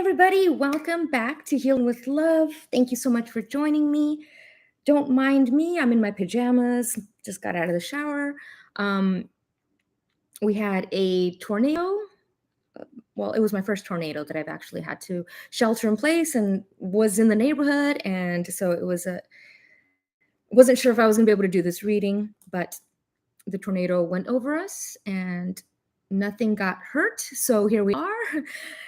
everybody. Welcome back to Healing with Love. Thank you so much for joining me. Don't mind me. I'm in my pajamas. Just got out of the shower. We had a tornado. Well, it was my first tornado that I've actually had to shelter in place and was in the neighborhood. And so wasn't sure if I was going to be able to do this reading, but the tornado went over us and nothing got hurt. So here we are.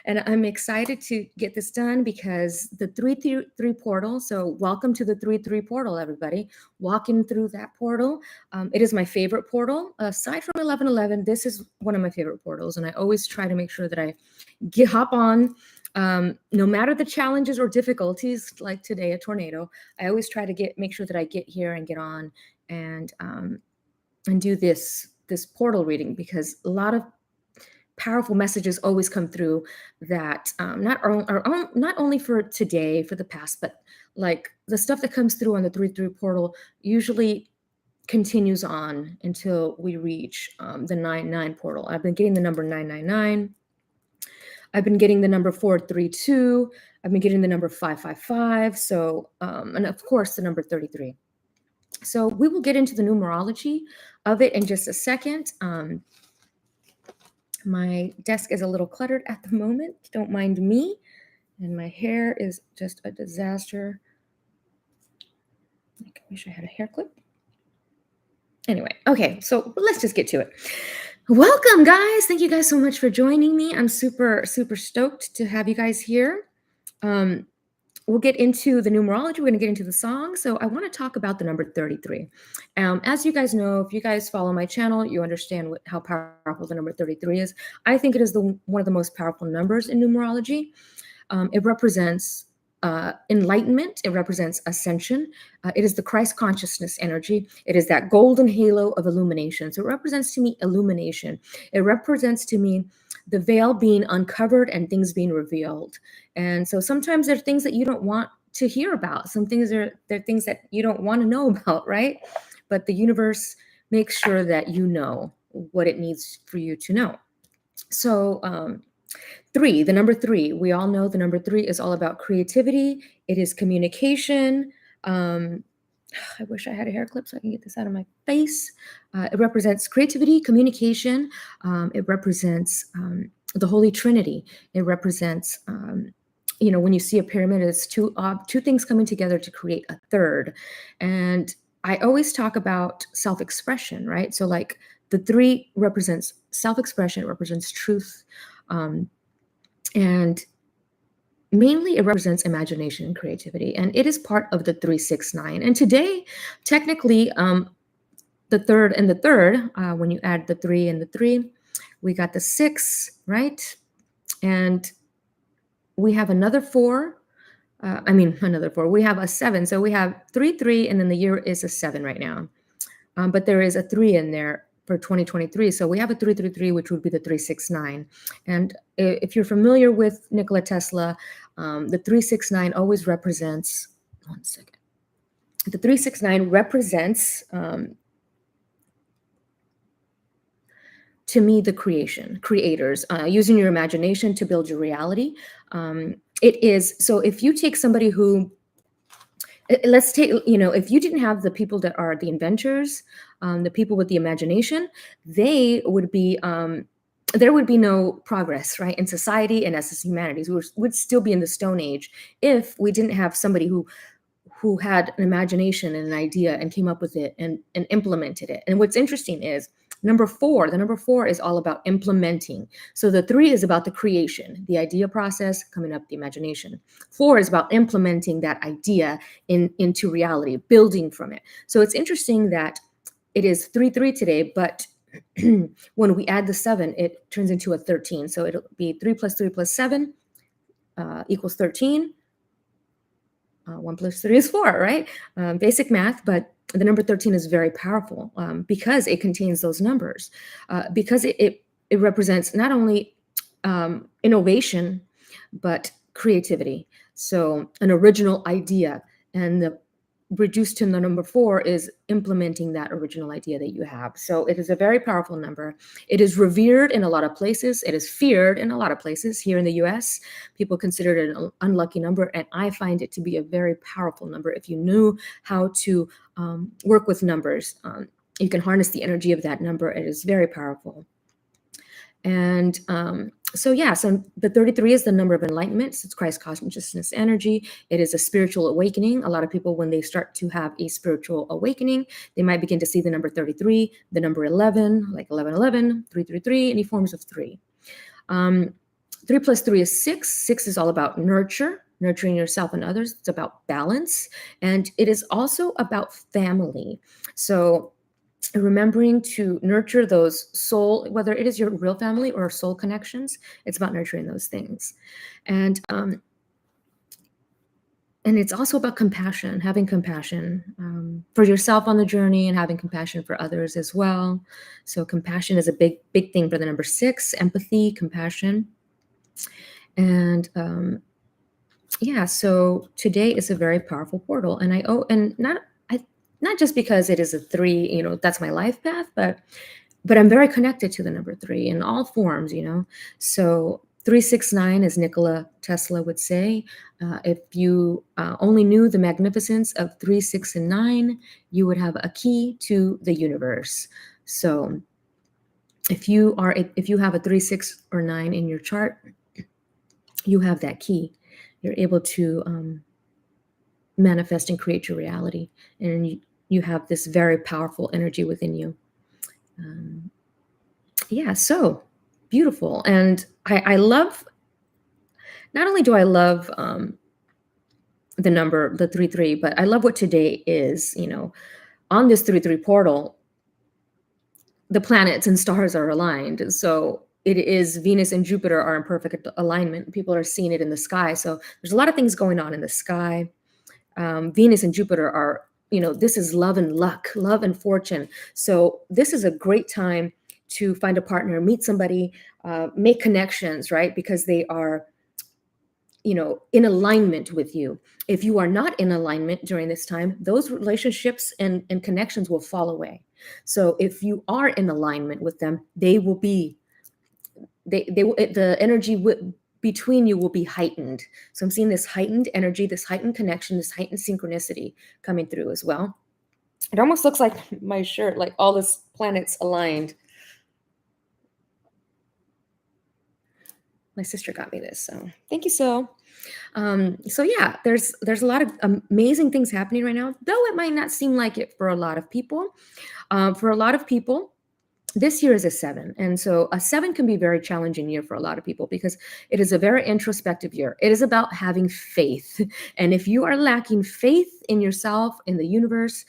And I'm excited to get this done because the 333 portal. So welcome to the 33 portal, everybody. Walking through that portal. It is my favorite portal. Aside from 1111, this is one of my favorite portals. And I always try to make sure that I hop on. No matter the challenges or difficulties, like today, a tornado, I always try to make sure that I get here and get on and do this portal reading, because a lot of powerful messages always come through that not only for today, for the past, but like the stuff that comes through on the 3-3 portal usually continues on until we reach the 9-9 portal. I've been getting the number 999. I've been getting the number 432. I've been getting the number 555. So, and of course the number 33. So we will get into the numerology of it in just a second. My desk is a little cluttered at the moment. Don't mind me. And my hair is just a disaster. I wish I had a hair clip. Anyway, okay, so let's just get to it. Welcome, guys. Thank you guys so much for joining me. I'm super, super stoked to have you guys here. We'll get into the numerology. We're going to get into the song. So I want to talk about the number 33. As you guys know, if you guys follow my channel, you understand how powerful the number 33 is. I think it is one of the most powerful numbers in numerology. It represents enlightenment. It represents ascension. It is the Christ consciousness energy. It is that golden halo of illumination. So it represents to me illumination. It represents to me the veil being uncovered and things being revealed. And so sometimes there are things that you don't want to hear about. Some things there are things that you don't want to know about, right? But the universe makes sure that you know what it needs for you to know. So the number 3, we all know the number 3 is all about creativity. It is communication. I wish I had a hair clip so I can get this out of my face. It represents creativity, communication. It represents the Holy Trinity. It represents, when you see a pyramid, it's two things coming together to create a third. And I always talk about self-expression, right? So like the 3 represents self-expression, it represents truth. And mainly it represents imagination and creativity, and it is part of the 369. And today, technically, the third and the third, when you add the 3 and the 3, we got the 6, right? And we have another 4. Another 4. We have a 7. So we have 3, 3, and then the year is a 7 right now. But there is a 3 in there for 2023. So we have a 333, which would be the 369. And if you're familiar with Nikola Tesla, the 369 always represents, one second. The 369 represents, to me, the creators, using your imagination to build your reality. It is, so if you take somebody who, let's take, if you didn't have the people that are the inventors, the people with the imagination, they would be, there would be no progress, right, in society and as humanities. We would still be in the Stone Age if we didn't have somebody who had an imagination and an idea and came up with it and implemented it. And what's interesting is the number 4 is all about implementing. So the 3 is about the creation, the idea process, coming up, the imagination. 4 is about implementing that idea into reality, building from it. So it's interesting that it is 3-3 today, but when we add the 7, it turns into a 13. So it'll be 3 + 3 + 7 equals 13. 1 + 3 is 4, right? Basic math, but the number 13 is very powerful because it contains those numbers, because it represents not only innovation, but creativity. So an original idea, and reduced to the number 4 is implementing that original idea that you have. So it is a very powerful number. It is revered in a lot of places. It is feared in a lot of places. Here in the US, people consider it an unlucky number, and I find it to be a very powerful number. If you knew how to work with numbers, you can harness the energy of that number. It is very powerful. And so the 33 is the number of enlightenment. It's Christ consciousness energy. It is a spiritual awakening. A lot of people, when they start to have a spiritual awakening, they might begin to see the number 33, the number 11, like 1111, 333, any forms of 3. 3 plus 3 is 6. 6 is all about nurturing yourself and others. It's about balance. And it is also about family. So remembering to nurture those soul, whether it is your real family or soul connections, it's about nurturing those things. And it's also about compassion, having compassion for yourself on the journey and having compassion for others as well. So compassion is a big thing for the number 6, empathy, compassion. And so today is a very powerful portal. And not just because it is a 3, that's my life path, but I'm very connected to the number 3 in all forms, So 369, as Nikola Tesla would say, if you only knew the magnificence of 3, 6, and 9, you would have a key to the universe. So if you have a 3, 6, or 9 in your chart, you have that key. You're able to manifest and create your reality, and you have this very powerful energy within you. So beautiful. And I love, not only do I love the number, the 33, but I love what today is. On this 33 portal, the planets and stars are aligned. So it is Venus and Jupiter are in perfect alignment. People are seeing it in the sky. So there's a lot of things going on in the sky. Venus and Jupiter are, this is love and luck, love and fortune. So this is a great time to find a partner, meet somebody, make connections, right? Because they are, in alignment with you. If you are not in alignment during this time, those relationships and connections will fall away. So if you are in alignment with them, they will be, the energy between you will be heightened. So I'm seeing this heightened energy, this heightened connection, this heightened synchronicity coming through as well. It almost looks like my shirt, like all this planets aligned. My sister got me this, so thank you, So there's a lot of amazing things happening right now, though it might not seem like it for a lot of people. For a lot of people, this year is a 7. And so a 7 can be a very challenging year for a lot of people because it is a very introspective year. It is about having faith. And if you are lacking faith in yourself, in the universe,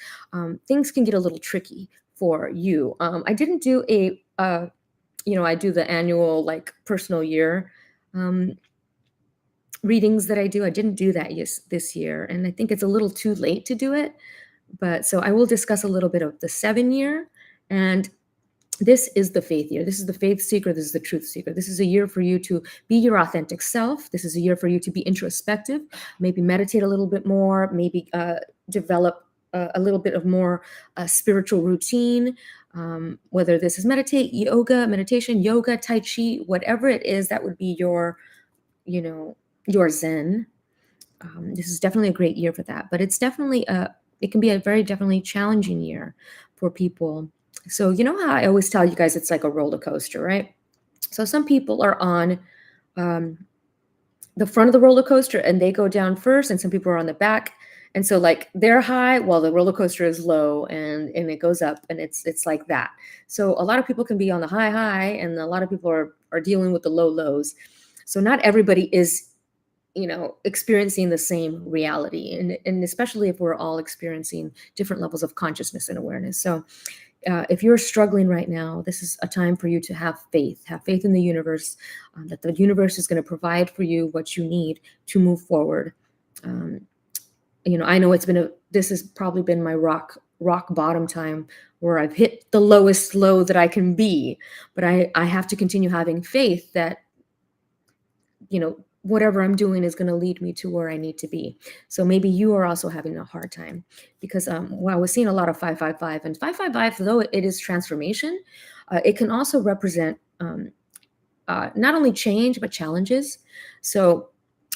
things can get a little tricky for you. I didn't do I do the annual personal year readings that I do. I didn't do that this year. And I think it's a little too late to do it. But so I will discuss a little bit of the 7 year. And this is the faith year. This is the faith seeker. This is the truth seeker. This is a year for you to be your authentic self. This is a year for you to be introspective, maybe meditate a little bit more, maybe develop a little bit of more spiritual routine, whether this is meditation, yoga, tai chi, whatever it is, that would be your zen. This is definitely a great year for that, but it's definitely it can be a very definitely challenging year for people. So how I always tell you guys, it's like a roller coaster, right? So some people are on the front of the roller coaster and they go down first, and some people are on the back. And so they're high while the roller coaster is low, and it goes up, and it's like that. So a lot of people can be on the high, and a lot of people are dealing with the lows. So not everybody is, experiencing the same reality. And especially if we're all experiencing different levels of consciousness and awareness. So if you're struggling right now, this is a time for you to have faith in the universe, that the universe is going to provide for you what you need to move forward. I know this has probably been my rock bottom time where I've hit the lowest low that I can be, but I have to continue having faith that, whatever I'm doing is going to lead me to where I need to be. So maybe you are also having a hard time because well, I was seeing a lot of 555, and 555, though it is transformation, it can also represent not only change but challenges. So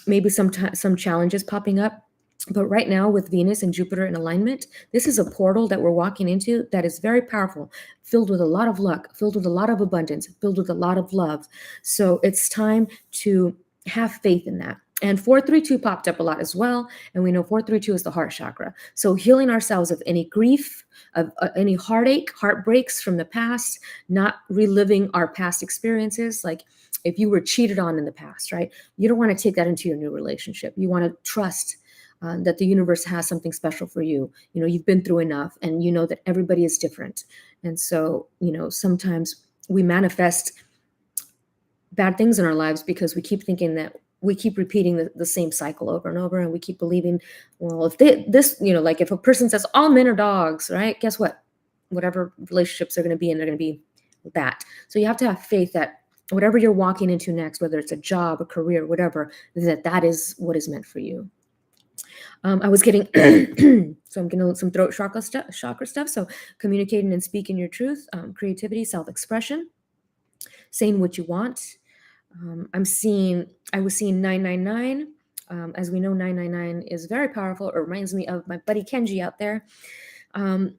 maybe some challenges popping up. But right now, with Venus and Jupiter in alignment, this is a portal that we're walking into that is very powerful, filled with a lot of luck, filled with a lot of abundance, filled with a lot of love. So it's time to have faith in that. And 432 popped up a lot as well. And we know 432 is the heart chakra. So healing ourselves of any grief, of any heartache, heartbreaks from the past, not reliving our past experiences. Like if you were cheated on in the past, right? You don't want to take that into your new relationship. You want to trust that the universe has something special for you. You know, you've been through enough, and you know that everybody is different. And so, you know, sometimes we manifest bad things in our lives because we keep thinking that we keep repeating the same cycle over and over, and we keep believing, well, if this, you know, like if a person says all men are dogs, right? Guess what? Whatever relationships they're going to be in, they're going to be that. So you have to have faith that whatever you're walking into next, whether it's a job, a career, whatever, that is what is meant for you. I was getting, so I'm getting some throat chakra stuff. So communicating and speaking your truth, creativity, self-expression, saying what you want. I was seeing 999. As we know, 999 is very powerful. It reminds me of my buddy Kenji out there. And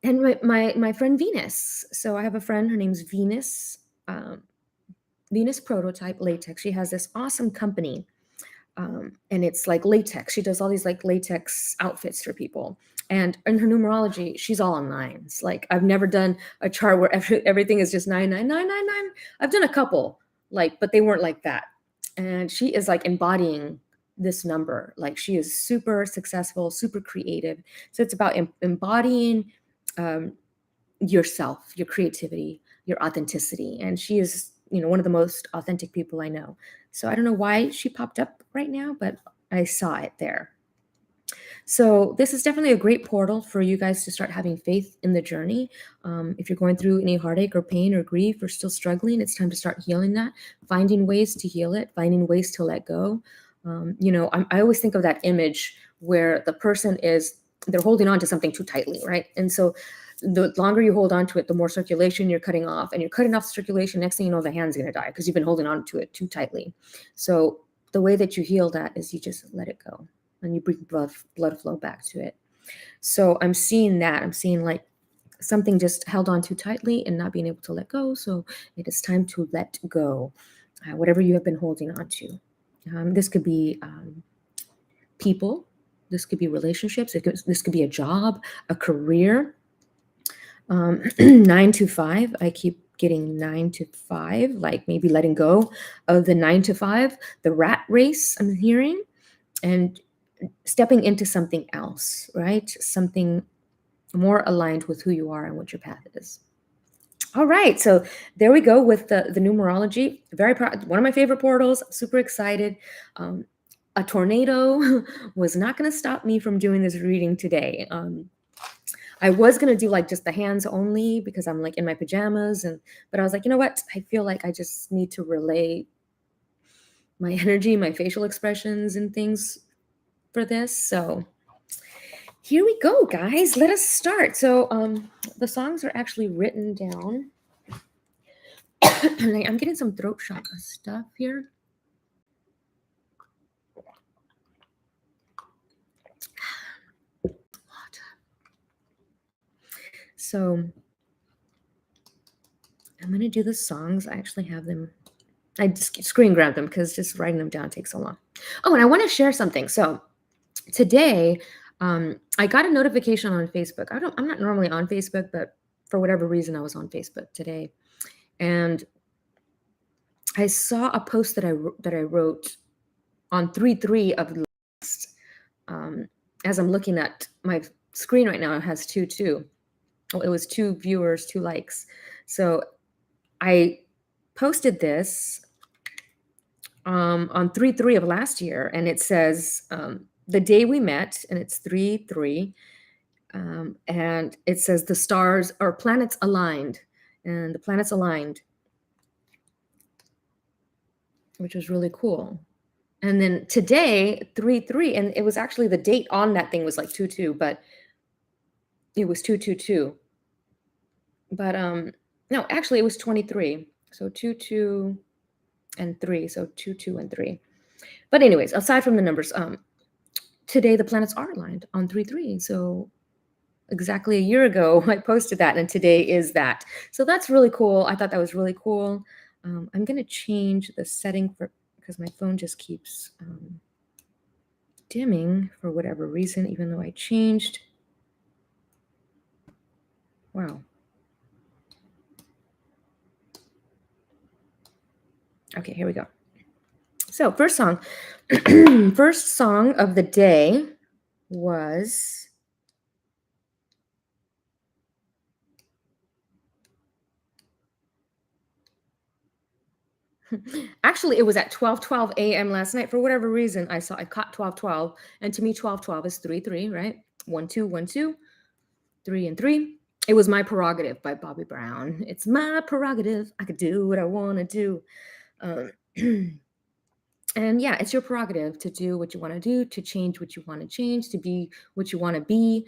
my friend Venus. So I have a friend, her name's Venus, Venus Prototype Latex. She has this awesome company. And it's like latex. She does all these like latex outfits for people. And in her numerology, she's all on nines. Like I've never done a chart where everything is just 99999. I've done a couple, like, but they weren't like that. And she is like embodying this number. Like she is super successful, super creative. So it's about embodying yourself, your creativity, your authenticity. And she is, you know, one of the most authentic people I know. So I don't know why she popped up right now, but I saw it there. So this is definitely a great portal for you guys to start having faith in the journey. If you're going through any heartache or pain or grief or still struggling, it's time to start healing that, finding ways to heal it, finding ways to let go. You know, I always think of that image where the person they're holding on to something too tightly, right? And so the longer you hold on to it, the more circulation you're cutting off, and you're cutting off the circulation. Next thing you know, the hand's going to die because you've been holding on to it too tightly. So the way that you heal that is you just let it go, and you bring blood flow back to it. So I'm seeing that. I'm seeing like something just held on too tightly and not being able to let go. So it is time to let go, whatever you have been holding on to. This could be people. This could be relationships. This could be a job, a career. 9 to 5. I keep getting 9 to 5, like maybe letting go of the 9 to 5, the rat race I'm hearing, and stepping into something else, right? Something more aligned with who you are and what your path is. All right, so there we go with the numerology. Very proud. One of my favorite portals. Super excited. A tornado was not going to stop me from doing this reading today. I was going to do like just the hands only because I'm like in my pajamas, but I was like, you know what? I feel like I just need to relay my energy, my facial expressions and things for this. So here we go, guys. Let us start. So the songs are actually written down. I'm getting some throat chakra stuff here. So I'm going to do the songs. I actually have them. I just screen grab them because just writing them down takes so long. Oh, and I want to share something. So today, I got a notification on Facebook. I'm not normally on Facebook, but for whatever reason, I was on Facebook today, and I saw a post that I wrote on 3/3 of the last. As I'm looking at my screen right now, it has 2. Well, it was 2 viewers, 2 likes. So I posted this on 3/3 of last year, and it says the day we met, and it's 3/3, and it says the stars or planets aligned, and the planets aligned, which was really cool. And then today, 3-3, and it was actually the date on that thing was like 2-2, but it was 2-2-2. But no, actually it was 23. So 2-2 and 3. So 2-2 and 3. But anyways, aside from the numbers, today the planets are aligned on 3-3. So exactly a year ago, I posted that, and today is that. So that's really cool. I thought that was really cool. I'm going to change the setting because my phone just keeps dimming for whatever reason, even though I changed. Wow. Okay, here we go. So first song, first song of the day was actually, it was at 12:12 a.m. last night. For whatever reason, I caught 12:12, and to me, 12:12 is 3-3, right? 1-2, 1-2, 3 and 3. It was My Prerogative by Bobby Brown. It's my prerogative. I could do what I want to do. And yeah, it's your prerogative to do what you want to do, to change what you want to change, to be what you want to be.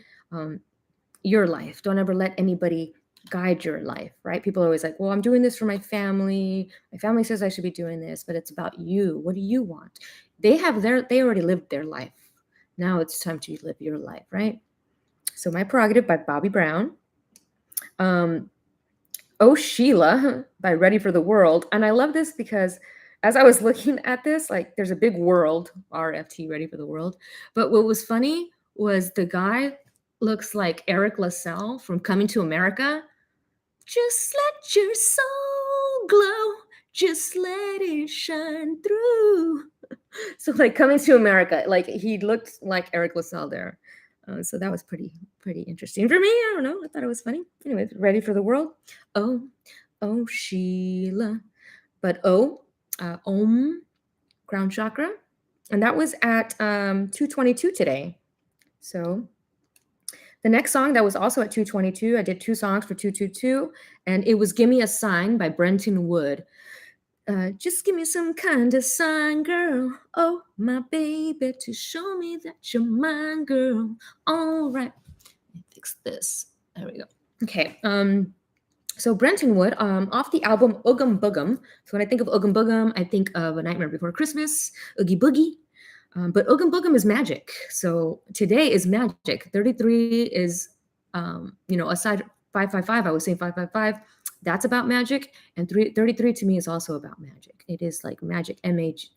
Your life. Don't ever let anybody guide your life, right? People are always like, well, I'm doing this for my family. My family says I should be doing this, but it's about you. What do you want? They already lived their life. Now it's time to live your life, right? So My Prerogative by Bobby Brown. Oh Sheila by Ready for the World. And I love this because as I was looking at this, like there's a big world, RFT, Ready for the World. But what was funny was the guy looks like Eric LaSalle from Coming to America. Just let your soul glow. Just let it shine through. So like Coming to America, like he looked like Eric LaSalle there. So that was pretty interesting for me. I don't know. I thought it was funny. Anyway, Ready for the World. Oh Sheila. But Om, crown chakra. And that was at 2:22 today. So the next song that was also at 2:22, I did 2 songs for 2:22, and it was Give Me a Sign by Brenton Wood. Just give me some kind of sign, girl. Oh, my baby, to show me that you're mine, girl. All right. Let me fix this. There we go. Okay. So Brenton Wood, off the album Oogum Boogum. So when I think of Oogum Boogum, I think of A Nightmare Before Christmas, Oogie Boogie. But Oogum Boogum is magic. So today is magic. 33 is, aside 555, I was saying 555. That's about magic, and 33 to me is also about magic. It is like magic, MAGICK,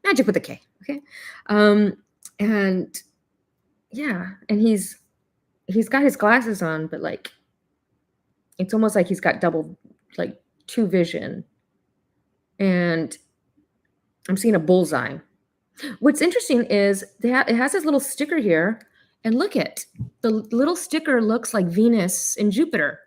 magic with a K. Okay, and yeah, and he's got his glasses on, but like it's almost like he's got double, like 2 vision, and I'm seeing a bullseye. What's interesting is it has this little sticker here, and look at the little sticker looks like Venus and Jupiter,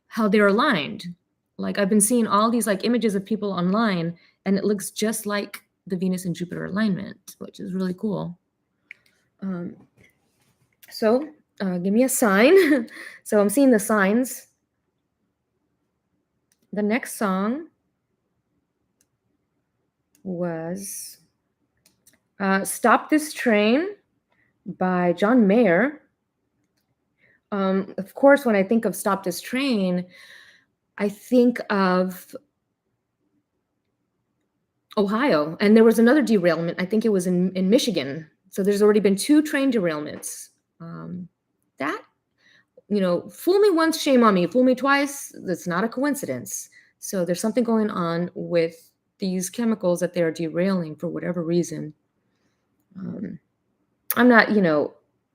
how they're aligned. Like I've been seeing all these like images of people online, and it looks just like the Venus and Jupiter alignment, which is really cool. So give me a sign. So I'm seeing the signs. The next song was Stop This Train by John Mayer. Of course, when I think of Stop This Train, I think of Ohio. And there was another derailment. I think it was in Michigan. So there's already been 2 train derailments. That, fool me once, shame on me. Fool me twice, that's not a coincidence. So there's something going on with these chemicals that they're derailing for whatever reason. I'm not,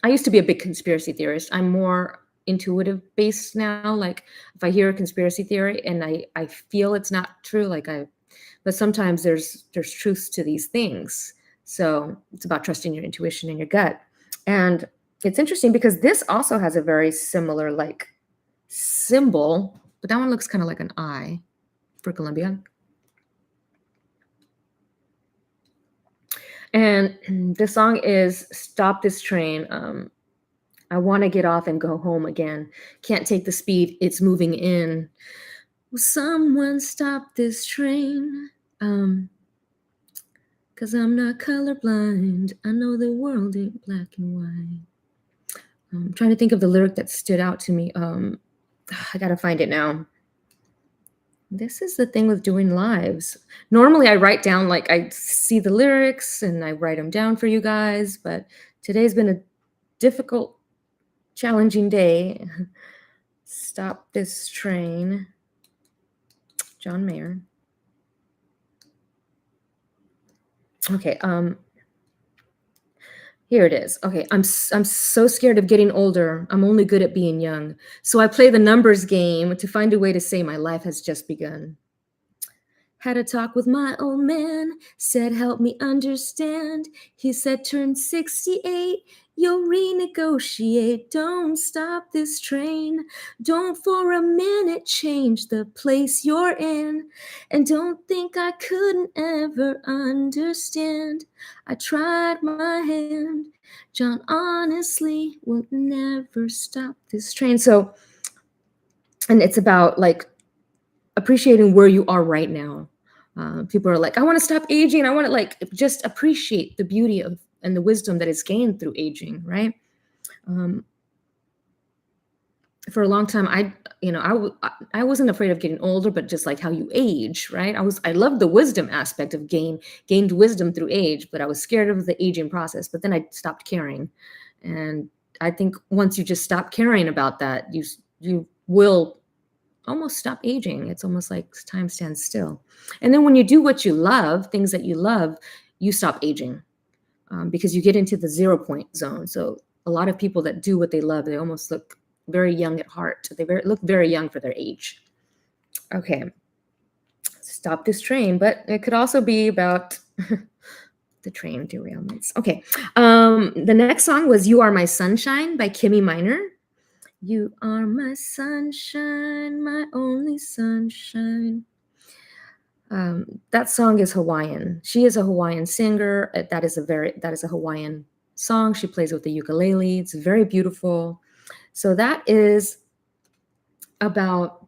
I used to be a big conspiracy theorist. I'm more intuitive based now. Like if I hear a conspiracy theory and I feel it's not true, but sometimes there's truths to these things. So it's about trusting your intuition and your gut. And it's interesting because this also has a very similar like symbol, but that one looks kind of like an I for Colombia. And the song is Stop This Train. I want to get off and go home again. Can't take the speed, it's moving in. Will someone stop this train? 'Cause I'm not colorblind. I know the world ain't black and white. I'm trying to think of the lyric that stood out to me. I gotta find it now. This is the thing with doing lives. Normally, I write down, like, I see the lyrics and I write them down for you guys, but today's been a difficult, challenging day. Stop this train. John Mayer. Okay, here it is. Okay, I'm so scared of getting older. I'm only good at being young. So I play the numbers game to find a way to say my life has just begun. Had a talk with my old man, said help me understand. He said turn 68, you'll renegotiate. Don't stop this train. Don't for a minute change the place you're in. And don't think I couldn't ever understand. I tried my hand. John honestly will never stop this train. So, and it's about like appreciating where you are right now. People are like, I want to stop aging. I want to like just appreciate the beauty of and the wisdom that is gained through aging, right? Um, for a long time, I wasn't afraid of getting older, but just like how you age, right? I loved the wisdom aspect of gained wisdom through age, but I was scared of the aging process. But then I stopped caring, and I think once you just stop caring about that, you will almost stop aging. It's almost like time stands still. And then when you do what you love, things that you love, you stop aging because you get into the 0 point zone. So a lot of people that do what they love, they almost look very young at heart. Look very young for their age. Okay, stop this train, but it could also be about the train derailments. Okay, the next song was "You Are My Sunshine" by Kimmy Minor. You are my sunshine, my only sunshine. That song is Hawaiian. She is a Hawaiian singer. That is a Hawaiian song. She plays with the ukulele. It's very beautiful. So that is about,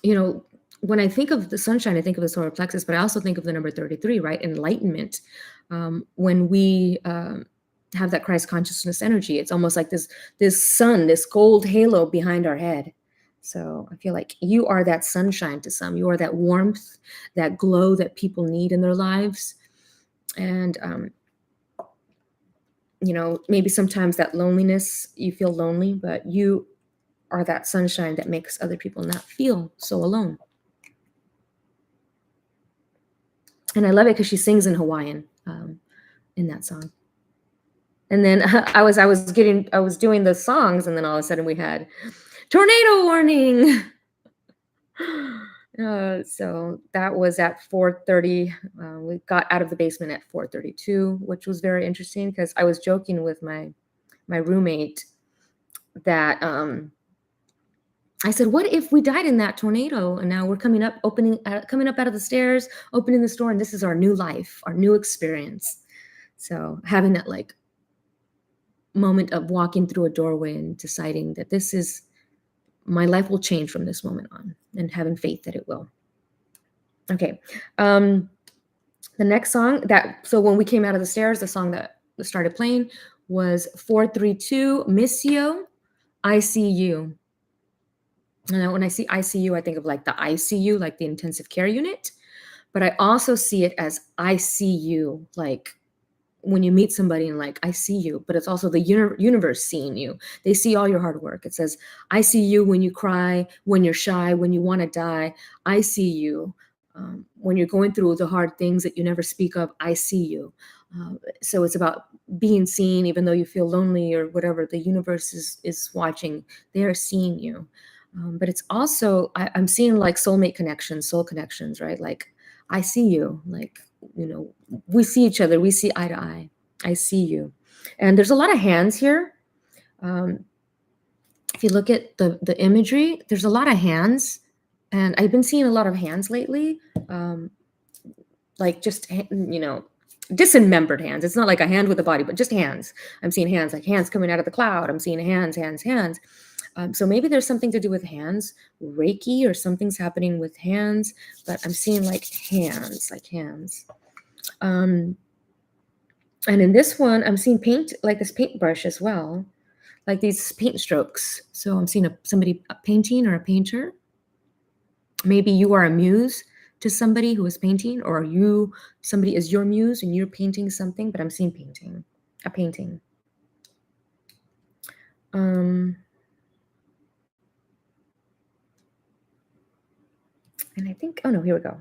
when I think of the sunshine, I think of the solar plexus, but I also think of the number 33, right? Enlightenment. When we have that Christ consciousness energy, it's almost like this sun, this gold halo behind our head. So I feel like you are that sunshine to some. You are that warmth, that glow that people need in their lives. And maybe sometimes that loneliness, you feel lonely, but you are that sunshine that makes other people not feel so alone. And I love it because she sings in Hawaiian in that song. And then I was doing the songs, and then all of a sudden we had tornado warning. So that was at 4:30. We got out of the basement at 4:32, which was very interesting because I was joking with my roommate that I said, "What if we died in that tornado, and now we're coming up out of the stairs, opening the store, and this is our new life, our new experience." So having that like moment of walking through a doorway and deciding that this is my life will change from this moment on, and having faith that it will. Okay. The next song so when we came out of the stairs, the song that started playing was 432 Missio, I See You. And when I see ICU, I think of like the ICU, like the intensive care unit, but I also see it as I see you, like when you meet somebody and like, I see you, but it's also the universe seeing you. They see all your hard work. It says, I see you when you cry, when you're shy, when you want to die. I see you when you're going through the hard things that you never speak of. I see you. So it's about being seen, even though you feel lonely or whatever. The universe is watching. They are seeing you. But it's also, I'm seeing like soulmate connections, soul connections, right? Like, I see you, like, we see each other, we see eye to eye. I see you. And there's a lot of hands here. If you look at the imagery, there's a lot of hands. And I've been seeing a lot of hands lately. Like just, dismembered hands. It's not like a hand with a body, but just hands. I'm seeing hands, like hands coming out of the cloud. I'm seeing hands. So maybe there's something to do with hands, Reiki, or something's happening with hands, but I'm seeing like hands. And in this one, I'm seeing paint, like this paintbrush as well, like these paint strokes. So I'm seeing somebody painting or a painter. Maybe you are a muse to somebody who is painting, or somebody is your muse and you're painting something, but I'm seeing a painting. And I think, oh no, here we go.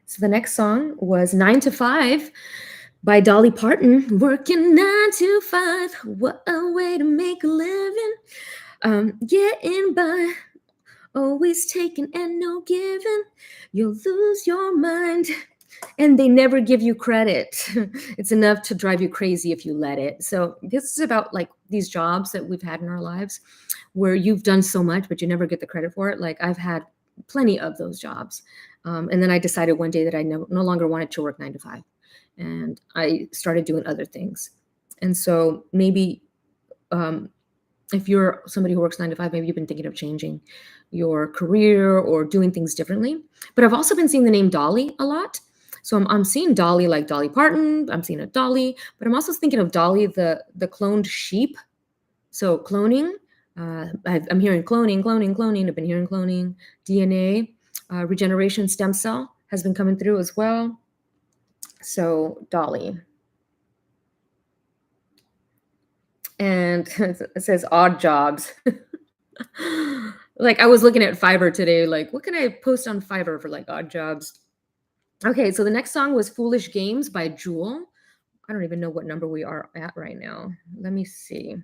So the next song was 9 to 5 by Dolly Parton. Working 9 to 5, what a way to make a living. Getting by, always taking and no giving. You'll lose your mind. And they never give you credit. It's enough to drive you crazy if you let it. So this is about like these jobs that we've had in our lives where you've done so much, but you never get the credit for it. Like I've had plenty of those jobs. And then I decided one day that I no longer wanted to work 9 to 5. And I started doing other things. And so maybe if you're somebody who works 9 to 5, maybe you've been thinking of changing your career or doing things differently. But I've also been seeing the name Dolly a lot. So I'm seeing Dolly like Dolly Parton. I'm seeing a Dolly, but I'm also thinking of Dolly, the cloned sheep. So cloning, I'm hearing cloning. I've been hearing cloning, DNA, regeneration stem cell has been coming through as well. So Dolly. And it says odd jobs. Like I was looking at Fiverr today, like what can I post on Fiverr for like odd jobs? Okay, so the next song was Foolish Games by Jewel. I don't even know what number we are at right now. Let me see.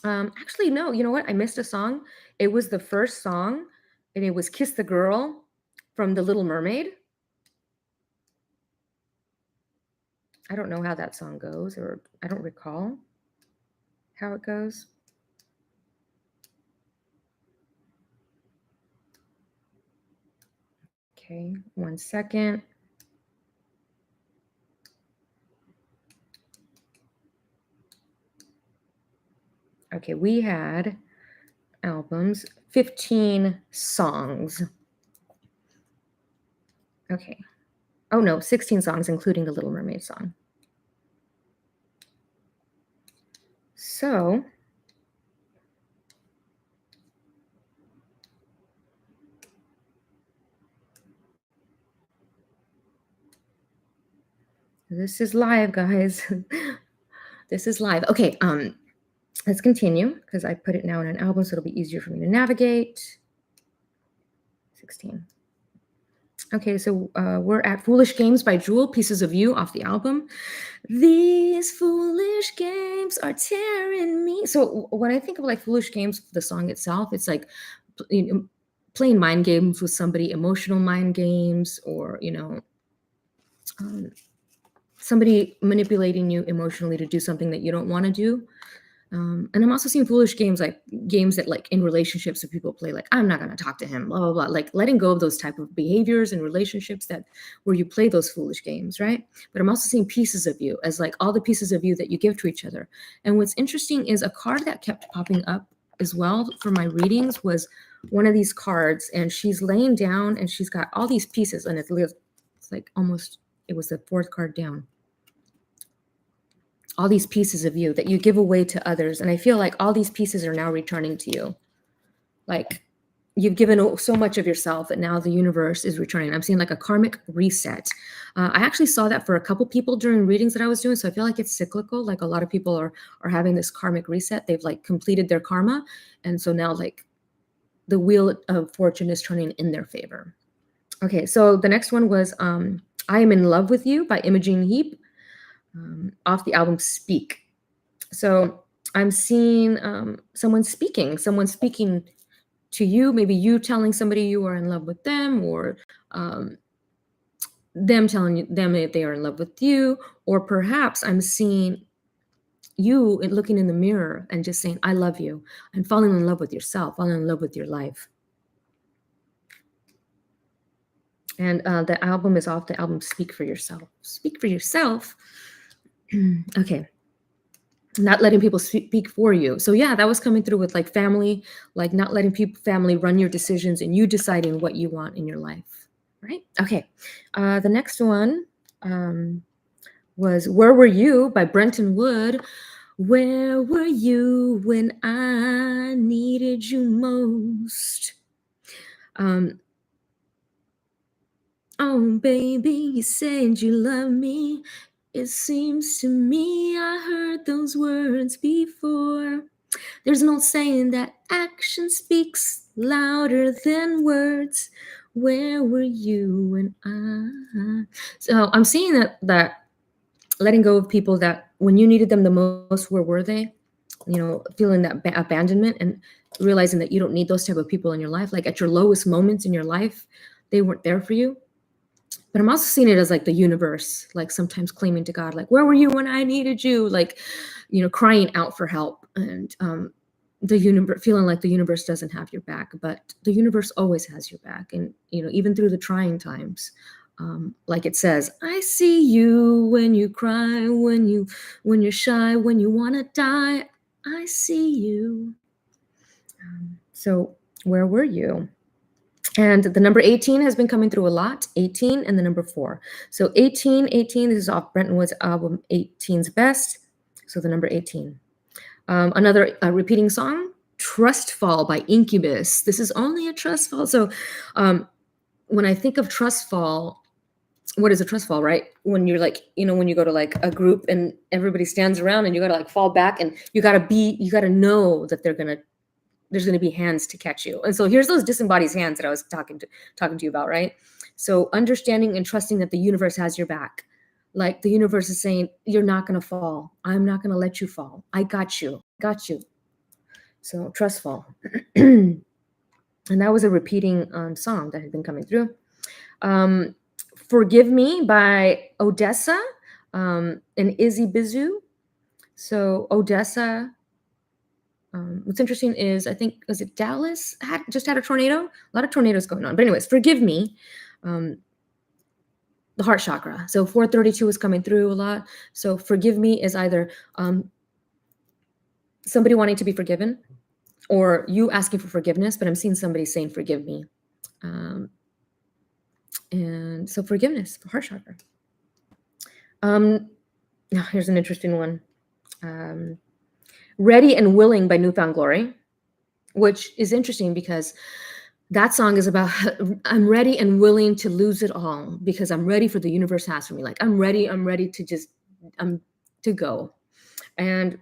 Actually, no, you know what? I missed a song. It was the first song, and it was Kiss the Girl from The Little Mermaid. I don't know how that song goes, or I don't recall how it goes. Okay, 1 second. Okay, we had albums, 15 songs. Okay. Oh no, 16 songs, including the Little Mermaid song. So this is live, guys. This is live. Okay, let's continue because I put it now in an album, so it'll be easier for me to navigate. 16. Okay, so we're at Foolish Games by Jewel, Pieces of You off the album. These foolish games are tearing me. So when I think of like Foolish Games, the song itself, it's like playing mind games with somebody, emotional mind games, or somebody manipulating you emotionally to do something that you don't want to do. And I'm also seeing foolish games, like games that like in relationships that people play, like I'm not going to talk to him, blah, blah, blah, like letting go of those type of behaviors and relationships that where you play those foolish games, right? But I'm also seeing pieces of you as like all the pieces of you that you give to each other. And what's interesting is a card that kept popping up as well for my readings was one of these cards, and she's laying down and she's got all these pieces, and it's like almost, it was the fourth card down. All these pieces of you that you give away to others. And I feel like all these pieces are now returning to you. Like you've given so much of yourself that now the universe is returning. I'm seeing like a karmic reset. I actually saw that for a couple people during readings that I was doing. So I feel like it's cyclical. Like a lot of people are having this karmic reset. They've like completed their karma. And so now like the wheel of fortune is turning in their favor. Okay. So the next one was I Am in Love with You by Imogen Heap. Off the album Speak. So I'm seeing someone speaking to you, maybe you telling somebody you are in love with them, or them telling them if they are in love with you, or perhaps I'm seeing you looking in the mirror and just saying, I love you, and falling in love with yourself, falling in love with your life. And the album is off the album Speak for Yourself. Speak for Yourself. Okay. not letting people speak for you. So yeah, that was coming through with like family, like not letting family run your decisions and you deciding what you want in your life, right? Okay. The next one was Where Were You by Brenton Wood. Where were you when I needed you most? Oh, baby, you said you love me. It seems to me I heard those words before. There's an old saying that action speaks louder than words. Where were you when I? So I'm seeing that letting go of people that when you needed them the most, where were they? Feeling that abandonment and realizing that you don't need those type of people in your life. Like at your lowest moments in your life, they weren't there for you. But I'm also seeing it as like the universe, like sometimes claiming to God, like, where were you when I needed you? Like, crying out for help, and the universe, feeling like the universe doesn't have your back, but the universe always has your back. And, even through the trying times, like it says, I see you when you cry, when you're shy, when you want to die, I see you. So where were you? And the number 18 has been coming through a lot, 18 and the number 4. So 18, this is off Brenton Wood's album, 18's Best. So the number 18. Another repeating song, Trust Fall by Incubus. This is only a trust fall. So when I think of trust fall, what is a trust fall, right? When you're like, when you go to like a group and everybody stands around and you got to like fall back and you got to know that there's going to be hands to catch you. And so here's those disembodied hands that I was talking to you about, right? So understanding and trusting that the universe has your back. Like the universe is saying, you're not going to fall. I'm not going to let you fall. I got you. So trust fall. And that was a repeating song that had been coming through. Forgive Me by Odessa and Izzy Bizu. So Odessa, what's interesting is I think, was it Dallas just had a tornado? A lot of tornadoes going on. But anyways, Forgive Me, the heart chakra. So 432 is coming through a lot. So forgive me is either somebody wanting to be forgiven or you asking for forgiveness, but I'm seeing somebody saying forgive me. And so forgiveness for heart chakra. Now here's an interesting one. Ready and Willing by Newfound Glory, which is interesting because that song is about I'm ready and willing to lose it all because I'm ready for the universe has for me. Like I'm ready to just to go. And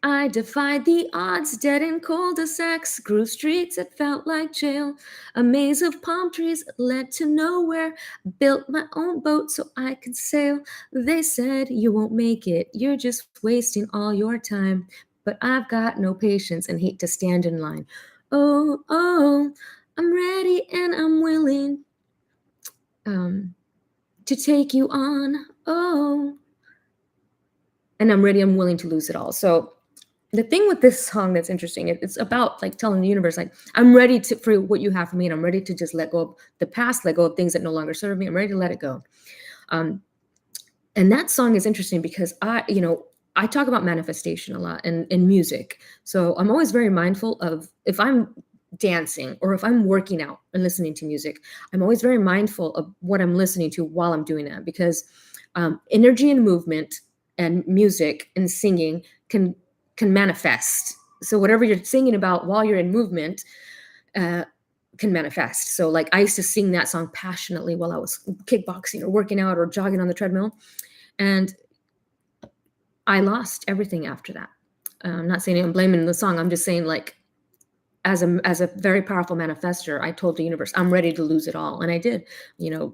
I defied the odds, dead in cul-de-sacs, grew streets that felt like jail. A maze of palm trees led to nowhere. Built my own boat so I could sail. They said, you won't make it, you're just wasting all your time. But I've got no patience and hate to stand in line. Oh, I'm ready and I'm willing to take you on. Oh, and I'm ready, I'm willing to lose it all. So the thing with this song that's interesting, it's about like telling the universe, like, I'm ready for what you have for me, and I'm ready to just let go of the past, let go of things that no longer serve me. I'm ready to let it go. And that song is interesting because I talk about manifestation a lot in music. So I'm always very mindful of if I'm dancing or if I'm working out and listening to music, I'm always very mindful of what I'm listening to while I'm doing that, because energy and movement and music and singing can manifest. So whatever you're singing about while you're in movement can manifest. So like I used to sing that song passionately while I was kickboxing or working out or jogging on the treadmill, and I lost everything after that. I'm not saying I'm blaming the song. I'm just saying, like, as a very powerful manifester, I told the universe, I'm ready to lose it all. And I did.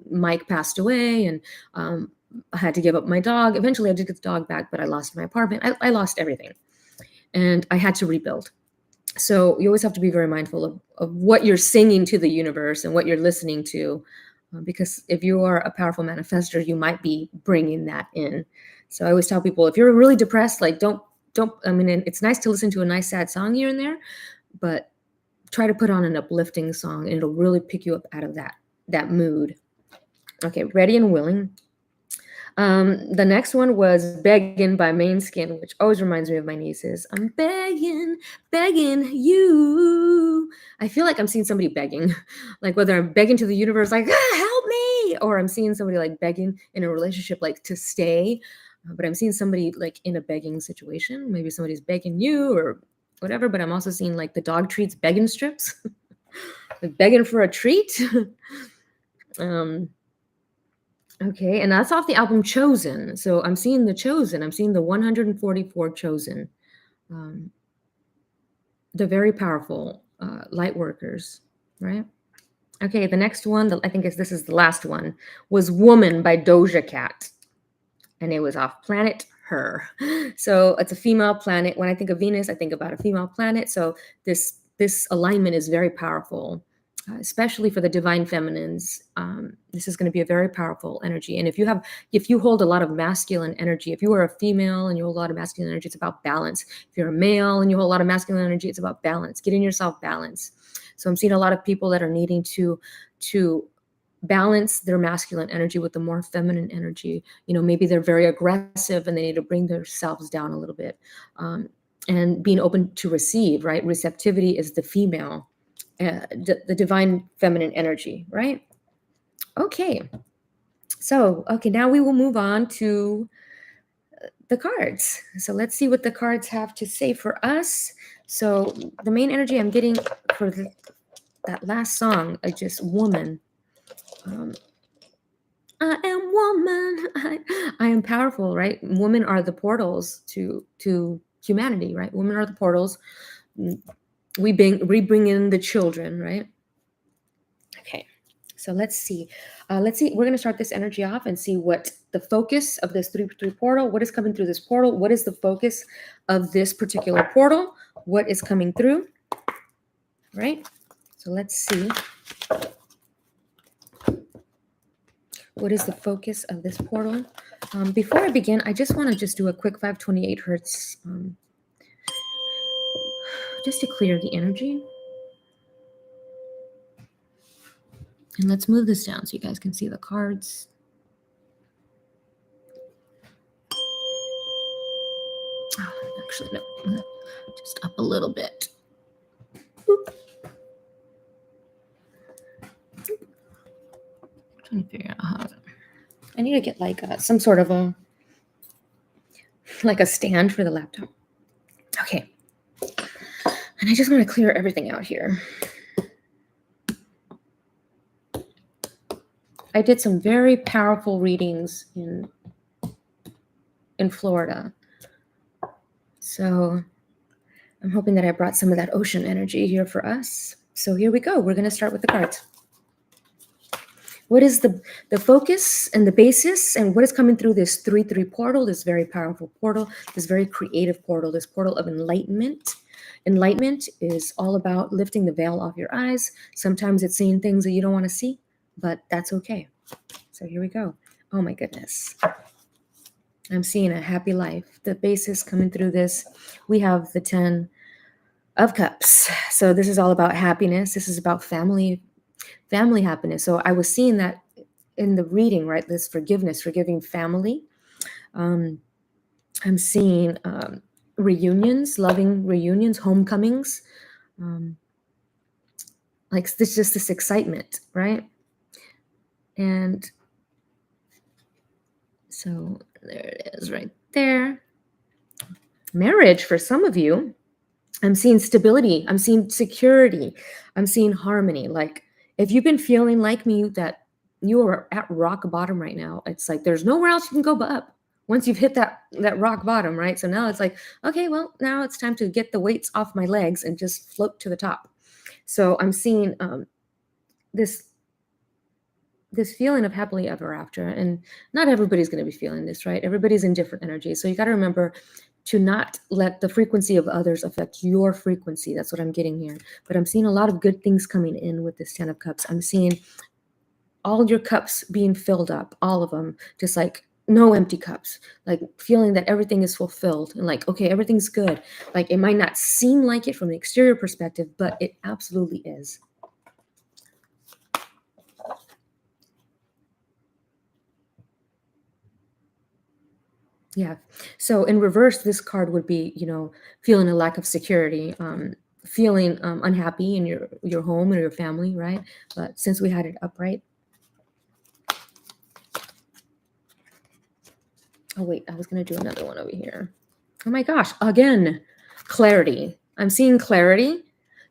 Mike passed away, and I had to give up my dog. Eventually I did get the dog back, but I lost my apartment. I lost everything. And I had to rebuild. So you always have to be very mindful of what you're singing to the universe and what you're listening to, because if you are a powerful manifester, you might be bringing that in. So I always tell people, if you're really depressed, like don't, I mean, it's nice to listen to a nice sad song here and there, but try to put on an uplifting song and it'll really pick you up out of that mood. Okay, Ready and Willing. The next one was Begging by Main Skin, which always reminds me of my nieces. I'm begging, begging you. I feel like I'm seeing somebody begging, like whether I'm begging to the universe, like, help me, or I'm seeing somebody like begging in a relationship, like to stay. But I'm seeing somebody like in a begging situation. Maybe somebody's begging you or whatever, but I'm also seeing like the dog treats begging strips, like begging for a treat. um, Okay, and that's off the album Chosen. So I'm seeing the Chosen. I'm seeing the 144 Chosen. Um, the very powerful light workers, right? Okay, the next one, I think this is the last one, was Woman by Doja Cat. And it was off planet Her. So it's a female planet. When I think of Venus, I think about a female planet. So this alignment is very powerful, especially for the divine feminines. This is going to be a very powerful energy. And if you hold a lot of masculine energy, if you are a female and you hold a lot of masculine energy, it's about balance. If you're a male and you hold a lot of masculine energy, it's about balance, getting yourself balance. So I'm seeing a lot of people that are needing to balance their masculine energy with the more feminine energy. Maybe they're very aggressive and they need to bring themselves down a little bit, and being open to receive, right? Receptivity is the female, the divine feminine energy, right? Okay. Now we will move on to the cards. So let's see what the cards have to say for us. So the main energy I'm getting for that last song, just Woman. I am woman. I am powerful, right? Women are the portals to humanity, right? Women are the portals. We bring in the children, right? Okay, so let's see. We're going to start this energy off and see what the focus of this 3-3 portal. What is coming through this portal? What is the focus of this particular portal? What is coming through? Right. So let's see. What is the focus of this portal? Before I begin, I just want to do a quick 528 hertz, just to clear the energy. And let's move this down so you guys can see the cards. Oh, actually, no, just up a little bit. Boop. I'm trying to figure out how I need to get like some sort of a stand for the laptop. Okay. And I just want to clear everything out here. I did some very powerful readings in Florida. So I'm hoping that I brought some of that ocean energy here for us. So here we go. We're going to start with the cards. What is the focus and the basis, and what is coming through this 3-3 portal, this very powerful portal, this very creative portal, this portal of enlightenment? Enlightenment is all about lifting the veil off your eyes. Sometimes it's seeing things that you don't want to see, but that's okay. So here we go. Oh my goodness. I'm seeing a happy life. The basis coming through this, we have the 10 of Cups. So this is all about happiness. This is about family happiness. So I was seeing that in the reading, right? This forgiving family. I'm seeing reunions, loving reunions, homecomings. Like this excitement, right? And so there it is right there. Marriage for some of you. I'm seeing stability. I'm seeing security. I'm seeing harmony. Like if you've been feeling like me that you are at rock bottom right now, it's like there's nowhere else you can go but up once you've hit that rock bottom, right? So now it's like, okay, well, now it's time to get the weights off my legs and just float to the top. So I'm seeing this feeling of happily ever after. And not everybody's going to be feeling this, right? Everybody's in different energies. So you got to remember to not let the frequency of others affect your frequency. That's what I'm getting here. But I'm seeing a lot of good things coming in with this 10 of Cups. I'm seeing all your cups being filled up, all of them, just like no empty cups, like feeling that everything is fulfilled and like, okay, everything's good. Like it might not seem like it from the exterior perspective, but it absolutely is. Yeah. So in reverse, this card would be, feeling a lack of security, feeling unhappy in your home or your family, right? But since we had it upright, oh wait, I was gonna do another one over here. Oh my gosh, again, clarity. I'm seeing clarity.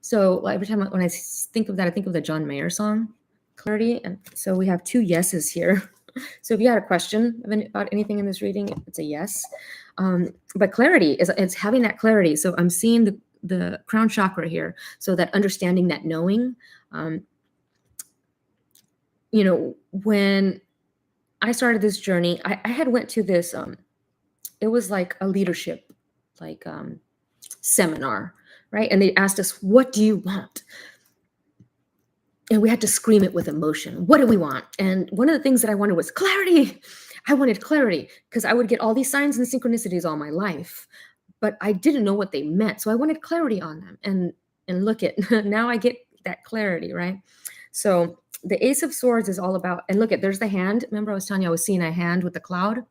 So every time when I think of that, I think of the John Mayer song, Clarity. And so we have two yeses here. So if you had a question about anything in this reading, it's a yes. But clarity it's having that clarity. So I'm seeing the crown chakra here. So that understanding, that knowing, when I started this journey, I had went to this, it was like a leadership, like seminar, right? And they asked us, what do you want? And we had to scream it with emotion. What do we want? And one of the things that I wanted was clarity. I wanted clarity because I would get all these signs and synchronicities all my life, but I didn't know what they meant. So I wanted clarity on them. And look at now I get that clarity, right? So the Ace of Swords is all about, and look at, there's the hand. Remember I was telling you I was seeing a hand with the cloud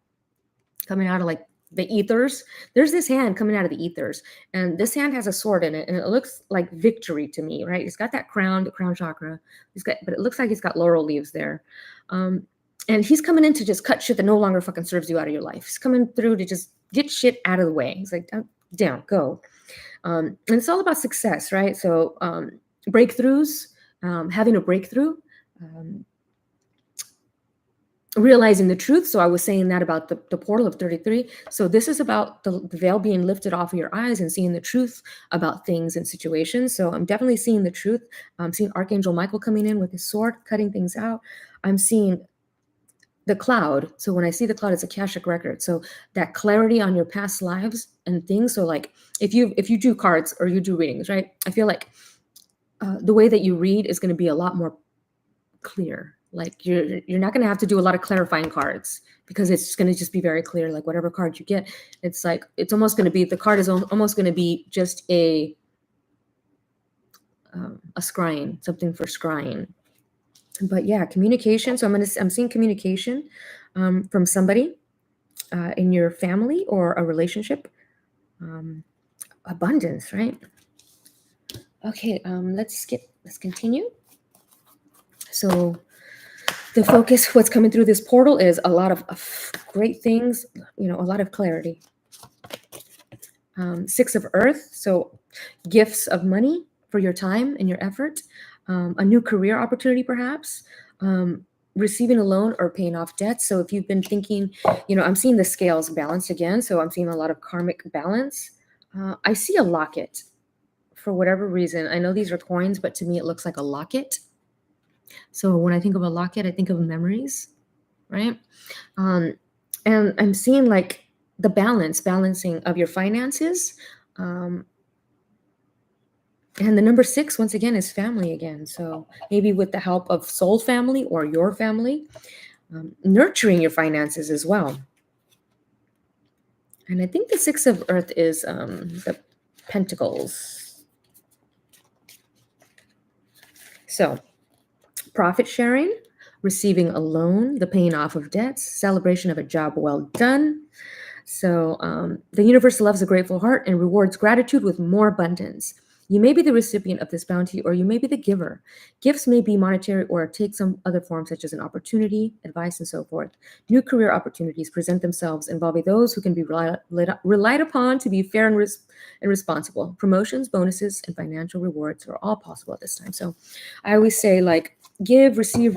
coming out of like the ethers. There's this hand coming out of the ethers, and this hand has a sword in it, and it looks like victory to me, right? It's got that crown, the crown chakra. But it looks like he's got laurel leaves there. And he's coming in to just cut shit that no longer fucking serves you out of your life. He's coming through to just get shit out of the way. He's like, down, go. And it's all about success, right? So breakthroughs, having a breakthrough, realizing the truth. So I was saying that about the portal of 33. So this is about the veil being lifted off of your eyes and seeing the truth about things and situations. So I'm definitely seeing the truth. I'm seeing Archangel Michael coming in with his sword, cutting things out. I'm seeing the cloud. So when I see the cloud, it's a Cashapp record. So that clarity on your past lives and things. So like if you do cards or you do readings, right? I feel like the way that you read is going to be a lot more clear. Like you're not going to have to do a lot of clarifying cards because it's going to just be very clear. Like whatever card you get, it's like it's almost going to be, the card is almost going to be just a scrying, something for scrying. But yeah, communication. So I'm seeing communication from somebody in your family or a relationship. Abundance, right? Okay, let's continue. So the focus, what's coming through this portal is a lot of great things, a lot of clarity. Six of Earth, so gifts of money for your time and your effort, a new career opportunity perhaps, receiving a loan or paying off debts. So if you've been thinking, I'm seeing the scales balanced again, so I'm seeing a lot of karmic balance. I see a locket for whatever reason. I know these are coins, but to me it looks like a locket. So when I think of a locket, I think of memories, right? And I'm seeing like the balancing of your finances. And the number 6, once again, is family again. So maybe with the help of soul family or your family, nurturing your finances as well. And I think the 6 of Earth is the Pentacles. So profit sharing, receiving a loan, the paying off of debts, celebration of a job well done. So the universe loves a grateful heart and rewards gratitude with more abundance. You may be the recipient of this bounty, or you may be the giver. Gifts may be monetary or take some other form, such as an opportunity, advice, and so forth. New career opportunities present themselves, involving those who can be relied upon to be fair and responsible. Promotions, bonuses, and financial rewards are all possible at this time. So I always say, like, give, receive,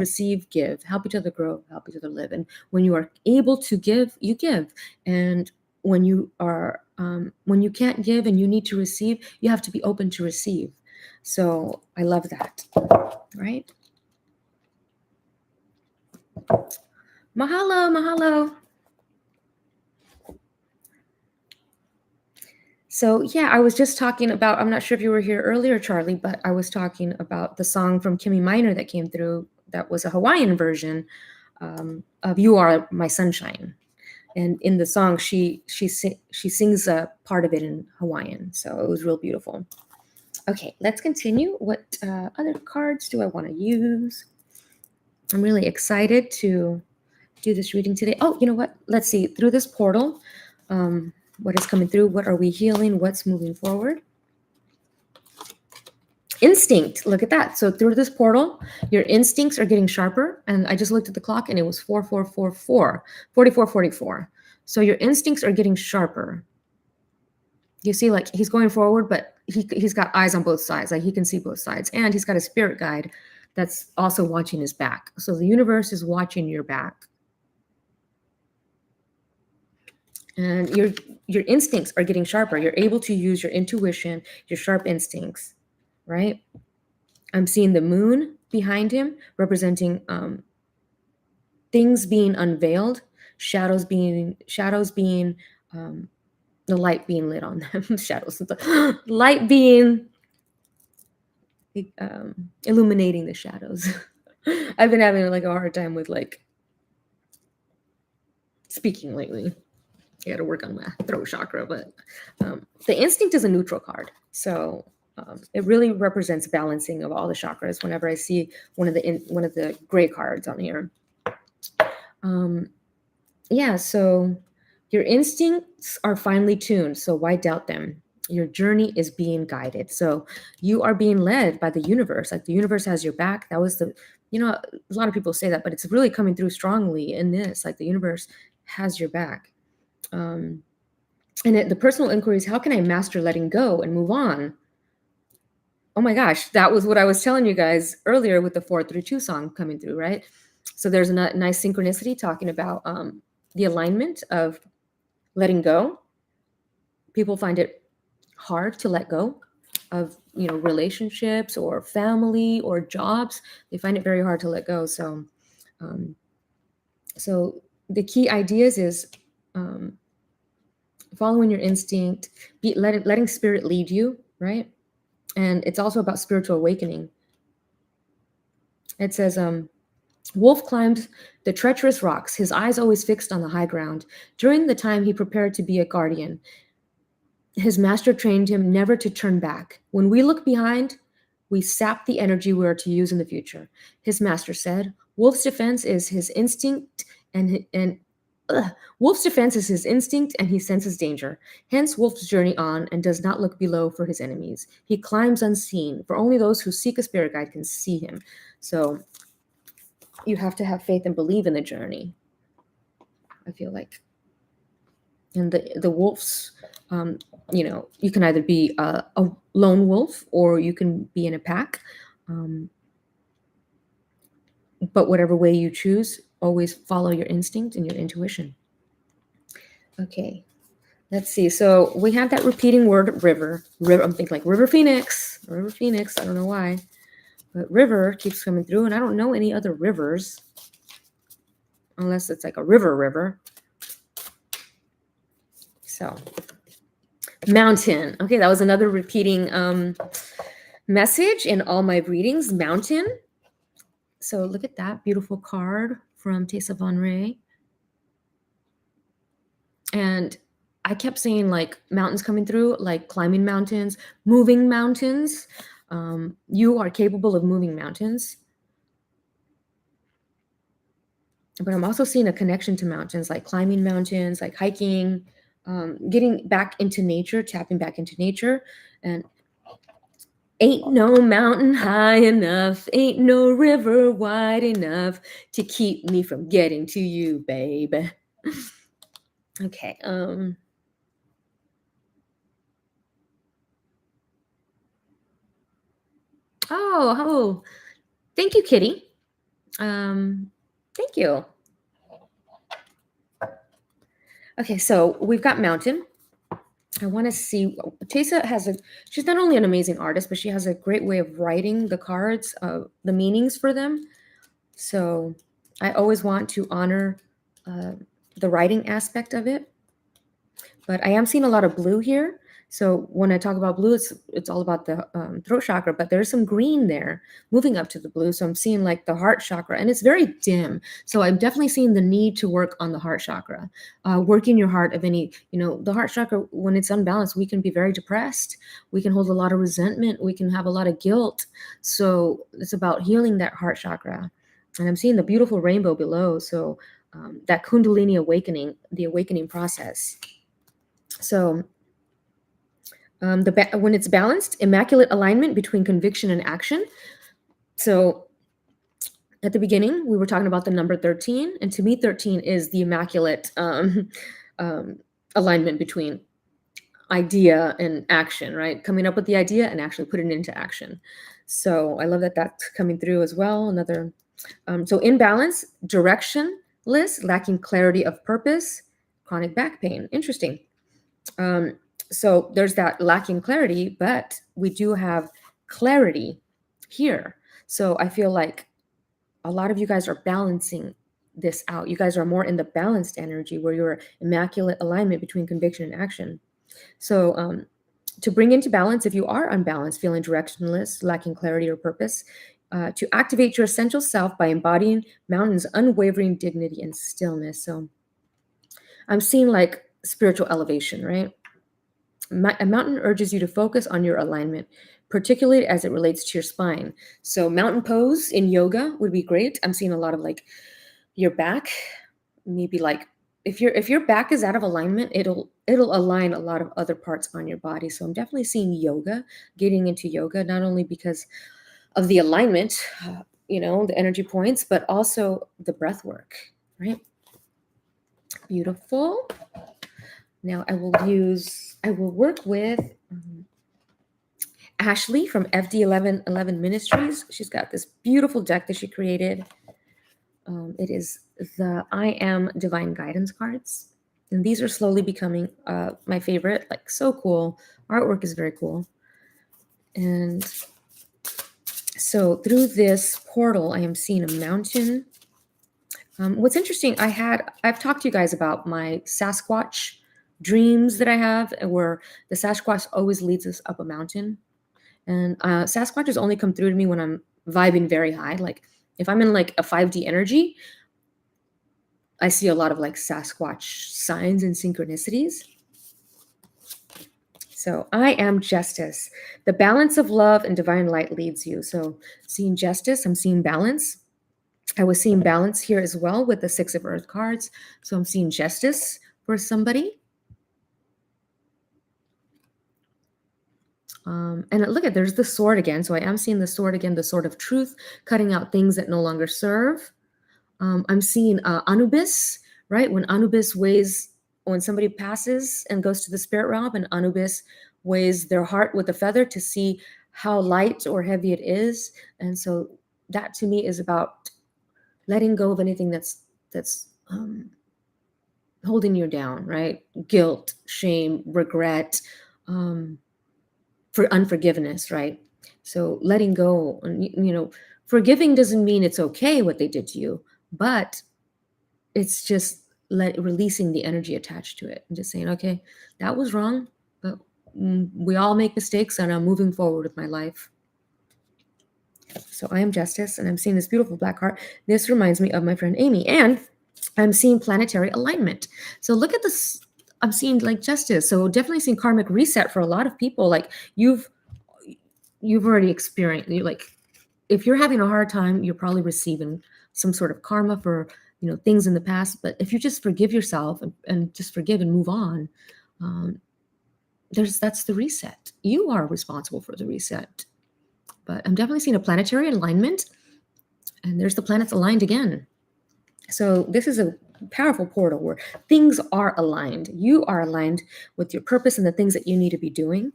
give. Help each other grow, help each other live. And when you are able to give, you give. And when you are when you can't give and you need to receive, you have to be open to receive. So I love that, right? Mahalo. So yeah, I was just talking about, I'm not sure if you were here earlier, Charlie, but I was talking about the song from Kimmy Minor that came through that was a Hawaiian version of You Are My Sunshine. And in the song, she sings a part of it in Hawaiian. So it was real beautiful. Okay, let's continue. What other cards do I want to use? I'm really excited to do this reading today. Oh, you know what? Let's see. Through this portal, What is coming through? What are we healing? What's moving forward? Instinct. Look at that. So through this portal, your instincts are getting sharper. And I just looked at the clock and it was 4444, 4444. So your instincts are getting sharper. You see, like he's going forward, but he's got eyes on both sides. Like he can see both sides. And he's got a spirit guide that's also watching his back. So the universe is watching your back. And your instincts are getting sharper. You're able to use your intuition, your sharp instincts, right? I'm seeing the moon behind him representing things being unveiled, shadows being the light being lit on them, shadows, the light being illuminating the shadows. I've been having like a hard time with like speaking lately. I got to work on my throat chakra, but the instinct is a neutral card. So it really represents balancing of all the chakras whenever I see one of the gray cards on here. Yeah, so your instincts are finely tuned, so why doubt them? Your journey is being guided. So you are being led by the universe. Like the universe has your back. That was a lot of people say that, but it's really coming through strongly in this. Like the universe has your back. And the personal inquiry is, how can I master letting go and move on? Oh my gosh, that was what I was telling you guys earlier with the 432 song coming through, right? So there's a nice synchronicity talking about the alignment of letting go. People find it hard to let go of, relationships or family or jobs. They find it very hard to let go. So, so the key ideas is following your instinct, letting spirit lead you, right? And it's also about spiritual awakening. It says, Wolf climbed the treacherous rocks, his eyes always fixed on the high ground. During the time he prepared to be a guardian, his master trained him never to turn back. When we look behind, we sap the energy we are to use in the future. His master said, Wolf's defense is his instinct Wolf's defense is his instinct and he senses danger. Hence, Wolf's journey on and does not look below for his enemies. He climbs unseen, for only those who seek a spirit guide can see him. So you have to have faith and believe in the journey, I feel like. And the wolves, you can either be a lone wolf or you can be in a pack. But whatever way you choose, always follow your instinct and your intuition. Okay, let's see. So we have that repeating word, river. I'm thinking like River Phoenix. I don't know why. But river keeps coming through, and I don't know any other rivers. Unless it's like a river. So, mountain. Okay, that was another repeating message in all my readings, mountain. So look at that beautiful card from Tessa Von Ray. And I kept seeing like mountains coming through, like climbing mountains, moving mountains. You are capable of moving mountains. But I'm also seeing a connection to mountains, like climbing mountains, like hiking, getting back into nature, tapping back into nature. And ain't no mountain high enough, ain't no river wide enough to keep me from getting to you, baby. Okay. Oh, thank you, Kitty. Thank you. Okay, so we've got mountain. I want to see, Tessa she's not only an amazing artist, but she has a great way of writing the cards, the meanings for them. So I always want to honor the writing aspect of it. But I am seeing a lot of blue here. So when I talk about blue, it's all about the throat chakra, but there's some green there moving up to the blue. So I'm seeing like the heart chakra, and it's very dim. So I'm definitely seeing the need to work on the heart chakra, working your heart of any, the heart chakra, when it's unbalanced, we can be very depressed. We can hold a lot of resentment. We can have a lot of guilt. So it's about healing that heart chakra. And I'm seeing the beautiful rainbow below. So that Kundalini awakening, the awakening process. So when it's balanced, immaculate alignment between conviction and action. So at the beginning, we were talking about the number 13, and to me, 13 is the immaculate um, alignment between idea and action, right? Coming up with the idea and actually putting it into action. So I love that that's coming through as well. Another, so imbalance, directionless, lacking clarity of purpose, chronic back pain. Interesting. Um, so there's that lacking clarity, but we do have clarity here. So I feel like a lot of you guys are balancing this out. You guys are more in the balanced energy where you're immaculate alignment between conviction and action. So to bring into balance, if you are unbalanced, feeling directionless, lacking clarity or purpose, to activate your essential self by embodying Mountain's unwavering dignity and stillness. So I'm seeing like spiritual elevation, right? A mountain urges you to focus on your alignment, particularly as it relates to your spine. So mountain pose in yoga would be great. I'm seeing a lot of like your back, maybe like if your back is out of alignment, it'll align a lot of other parts on your body. So I'm definitely seeing yoga, getting into yoga, not only because of the alignment, the energy points, but also the breath work, right? Beautiful. Now I will work with Ashley from FD1111 Ministries. She's got this beautiful deck that she created. It is the I Am Divine Guidance cards. And these are slowly becoming my favorite. Like, so cool. Artwork is very cool. And so through this portal, I am seeing a mountain. What's interesting, I've talked to you guys about my Sasquatch dreams that I have, where the Sasquatch always leads us up a mountain. And Sasquatches only come through to me when I'm vibing very high. Like if I'm in like a 5D energy, I see a lot of like Sasquatch signs and synchronicities. So I am justice. The balance of love and divine light leads you. So seeing justice, I'm seeing balance. I was seeing balance here as well with the 6 of Earth cards. So I'm seeing justice for somebody. And look at, there's the sword again. So I am seeing the sword again, the sword of truth, cutting out things that no longer serve. I'm seeing Anubis, right? When somebody passes and goes to the spirit realm, and Anubis weighs their heart with a feather to see how light or heavy it is. And so that to me is about letting go of anything that's holding you down, right? Guilt, shame, regret, for unforgiveness, right? So letting go, and forgiving doesn't mean it's okay what they did to you, but it's just releasing the energy attached to it and just saying, okay, that was wrong, but we all make mistakes, and I'm moving forward with my life. So I am justice, and I'm seeing this beautiful black heart. This reminds me of my friend Amy, and I'm seeing planetary alignment. So look at this. I'm seeing like justice. So definitely seeing karmic reset for a lot of people. Like you've already experienced, if you're having a hard time, you're probably receiving some sort of karma for, things in the past. But if you just forgive yourself and just forgive and move on, that's the reset. You are responsible for the reset. But I'm definitely seeing a planetary alignment, and there's the planets aligned again. So this is a powerful portal where things are aligned. You are aligned with your purpose and the things that you need to be doing.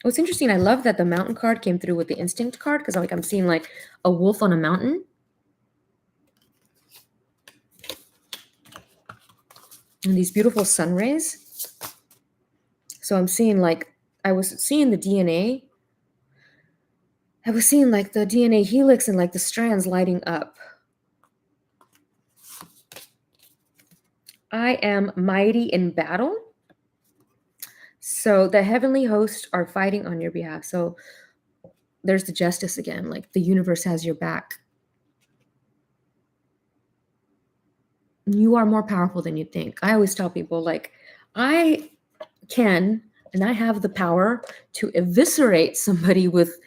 What's interesting, I love that the mountain card came through with the instinct card, because I'm seeing like a wolf on a mountain. And these beautiful sun rays. So I'm seeing I was seeing the DNA. I was seeing like the DNA helix and like the strands lighting up. I am mighty in battle. So the heavenly hosts are fighting on your behalf. So there's the justice again, like the universe has your back. You are more powerful than you think. I always tell people, like, I can and I have the power to eviscerate somebody with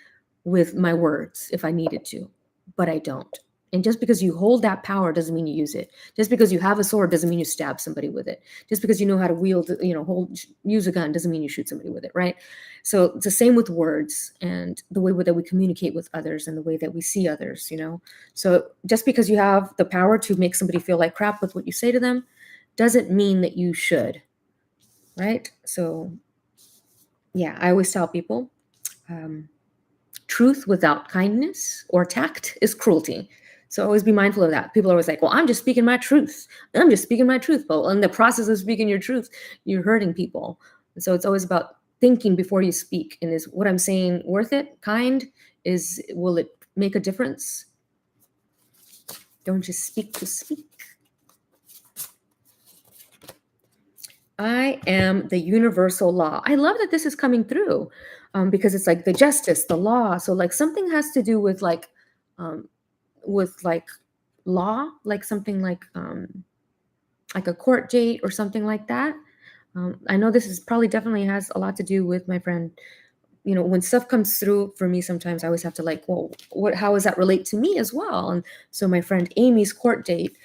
my words if I needed to, but I don't. And just because you hold that power doesn't mean you use it. Just because you have a sword doesn't mean you stab somebody with it. Just because you know how to wield, use a gun doesn't mean you shoot somebody with it, right? So it's the same with words and the way that we communicate with others and the way that we see others, So just because you have the power to make somebody feel like crap with what you say to them doesn't mean that you should, right? So yeah, I always tell people, truth without kindness or tact is cruelty. So always be mindful of that. People are always like, well, I'm just speaking my truth. I'm just speaking my truth. But in the process of speaking your truth, you're hurting people. And so it's always about thinking before you speak. And is what I'm saying worth it? Kind? Will it make a difference? Don't just speak to speak. I am the universal law. I love that this is coming through because it's like the justice, the law. So like something has to do with like law, like something like a court date or something like that. I know this is probably definitely has a lot to do with my friend. When stuff comes through for me, sometimes I always have to like, well, how does that relate to me as well? And so my friend Amy's court date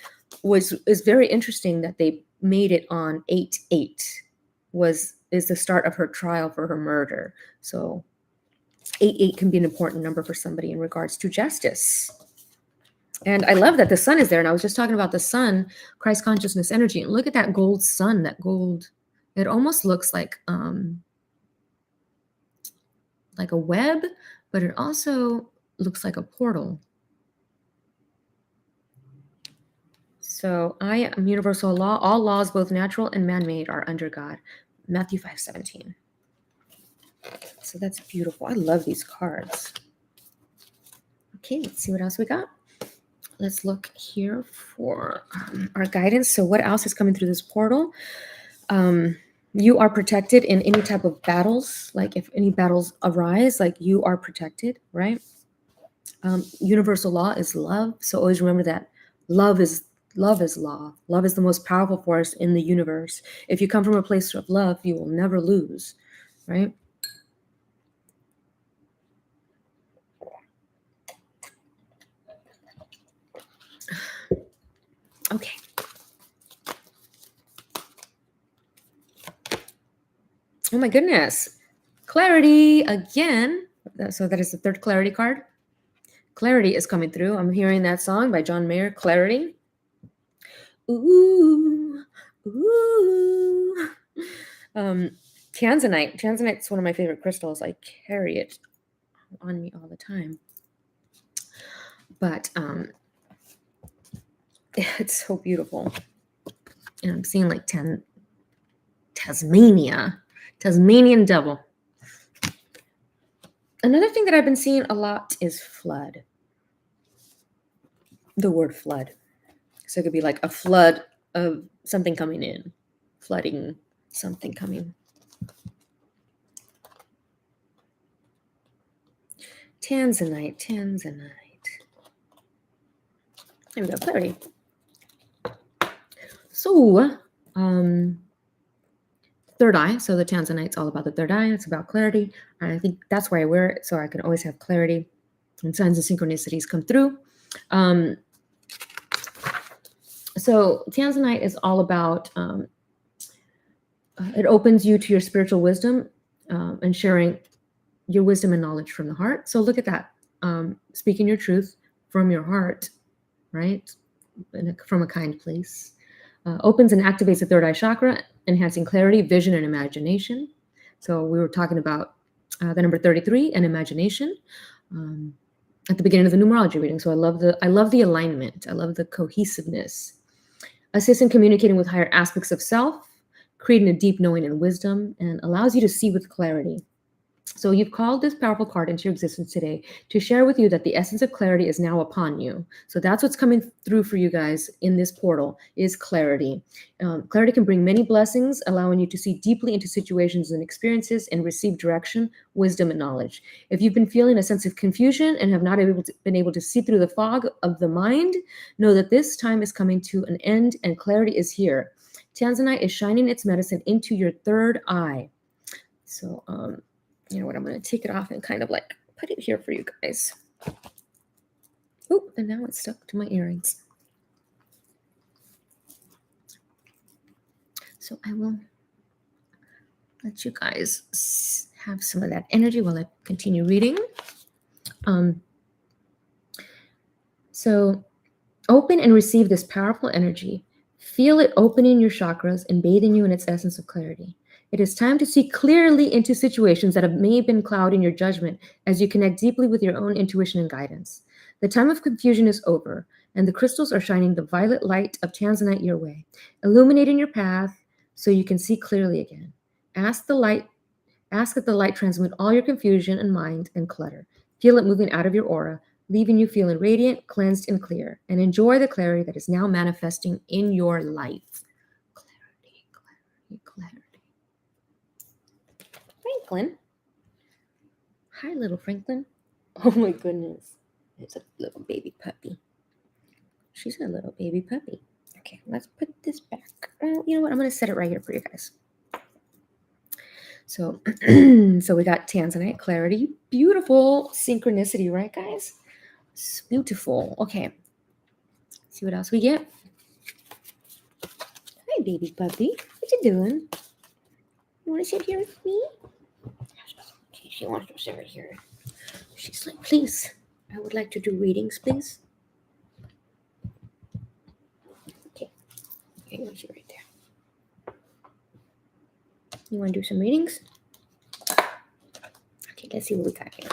is very interesting that they made it on 8/8 is the start of her trial for her murder. So 8/8 can be an important number for somebody in regards to justice. And I love that the sun is there. And I was just talking about the sun, Christ consciousness energy. And look at that gold sun, that gold. It almost looks like a web, but it also looks like a portal. So I am universal law. All laws, both natural and man-made, are under God. Matthew 5:17. So that's beautiful. I love these cards. Okay, let's see what else we got. Let's look here for our guidance. So what else is coming through this portal? You are protected in any type of battles. Like if any battles arise, like you are protected, right? Universal law is love. So always remember that love is law. Love is the most powerful force in the universe. If you come from a place of love, you will never lose, right? Okay. Oh my goodness. Clarity again. So that is the third clarity card. Clarity is coming through. I'm hearing that song by John Mayer, Clarity. Ooh, ooh. Tanzanite. Tanzanite's one of my favorite crystals. I carry it on me all the time. But it's so beautiful. And I'm seeing like Tasmanian devil. Another thing that I've been seeing a lot is flood. The word flood. So it could be like a flood of something coming in, flooding something coming. Tanzanite. There we go, clarity. So, third eye. So the Tanzanite's all about the third eye. It's about clarity. And I think that's why I wear it, so I can always have clarity and signs and synchronicities come through. So Tanzanite is all about, it opens you to your spiritual wisdom and sharing your wisdom and knowledge from the heart. So look at that. Speaking your truth from your heart, right? From a kind place. Opens and activates the third eye chakra, enhancing clarity, vision, and imagination. So we were talking about the number 33 and imagination at the beginning of the numerology reading. So I love the alignment. I love the cohesiveness. Assists in communicating with higher aspects of self, creating a deep knowing and wisdom, and allows you to see with clarity. So you've called this powerful card into your existence today to share with you that the essence of clarity is now upon you. So that's what's coming through for you guys in this portal is clarity. Clarity can bring many blessings, allowing you to see deeply into situations and experiences and receive direction, wisdom, and knowledge. If you've been feeling a sense of confusion and have not been able to see through the fog of the mind, know that this time is coming to an end and clarity is here. Tanzanite is shining its medicine into your third eye. So, you know what, I'm going to take it off and kind of like put it here for you guys. Oh, and now it's stuck to my earrings. So I will let you guys have some of that energy while I continue reading. So open and receive this powerful energy. Feel it opening your chakras and bathing you in its essence of clarity. It is time to see clearly into situations that may have been clouding your judgment as you connect deeply with your own intuition and guidance. The time of confusion is over, and the crystals are shining the violet light of Tanzanite your way, illuminating your path so you can see clearly again. Ask that the light transmute all your confusion and mind and clutter. Feel it moving out of your aura, leaving you feeling radiant, cleansed, and clear. And enjoy the clarity that is now manifesting in your life. Clarity, clarity, clarity. Franklin. Hi, little Franklin. Oh my goodness. It's a little baby puppy. She's a little baby puppy. Okay, let's put this back. Oh, you know what? I'm going to set it right here for you guys. So, so we got Tanzanite clarity. Beautiful synchronicity, right, guys? It's beautiful. Okay. See what else we get. Hi, baby puppy. What you doing? You want to sit here with me? Okay, she wants to sit right here. She's like, please, I would like to do readings, please. Okay. Okay, you sit right there. You want to do some readings? Okay, let's see what we got here.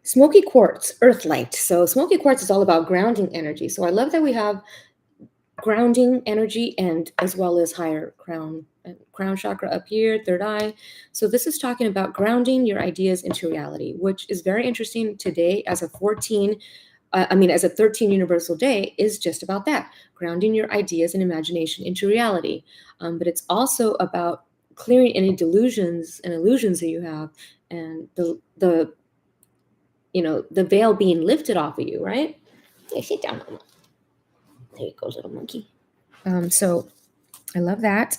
Smoky quartz, earth light. So smoky quartz is all about grounding energy. So I love that we have grounding energy and as well as higher crown chakra up here, third eye. So this is talking about grounding your ideas into reality, which is very interesting today as a 13 universal day is just about that, grounding your ideas and imagination into reality. But it's also about clearing any delusions and illusions that you have, and the veil being lifted off of you, right? Hey, sit down, Mama. There you go, little monkey. So I love that.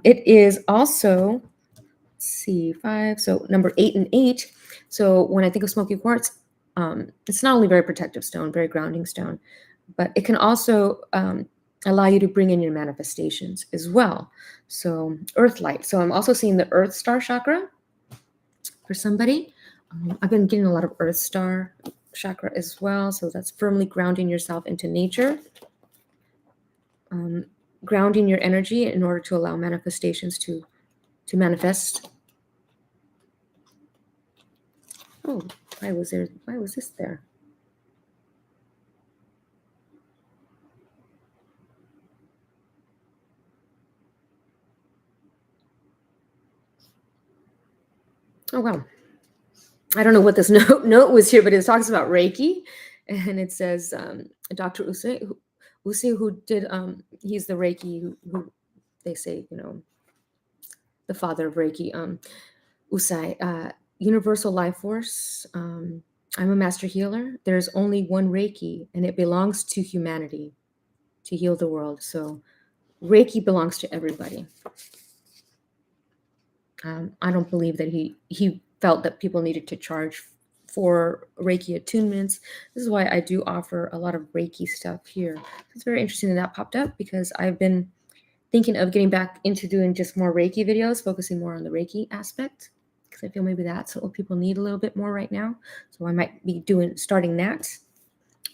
It is also, let's see, 5. So number 8 and 8. So when I think of smoky quartz, it's not only very protective stone, very grounding stone, but it can also allow you to bring in your manifestations as well. So earth light. So I'm also seeing the earth star chakra for somebody. I've been getting a lot of earth star chakra as well. So that's firmly grounding yourself into nature. Grounding your energy in order to allow manifestations to manifest. Oh, why was this there? Oh, wow. I don't know what this note was here, but it talks about Reiki, and it says Dr. Usui, who did, he's the Reiki, who they say, the father of Reiki, Usai, universal life force. I'm a master healer. There's only one Reiki, and it belongs to humanity to heal the world. So Reiki belongs to everybody. I don't believe that he felt that people needed to charge for Reiki attunements. This is why I do offer a lot of Reiki stuff here. It's very interesting that popped up because I've been thinking of getting back into doing just more Reiki videos, focusing more on the Reiki aspect, because I feel maybe that's what people need a little bit more right now. So I might be starting that.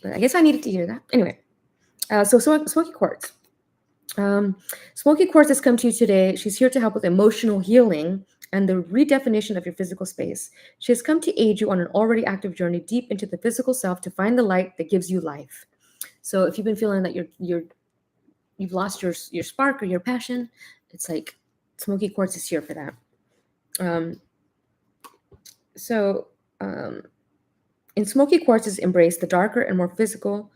But I guess I needed to hear that. Anyway, so Smoky Quartz. Smoky Quartz has come to you today. She's here to help with emotional healing and the redefinition of your physical space. She has come to aid you on an already active journey deep into the physical self to find the light that gives you life. So if you've been feeling that you've lost your spark or your passion, it's like Smoky Quartz is here for that. In Smoky Quartz's embrace, the darker and more physical,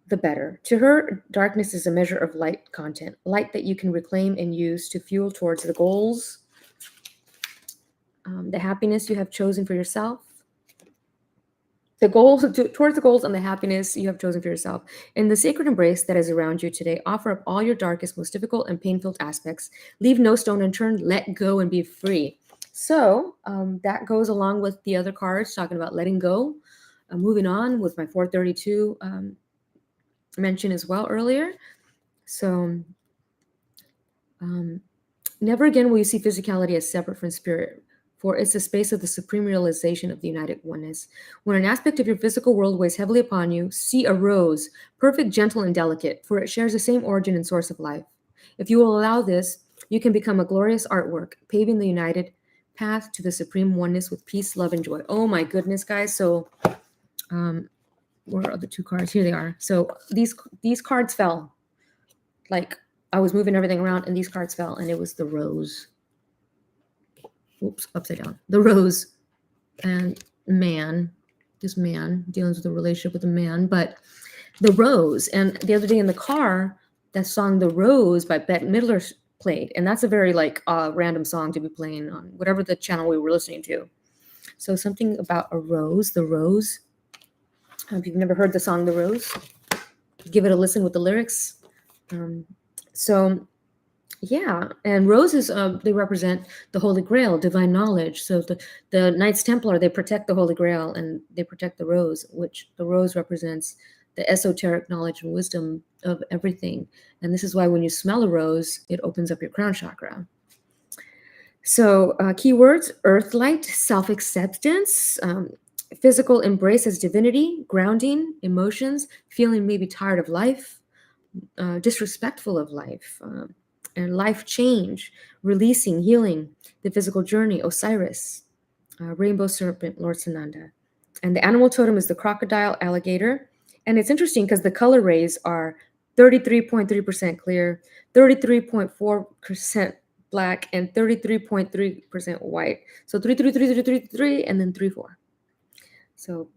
the better. To her, darkness is a measure of light content, light that you can reclaim and use to fuel towards the goals, the happiness you have chosen for yourself, the goals towards the goals and the happiness you have chosen for yourself. In the sacred embrace that is around you today, offer up all your darkest, most difficult and pain-filled aspects. Leave no stone unturned. Let go and be free. So that goes along with the other cards talking about letting go. Moving on with my 432 mention as well earlier. So never again will you see physicality as separate from spirit, for it's the space of the supreme realization of the united oneness. When an aspect of your physical world weighs heavily upon you, see a rose, perfect, gentle, and delicate, for it shares the same origin and source of life. If you will allow this, you can become a glorious artwork, paving the united path to the supreme oneness with peace, love, and joy. Oh my goodness, guys. So where are the two cards? Here they are. So these cards fell. Like I was moving everything around and these cards fell, and it was the rose. Oops, upside down. The rose and man, this man dealing with the relationship with a man, but the rose. And the other day in the car, that song "The Rose" by Bette Midler played, and that's a very like random song to be playing on whatever the channel we were listening to. So something about a rose, the rose. If you've never heard the song "The Rose," give it a listen with the lyrics. So yeah, and roses, they represent the Holy Grail, divine knowledge. So the Knights Templar, they protect the Holy Grail and they protect the rose, which the rose represents the esoteric knowledge and wisdom of everything. And this is why when you smell a rose, it opens up your crown chakra. So keywords: earth light, self-acceptance, physical embrace as divinity, grounding, emotions, feeling maybe tired of life, disrespectful of life, and life change, releasing, healing, the physical journey, Osiris, rainbow serpent, Lord Sananda. And the animal totem is the crocodile, alligator. And it's interesting because the color rays are 33.3% clear, 33.4% black, and 33.3% white. So 33333 and then 34. So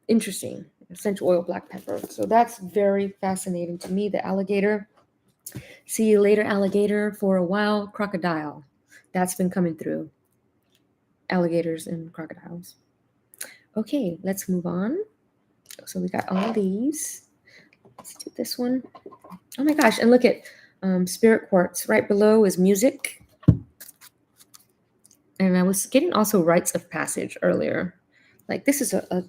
interesting. Essential oil, black pepper. So that's very fascinating to me, the alligator. See you later, alligator. For a while, crocodile. That's been coming through. Alligators and crocodiles. Okay, let's move on. So we got all these. Let's do this one. Oh my gosh, and look at spirit quartz. Right below is music. And I was getting also rites of passage earlier. Like this is a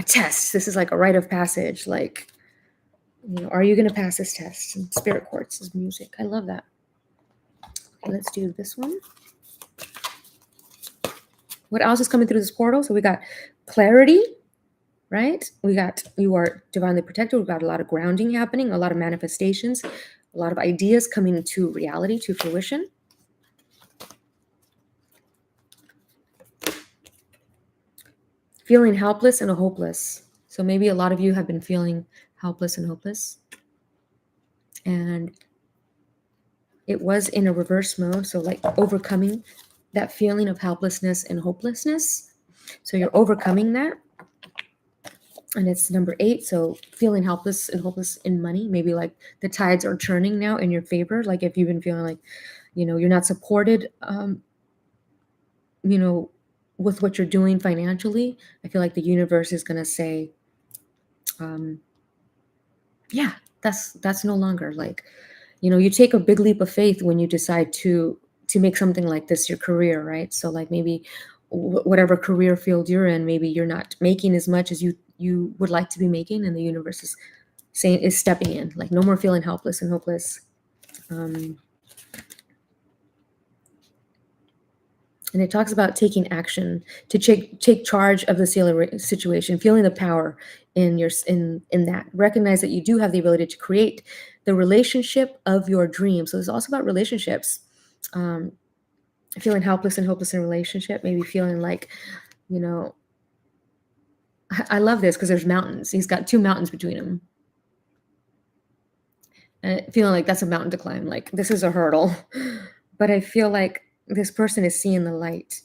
test. This is like a rite of passage. Like, are you going to pass this test? And spirit quartz is music. I love that. Okay, let's do this one. What else is coming through this portal? So we got clarity, right? We got you are divinely protected. We've got a lot of grounding happening, a lot of manifestations, a lot of ideas coming into reality, to fruition. Feeling helpless and hopeless. So maybe a lot of you have been feeling helpless and hopeless. And it was in a reverse mode. So like overcoming that feeling of helplessness and hopelessness. So you're overcoming that. And it's number 8. So feeling helpless and hopeless in money. Maybe like the tides are turning now in your favor. Like if you've been feeling like, you're not supported, with what you're doing financially, I feel like the universe is going to say, yeah, that's no longer like, you take a big leap of faith when you decide to make something like this your career, right? So like maybe whatever career field you're in, maybe you're not making as much as you would like to be making, and the universe is stepping in, like no more feeling helpless and hopeless. And it talks about taking action to take charge of the situation, feeling the power in that. Recognize that you do have the ability to create the relationship of your dreams. So it's also about relationships. Feeling helpless and hopeless in a relationship, maybe feeling like, I love this because there's mountains. He's got 2 mountains between him. And feeling like that's a mountain to climb. Like this is a hurdle. But I feel like this person is seeing the light.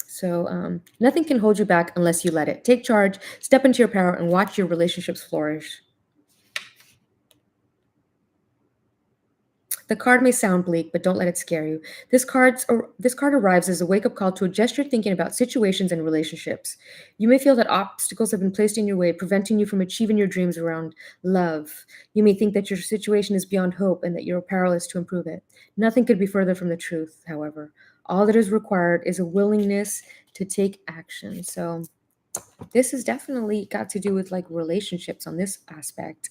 So nothing can hold you back unless you let it. Take charge, step into your power, and watch your relationships flourish. The card may sound bleak, but don't let it scare you. This card arrives as a wake-up call to adjust your thinking about situations and relationships. You may feel that obstacles have been placed in your way, preventing you from achieving your dreams around love. You may think that your situation is beyond hope and that you're powerless to improve it. Nothing could be further from the truth, however. All that is required is a willingness to take action. So this has definitely got to do with like relationships on this aspect.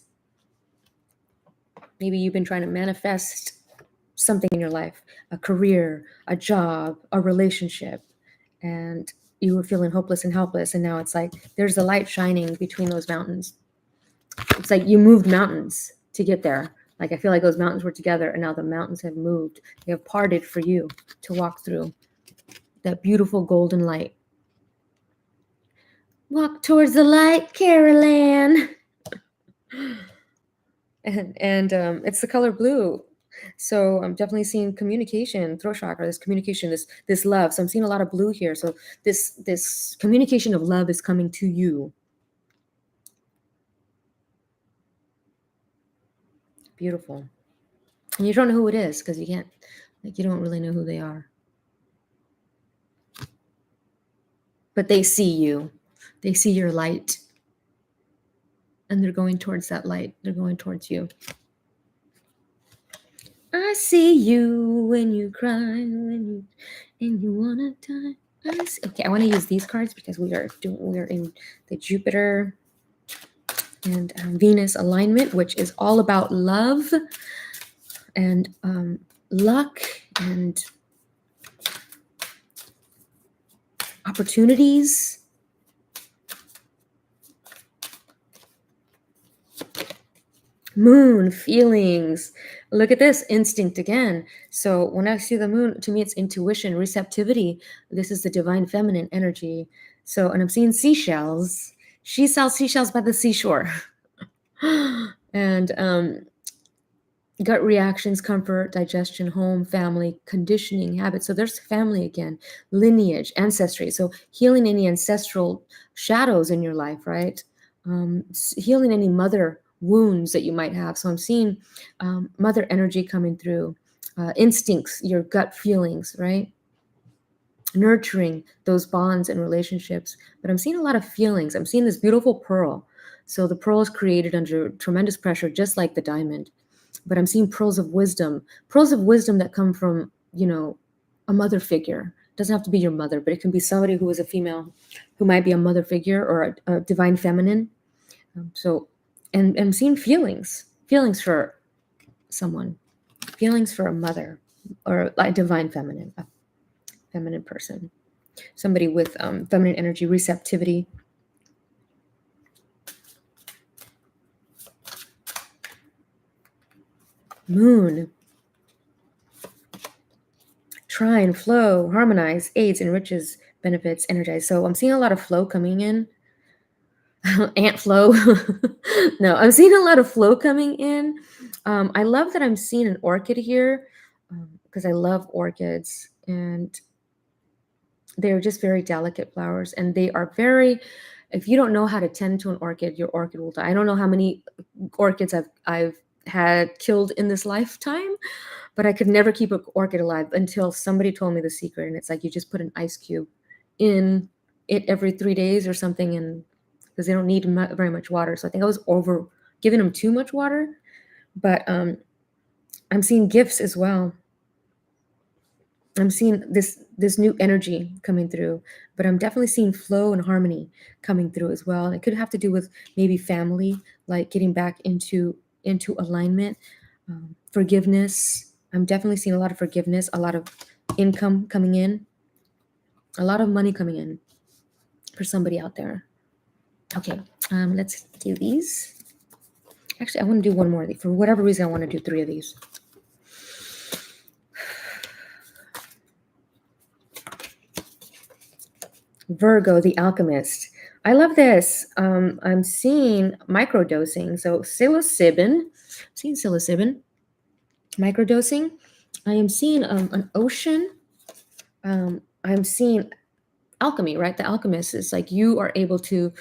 Maybe you've been trying to manifest something in your life, a career, a job, a relationship, and you were feeling hopeless and helpless. And now it's like there's a light shining between those mountains. It's like you moved mountains to get there. Like I feel like those mountains were together and now the mountains have moved. They have parted for you to walk through that beautiful golden light. Walk towards the light, Carol Ann. And it's the color blue. So I'm definitely seeing communication, throat chakra, this communication, this love. So I'm seeing a lot of blue here. So this communication of love is coming to you. Beautiful. And you don't know who it is because you don't really know who they are. But they see you. They see your light. And they're going towards that light. They're going towards you. I see you when you cry, and you wanna die. Okay, I want to use these cards because we are in the Jupiter and Venus alignment, which is all about love and luck and opportunities. Moon, feelings. Look at this, instinct again. So when I see the moon, to me, it's intuition, receptivity. This is the divine feminine energy. So, and I'm seeing seashells. She sells seashells by the seashore. And gut reactions, comfort, digestion, home, family, conditioning, habits. So there's family again, lineage, ancestry. So healing any ancestral shadows in your life, right? Healing any mother wounds that you might have. So I'm seeing mother energy coming through, instincts, your gut feelings, right? Nurturing those bonds and relationships. But I'm seeing a lot of feelings. I'm seeing this beautiful pearl. So the pearl is created under tremendous pressure, just like the diamond. But I'm seeing pearls of wisdom that come from, a mother figure. It doesn't have to be your mother, but it can be somebody who is a female, who might be a mother figure or a divine feminine. And I'm seeing feelings for someone, feelings for a mother or a divine feminine, a feminine person, somebody with feminine energy, receptivity. Moon. Trine, flow, harmonize, aids, enriches, benefits, energize. So I'm seeing a lot of flow coming in. Ant flow. No, I'm seeing a lot of flow coming in. I love that I'm seeing an orchid here because I love orchids, and they're just very delicate flowers, and they are very, if you don't know how to tend to an orchid, your orchid will die. I don't know how many orchids I've had killed in this lifetime, but I could never keep an orchid alive until somebody told me the secret. And it's like you just put an ice cube in it every 3 days or something, and because they don't need very much water. So I think I was over giving them too much water. But I'm seeing gifts as well. I'm seeing this new energy coming through, but I'm definitely seeing flow and harmony coming through as well. And it could have to do with maybe family, like getting back into alignment, forgiveness. I'm definitely seeing a lot of forgiveness, a lot of income coming in, a lot of money coming in for somebody out there. Okay, let's do these. Actually, I want to do one more. For whatever reason, I want to do 3 of these. Virgo, the alchemist. I love this. I'm seeing microdosing. So psilocybin. I'm seeing psilocybin. Microdosing. I am seeing an ocean. I'm seeing alchemy, right? The alchemist is like you are able to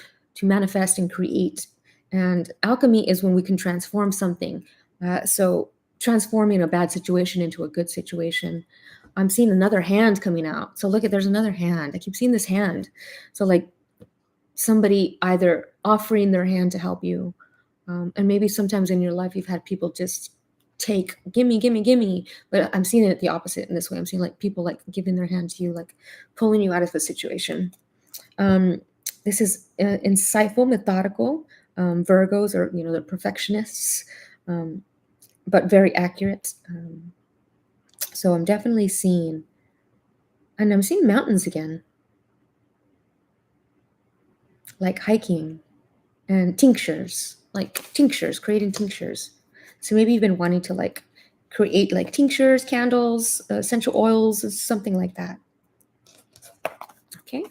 manifest and create. And alchemy is when we can transform something. So transforming a bad situation into a good situation. I'm seeing another hand coming out. So look at, there's another hand. I keep seeing this hand. So like somebody either offering their hand to help you, and maybe sometimes in your life you've had people just take, gimme, gimme, gimme. But I'm seeing it the opposite in this way. I'm seeing like people like giving their hand to you, like pulling you out of the situation. This is insightful, methodical. Virgos are, they're perfectionists, but very accurate. So I'm definitely seeing, and I'm seeing mountains again, like hiking and tinctures, creating tinctures. So maybe you've been wanting to like create like tinctures, candles, essential oils, something like that. Okay.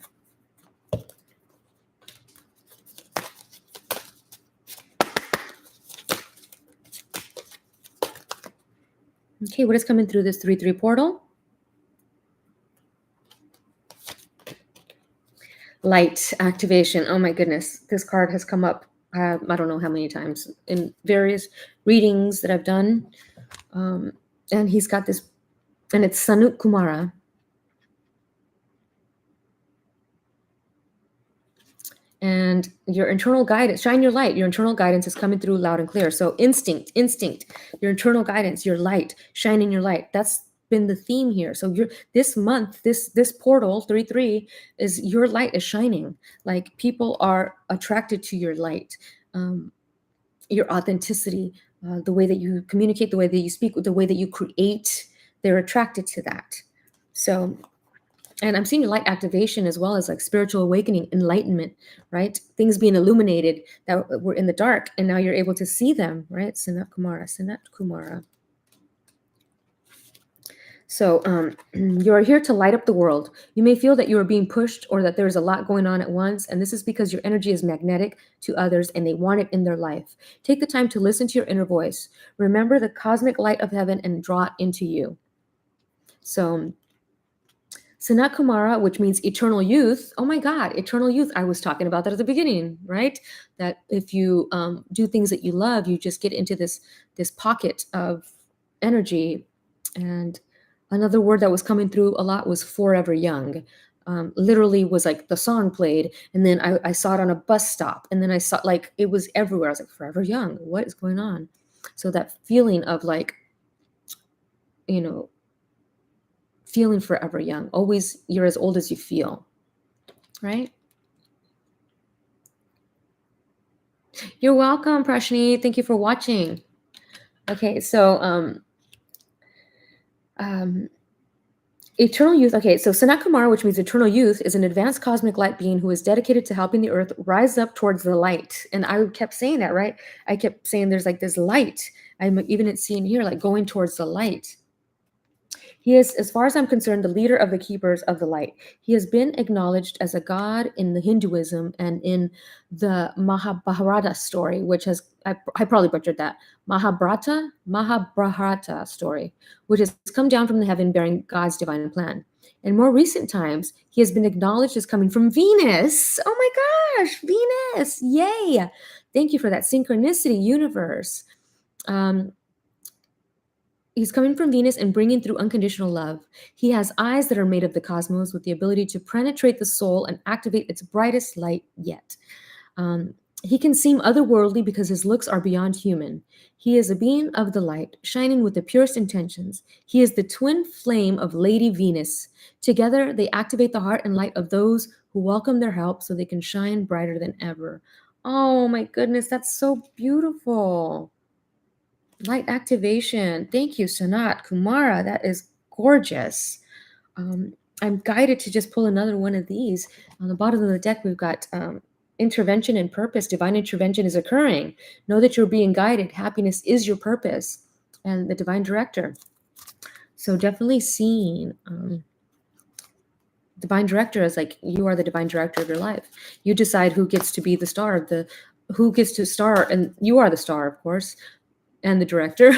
Okay, what is coming through this 3-3 portal? Light activation. Oh my goodness. This card has come up, I don't know how many times in various readings that I've done. And he's got this, and it's Sanut Kumara. And your internal guidance, shine your light. Your internal guidance is coming through loud and clear. So instinct, your internal guidance, your light, shining your light. That's been the theme here. So this month, this portal 3-3 is your light is shining. Like people are attracted to your light, your authenticity, the way that you communicate, the way that you speak, the way that you create. They're attracted to that. So, and I'm seeing light activation as well as like spiritual awakening, enlightenment, right? Things being illuminated that were in the dark, and now you're able to see them, right? Sanat Kumara. So you are here to light up the world. You may feel that you are being pushed or that there's a lot going on at once, and this is because your energy is magnetic to others and they want it in their life. Take the time to listen to your inner voice. Remember the cosmic light of heaven and draw it into you. So Sanat Kumara, which means eternal youth. Oh my God, eternal youth. I was talking about that at the beginning, right? That if you do things that you love, you just get into this pocket of energy. And another word that was coming through a lot was forever young. Literally was like the song played, and then I saw it on a bus stop, and then I saw like it was everywhere. I was like, forever young. What is going on? So that feeling of like, feeling forever young. Always, you're as old as you feel, right? You're welcome, Prashni. Thank you for watching. Okay, so eternal youth. Okay, so Sanat Kumara, which means eternal youth, is an advanced cosmic light being who is dedicated to helping the earth rise up towards the light. And I kept saying that, right? I kept saying there's like this light. I'm even seeing here, like going towards the light. He is, as far as I'm concerned, the leader of the keepers of the light. He has been acknowledged as a god in the Hinduism and in the Mahabharata story, which has, I probably butchered that, Mahabharata story, which has come down from the heaven bearing God's divine plan. In more recent times, he has been acknowledged as coming from Venus. Oh my gosh, Venus. Yay. Thank you for that synchronicity, universe. He's coming from Venus and bringing through unconditional love. He has eyes that are made of the cosmos with the ability to penetrate the soul and activate its brightest light yet. He can seem otherworldly because his looks are beyond human. He is a being of the light, shining with the purest intentions. He is the twin flame of Lady Venus. Together, they activate the heart and light of those who welcome their help so they can shine brighter than ever. Oh my goodness, that's so beautiful. Light activation. Thank you, Sanat Kumara. That is gorgeous. I'm guided to just pull another one of these. On the bottom of the deck, we've got intervention and purpose. Divine intervention is occurring. Know that you're being guided. Happiness is your purpose. And the divine director. So definitely seeing divine director as like you are the divine director of your life. You decide who gets to be the star of who gets to star, and you are the star, of course, and the director,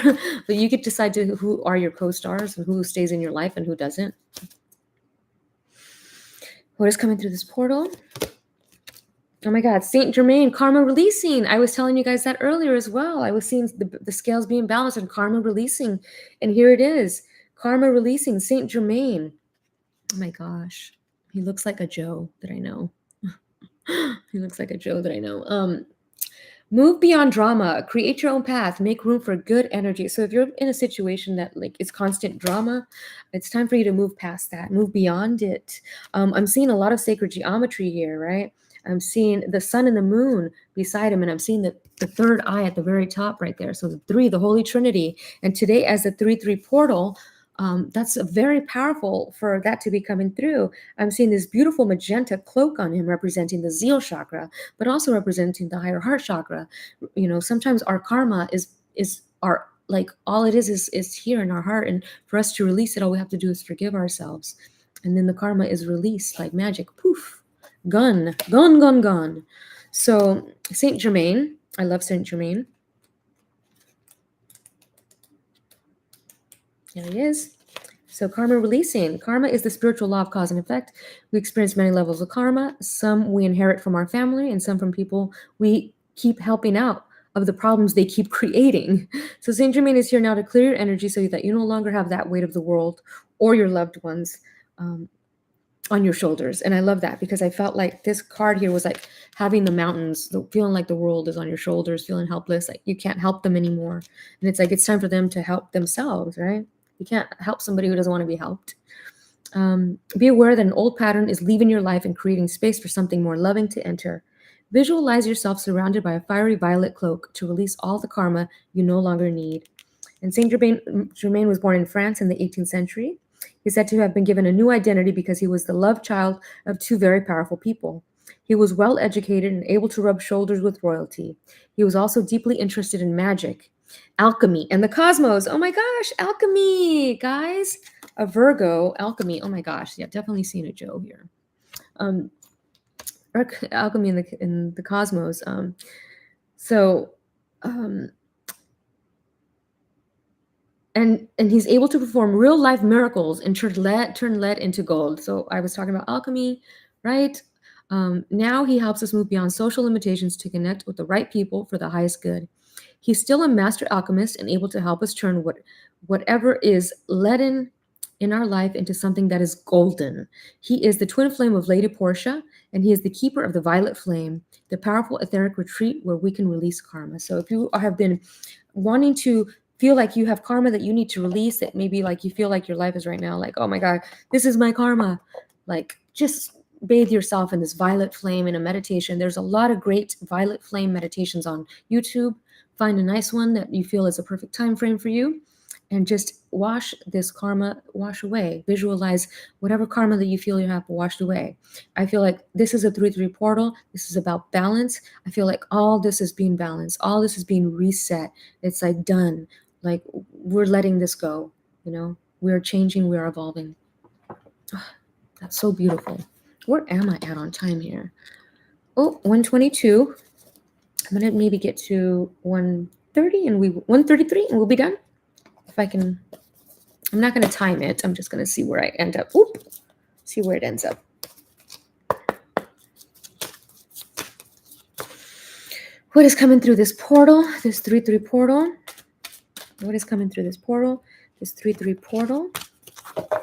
but you get to decide who are your co-stars and who stays in your life and who doesn't. What is coming through this portal? Oh my God, Saint Germain, karma releasing. I was telling you guys that earlier as well. I was seeing the scales being balanced and karma releasing. And here it is, karma releasing, Saint Germain. Oh my gosh. He looks like a Joe that I know. He looks like a Joe that I know. Move beyond drama, create your own path, make room for good energy. So if you're in a situation that like is constant drama, it's time for you to move past that, move beyond it. I'm seeing a lot of sacred geometry here, right? I'm seeing the sun and the moon beside him, and I'm seeing the third eye at the very top right there. So the three, the Holy Trinity. And today, as the 3-3 portal, that's very powerful for that to be coming through. I'm seeing this beautiful magenta cloak on him representing the zeal chakra, but also representing the higher heart chakra. You know, sometimes our karma is our, like, all it is here in our heart, and for us to release it, all we have to do is forgive ourselves, and then the karma is released like magic. Poof, gone. So Saint Germain, I love Saint Germain. Here he is. So karma releasing. Karma is the spiritual law of cause and effect. We experience many levels of karma. Some we inherit from our family, and some from people we keep helping out of the problems they keep creating. So Saint Germain is here now to clear your energy so that you no longer have that weight of the world or your loved ones on your shoulders. And I love that, because I felt like this card here was like having the mountains, feeling like the world is on your shoulders, feeling helpless, like you can't help them anymore. And it's like it's time for them to help themselves, right? You can't help somebody who doesn't want to be helped. Be aware that an old pattern is leaving your life and creating space for something more loving to enter. Visualize yourself surrounded by a fiery violet cloak to release all the karma you no longer need. And Saint Germain was born in France in the 18th century. He's said to have been given a new identity because he was the love child of two very powerful people. He was well educated and able to rub shoulders with royalty. He was also deeply interested in magic, alchemy, and the cosmos. Oh my gosh, alchemy, guys. A Virgo, alchemy. Oh my gosh, yeah, definitely seen a Joe here. Um, alchemy in the cosmos. So, um, and he's able to perform real life miracles and turn lead into gold. So I was talking about alchemy, right? Now he helps us move beyond social limitations to connect with the right people for the highest good. He's still a master alchemist and able to help us turn whatever is leaden in our life into something that is golden. He is the twin flame of Lady Portia, and he is the keeper of the violet flame, the powerful etheric retreat where we can release karma. So if you have been wanting to feel like you have karma that you need to release, that maybe like you feel like your life is right now, like, oh my God, this is my karma, like just bathe yourself in this violet flame in a meditation. There's a lot of great violet flame meditations on YouTube. Find a nice one that you feel is a perfect time frame for you, and just wash this karma, wash away. Visualize whatever karma that you feel you have washed away. I feel like this is a 3-3 portal. This is about balance. I feel like all this is being balanced. All this is being reset. It's like done. Like we're letting this go. You know, we're changing. We're evolving. That's so beautiful. Where am I at on time here? Oh, 122. I'm gonna maybe get to 130 and 133 and we'll be done. If I can, I'm not gonna time it. I'm just gonna see where I end up. Oop, see where it ends up. What is coming through this portal? This 3-3 portal. What is coming through this portal? This 3-3 portal.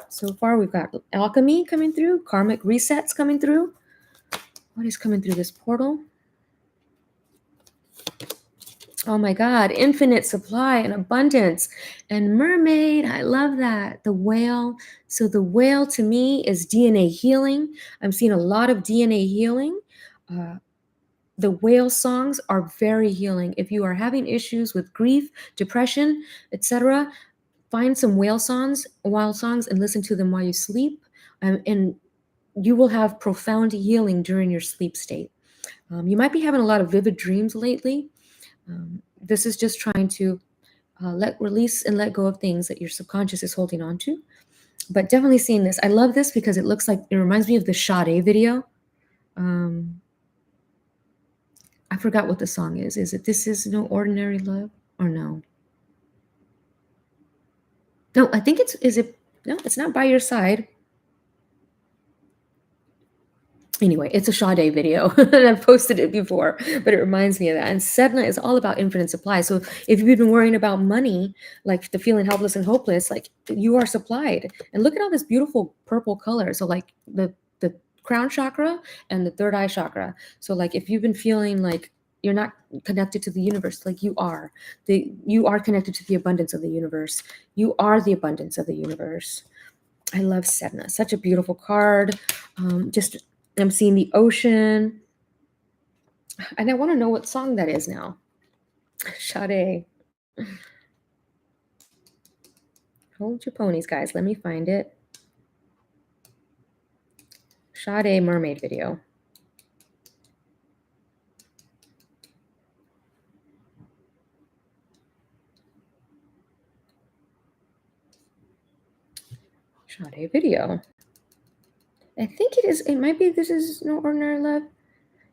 So far, we've got alchemy coming through, karmic resets coming through. What is coming through this portal? Oh my God, infinite supply and abundance. And mermaid, I love that. The whale. So the whale to me is DNA healing. I'm seeing a lot of DNA healing. The whale songs are very healing. If you are having issues with grief, depression, etc., find some whale songs, wild songs, and listen to them while you sleep. And you will have profound healing during your sleep state. You might be having a lot of vivid dreams lately. This is just trying to release and let go of things that your subconscious is holding on to. But definitely seeing this. I love this because it looks like, it reminds me of the Sade video. I forgot what the song is. Is it This Is No Ordinary Love or no? No, I think no, it's not By Your Side. Anyway, it's a Sade video, and I've posted it before, but it reminds me of that. And Sedna is all about infinite supply. So if you've been worrying about money, like the feeling helpless and hopeless, like you are supplied. And look at all this beautiful purple color. So like the crown chakra and the third eye chakra. So like if you've been feeling like you're not connected to the universe, like you are connected to the abundance of the universe. You are the abundance of the universe. I love Sedna. Such a beautiful card. Just I'm seeing the ocean. And I want to know what song that is now. Sade. Hold your ponies, guys. Let me find it. Sade mermaid video. Sade video. I think it is. It might be This Is No Ordinary Love.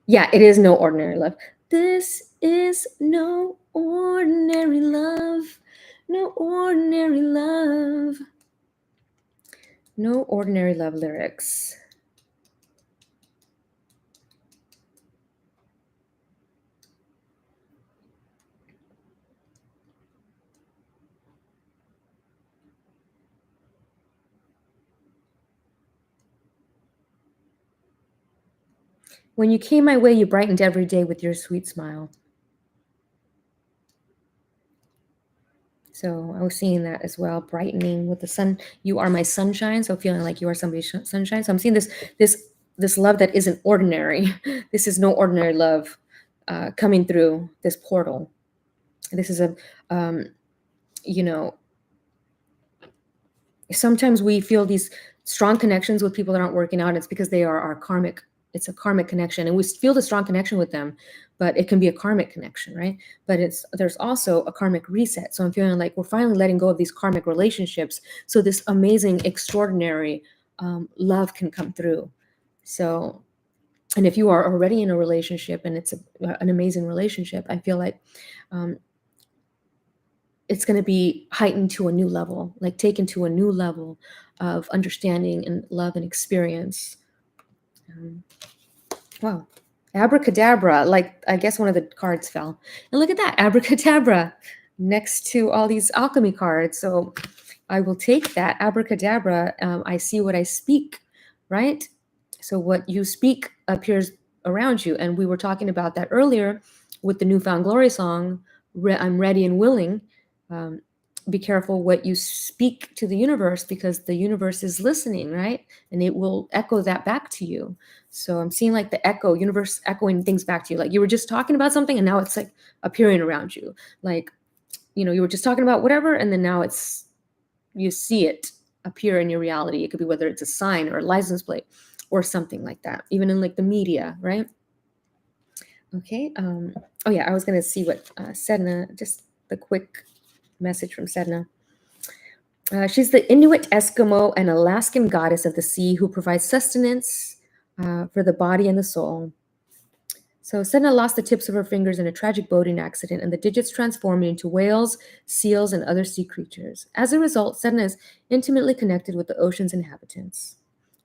Yeah, it is No Ordinary Love. This is no ordinary love. No ordinary love. No ordinary love lyrics. When you came my way, you brightened every day with your sweet smile. So I was seeing that as well, brightening with the sun. You are my sunshine. So feeling like you are somebody's sunshine. So I'm seeing this love that isn't ordinary. This is no ordinary love coming through this portal. This is a, you know, sometimes we feel these strong connections with people that aren't working out. It's because they are our karmic. It's a karmic connection, and we feel the strong connection with them, but it can be a karmic connection, right? But there's also a karmic reset. So I'm feeling like we're finally letting go of these karmic relationships, so this amazing, extraordinary love can come through. So, and if you are already in a relationship and it's an amazing relationship, I feel like it's going to be heightened to a new level, like taken to a new level of understanding and love and experience. Wow. Abracadabra, like I guess one of the cards fell. And look at that, abracadabra next to all these alchemy cards. So I will take that abracadabra. I see what I speak, right? So what you speak appears around you. And we were talking about that earlier with the Newfound Glory song, I'm ready and willing. Be careful what you speak to the universe, because the universe is listening, right? And it will echo that back to you. So I'm seeing like the universe echoing things back to you. Like you were just talking about something and now it's like appearing around you. Like, you were just talking about whatever, and then now you see it appear in your reality. It could be whether it's a sign or a license plate or something like that, even in like the media, right? Okay. Oh yeah, I was going to see what Sedna, just the quick message from Sedna. She's the Inuit, Eskimo, and Alaskan goddess of the sea who provides sustenance for the body and the soul. So Sedna lost the tips of her fingers in a tragic boating accident, and the digits transformed into whales, seals, and other sea creatures. As a result, Sedna is intimately connected with the ocean's inhabitants.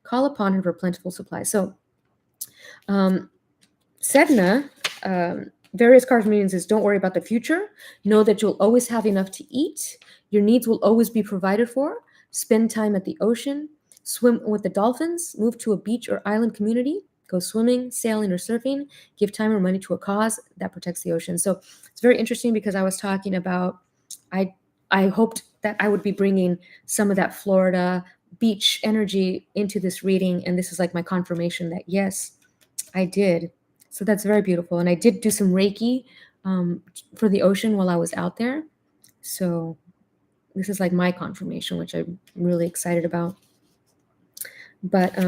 Call upon her for plentiful supply. So Sedna, various card meanings is don't worry about the future. Know that you'll always have enough to eat. Your needs will always be provided for. Spend time at the ocean. Swim with the dolphins. Move to a beach or island community. Go swimming, sailing, or surfing. Give time or money to a cause that protects the ocean. So it's very interesting because I was talking about, I hoped that I would be bringing some of that Florida beach energy into this reading. And this is like my confirmation that yes, I did. So that's very beautiful. And I did do some Reiki for the ocean while I was out there. So this is like my confirmation, which I'm really excited about. But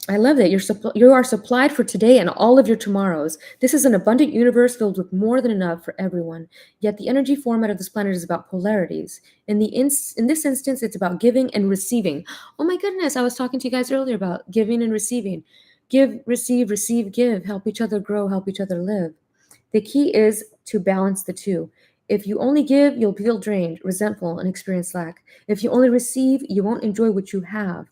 I love that you are supplied for today and all of your tomorrows. This is an abundant universe filled with more than enough for everyone. Yet the energy format of this planet is about polarities. In this instance, it's about giving and receiving. Oh my goodness, I was talking to you guys earlier about giving and receiving. Give, receive, give. Help each other grow, help each other live. The key is to balance the two. If you only give, you'll feel drained, resentful, and experience lack. If you only receive, you won't enjoy what you have.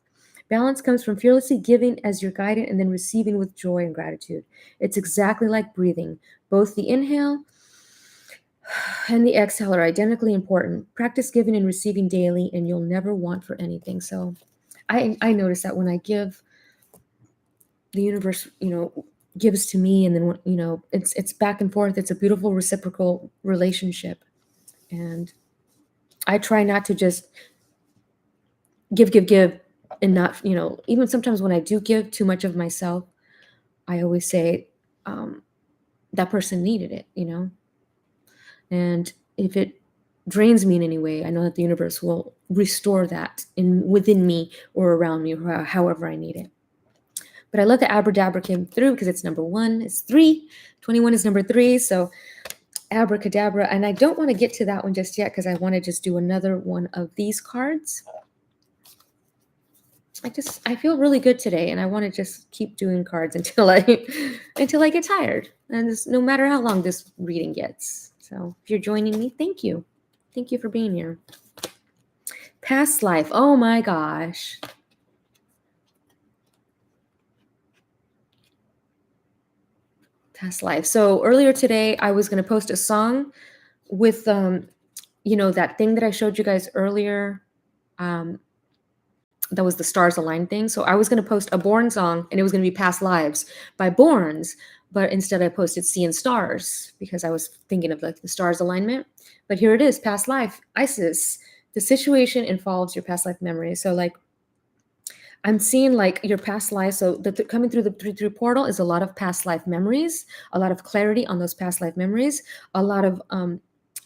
Balance comes from fearlessly giving as you're guided and then receiving with joy and gratitude. It's exactly like breathing. Both the inhale and the exhale are identically important. Practice giving and receiving daily, and you'll never want for anything. So I notice that when I give, the universe, gives to me, and then, it's back and forth. It's a beautiful reciprocal relationship. And I try not to just give, and not, even sometimes when I do give too much of myself, I always say, that person needed it. And if it drains me in any way, I know that the universe will restore that within me or around me, or however I need it. But I love that abracadabra came through because it's number 1. It's 3. 21 is number 3. So abracadabra. And I don't want to get to that one just yet because I want to just do another one of these cards. I feel really good today, and I want to just keep doing cards until I get tired. And no matter how long this reading gets. So if you're joining me, thank you. Thank you for being here. Past life. Oh my gosh. Past life. So earlier today, I was going to post a song with, that thing that I showed you guys earlier. That was the stars aligned thing. So I was going to post a Born song, and it was going to be Past Lives by Borns. But instead I posted Sea and Stars because I was thinking of like the stars alignment. But here it is, Past Life, Isis. The situation involves your past life memories. So like, I'm seeing like your past life. So coming through the 3 portal is a lot of past life memories, a lot of clarity on those past life memories, a lot of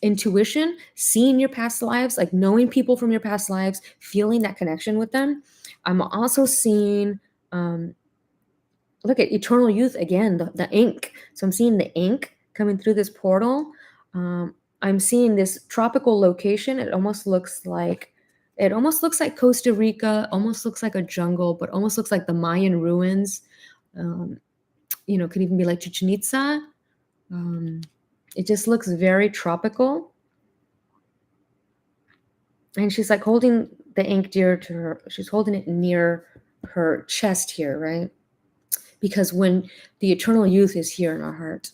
intuition, seeing your past lives, like knowing people from your past lives, feeling that connection with them. I'm also seeing, look at eternal youth again, the ink. So I'm seeing the ink coming through this portal. I'm seeing this tropical location. It almost looks like Costa Rica, almost looks like a jungle, but almost looks like the Mayan ruins. Could even be like Chichen Itza. It just looks very tropical. And she's like holding the ink dear to her. She's holding it near her chest here, right? Because when the eternal youth is here in our heart,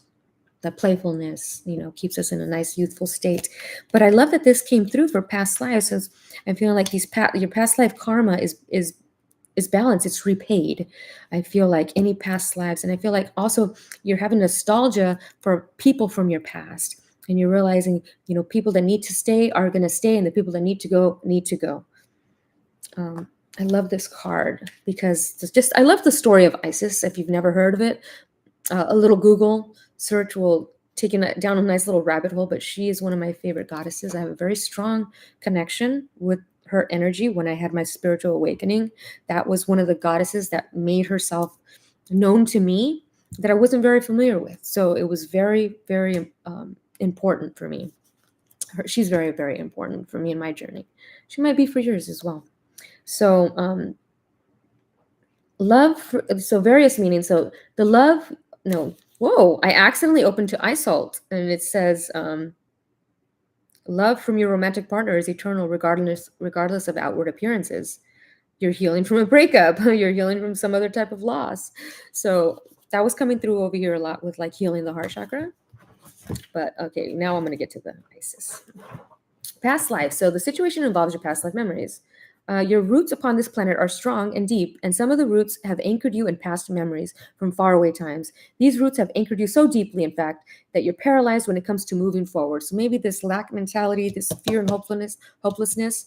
that playfulness, keeps us in a nice youthful state. But I love that this came through for past lives. So I'm feeling like your past life karma is balanced. It's repaid. I feel like any past lives. And I feel like also you're having nostalgia for people from your past. And you're realizing, people that need to stay are going to stay, and the people that need to go, need to go. I love this card because I love the story of Isis. If you've never heard of it, a little Google search will take you down a nice little rabbit hole, but she is one of my favorite goddesses. I have a very strong connection with her energy. When I had my spiritual awakening, that was one of the goddesses that made herself known to me that I wasn't very familiar with. So it was very, very important for me. She's very, very important for me in my journey. She might be for yours as well. So love, so various meanings. So the love, no, whoa, I accidentally opened to iSalt, and it says, love from your romantic partner is eternal regardless of outward appearances. You're healing from a breakup. You're healing from some other type of loss. So that was coming through over here a lot with like healing the heart chakra. But okay, now I'm going to get to the Isis. Past life. So the situation involves your past life memories. Your roots upon this planet are strong and deep, and some of the roots have anchored you in past memories from faraway times. These roots have anchored you so deeply, in fact, that you're paralyzed when it comes to moving forward. So maybe this lack mentality, this fear and hopelessness.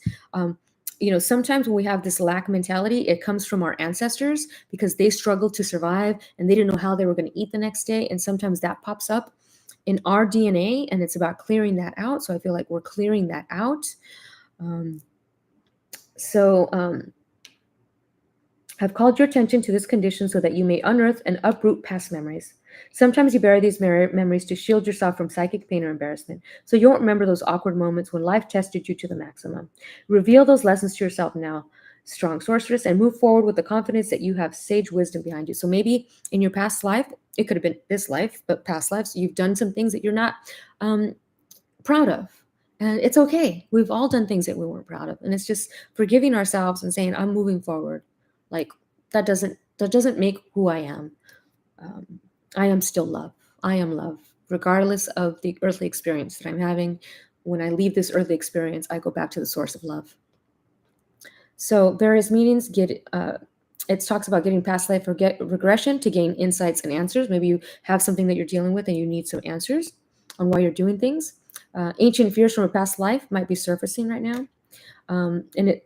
Sometimes when we have this lack mentality, it comes from our ancestors because they struggled to survive and they didn't know how they were going to eat the next day. And sometimes that pops up in our DNA, and it's about clearing that out. So I feel like we're clearing that out. I've called your attention to this condition so that you may unearth and uproot past memories. Sometimes you bury these memories to shield yourself from psychic pain or embarrassment, so you won't remember those awkward moments when life tested you to the maximum. Reveal those lessons to yourself now, strong sorceress, and move forward with the confidence that you have sage wisdom behind you. So maybe in your past life, it could have been this life, but past lives, you've done some things that you're not proud of. And it's okay. We've all done things that we weren't proud of. And it's just forgiving ourselves and saying, I'm moving forward. Like that doesn't make who I am. I am still love. I am love, regardless of the earthly experience that I'm having. When I leave this earthly experience, I go back to the source of love. So various meanings it talks about getting past life regression to gain insights and answers. Maybe you have something that you're dealing with and you need some answers on why you're doing things. Ancient fears from a past life might be surfacing right now. And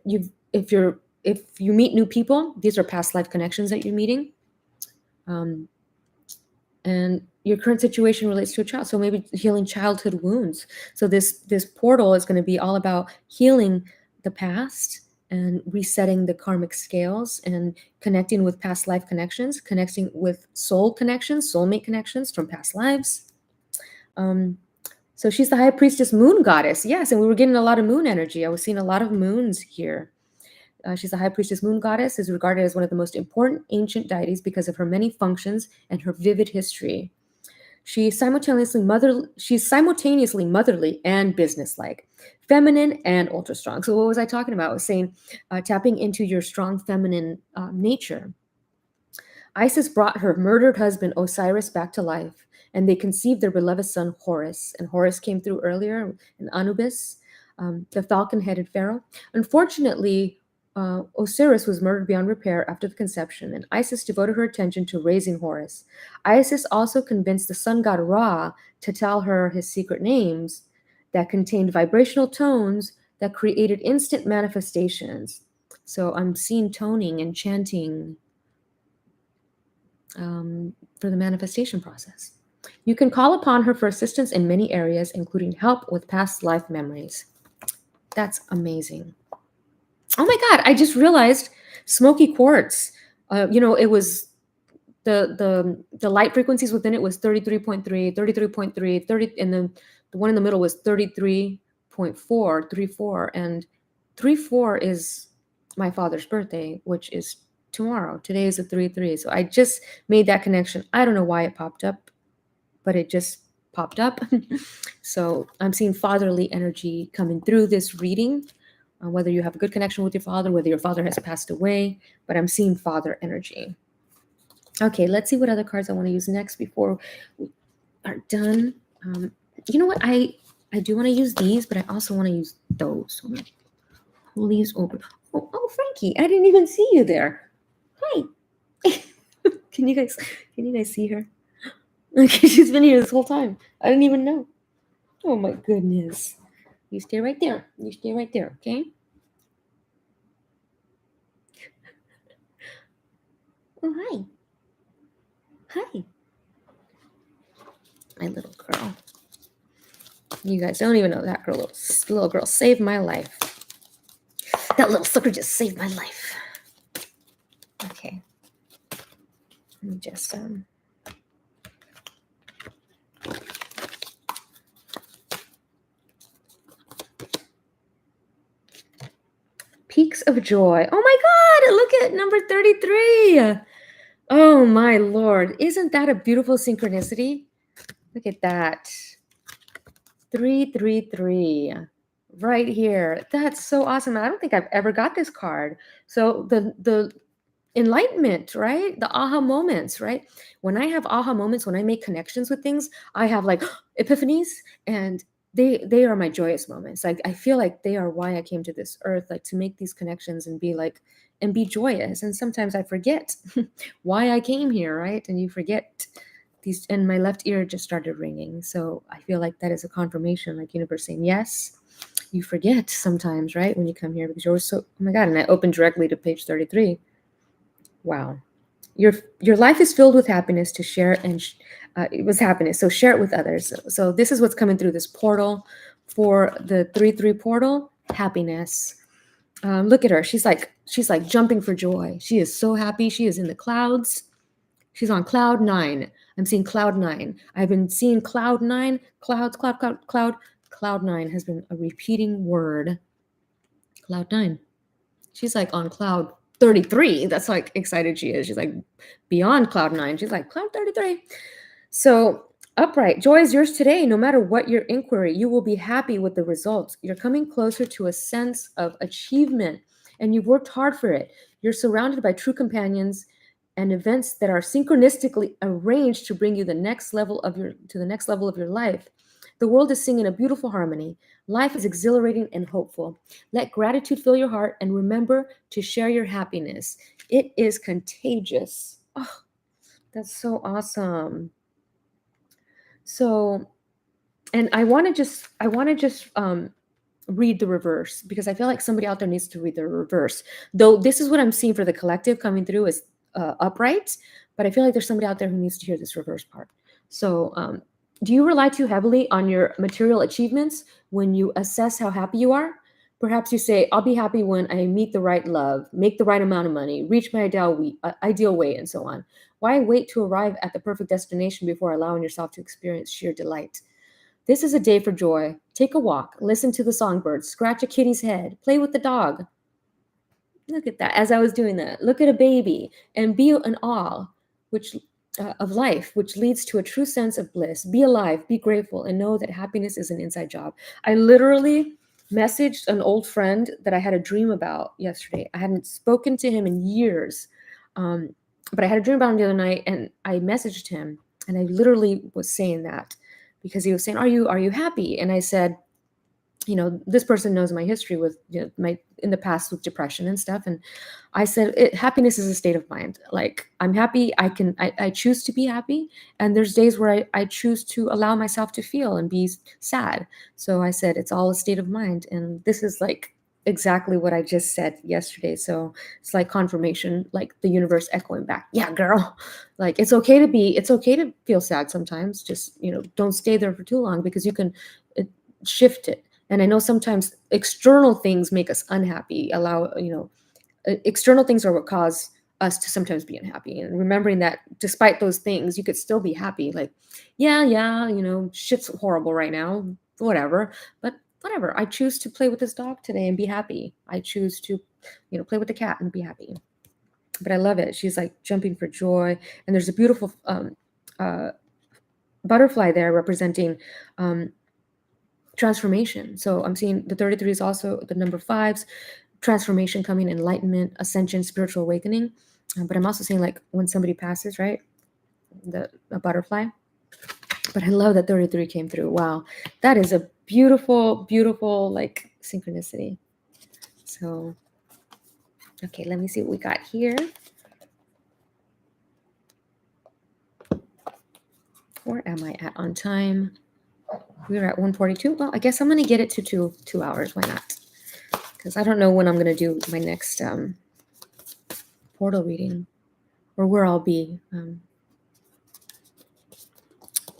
if you meet new people, these are past life connections that you're meeting. And your current situation relates to a child, so maybe healing childhood wounds. So this portal is going to be all about healing the past and resetting the karmic scales and connecting with past life connections, connecting with soul connections, soulmate connections from past lives. So she's the high priestess moon goddess. Yes, and we were getting a lot of moon energy. I was seeing a lot of moons here. She's the high priestess moon goddess, is regarded as one of the most important ancient deities because of her many functions and her vivid history. She's simultaneously motherly and businesslike, feminine and ultra strong. So what was I talking about? I was saying tapping into your strong feminine nature. Isis brought her murdered husband Osiris back to life, and they conceived their beloved son Horus. And Horus came through earlier in Anubis, the falcon-headed pharaoh. Unfortunately, Osiris was murdered beyond repair after the conception, and Isis devoted her attention to raising Horus. Isis also convinced the sun god Ra to tell her his secret names that contained vibrational tones that created instant manifestations. So I'm seeing toning and chanting for the manifestation process. You can call upon her for assistance in many areas, including help with past life memories. That's amazing. Oh my God, I just realized smoky quartz. It was the light frequencies within it was 33.3, 33.3, 30, and then the one in the middle was 33.4, 34, and 34 is my father's birthday, which is tomorrow. Today is a 3-3. So I just made that connection. I don't know why it popped up, but it just popped up. So I'm seeing fatherly energy coming through this reading, whether you have a good connection with your father, whether your father has passed away, but I'm seeing father energy. Okay, let's see what other cards I want to use next before we are done. You know what? I do want to use these, but I also want to use those. So I'm going to pull these over. Oh, Frankie, I didn't even see you there. Hi. Can you guys see her? Okay, she's been here this whole time. I didn't even know. Oh my goodness. You stay right there. You stay right there, okay? Oh, hi. Hi. My little girl. You guys don't even know that little girl saved my life. That little sucker just saved my life. Okay. Let me just Peaks of Joy. Oh my God, look at number 33. Oh my Lord. Isn't that a beautiful synchronicity? Look at that. 333 right here. That's so awesome. I don't think I've ever got this card. So the enlightenment, right? The aha moments, right? When I have aha moments, when I make connections with things, I have like epiphanies, and they are my joyous moments. Like I feel like they are why I came to this earth, like to make these connections and be joyous. And sometimes I forget why I came here, right? And you forget these, and my left ear just started ringing. So I feel like that is a confirmation, like universe saying yes. You forget sometimes, right? When you come here, because you're so, oh my God. And I opened directly to page 33. Wow. Your life is filled with happiness to share, and it was happiness. So share it with others. So this is what's coming through this portal for the 3-3 portal, happiness. Look at her. She's like jumping for joy. She is so happy. She is in the clouds. She's on cloud 9. I'm seeing cloud 9. I've been seeing cloud 9, clouds, cloud. Cloud 9 has been a repeating word. Cloud 9. She's like on cloud 33. That's how excited she is. She's like beyond cloud 9. She's like cloud 33. So upright, joy is yours today. No matter what your inquiry, you will be happy with the results. You're coming closer to a sense of achievement, and you've worked hard for it. You're surrounded by true companions and events that are synchronistically arranged to bring you to the next level of your life. The world is singing a beautiful harmony. Life is exhilarating and hopeful. Let gratitude fill your heart and remember to share your happiness. It is contagious. Oh, that's so awesome. So, and I want to just read the reverse because I feel like somebody out there needs to read the reverse. Though this is what I'm seeing for the collective coming through is upright, but I feel like there's somebody out there who needs to hear this reverse part. So, do you rely too heavily on your material achievements when you assess how happy you are? Perhaps you say, I'll be happy when I meet the right love, make the right amount of money, reach my ideal weight, and so on. Why wait to arrive at the perfect destination before allowing yourself to experience sheer delight? This is a day for joy. Take a walk, listen to the songbirds, scratch a kitty's head, play with the dog. Look at that. As I was doing that, look at a baby and be in awe, which of life, which leads to a true sense of bliss. Be alive, be grateful, and know that happiness is an inside job. I literally messaged an old friend that I had a dream about yesterday. I hadn't spoken to him in years, but I had a dream about him the other night, and I messaged him, and I literally was saying that because he was saying, "Are you happy?" And I said, this person knows my history with my in the past with depression and stuff, and I said happiness is a state of mind. Like, I'm happy, I choose to be happy, and there's days where I choose to allow myself to feel and be sad. So I said it's all a state of mind, and this is like exactly what I just said yesterday. So it's like confirmation, like the universe echoing back, yeah, girl. Like, it's okay to feel sad sometimes. Just don't stay there for too long, because you can shift it. And I know sometimes external things make us unhappy. External things are what cause us to sometimes be unhappy. And remembering that despite those things, you could still be happy. Like, yeah, shit's horrible right now, whatever. But whatever. I choose to play with this dog today and be happy. I choose to, play with the cat and be happy. But I love it. She's like jumping for joy. And there's a beautiful butterfly there representing transformation. So I'm seeing the 33 is also the number fives, transformation coming, enlightenment, ascension, spiritual awakening. But I'm also seeing like when somebody passes, right? A butterfly. But I love that 33 came through. Wow. That is a beautiful, beautiful like synchronicity. So, okay, let me see what we got here. Where am I at on time? We're at 1:42. Well, I guess I'm going to get it to two hours. Why not? Because I don't know when I'm going to do my next portal reading, or where I'll be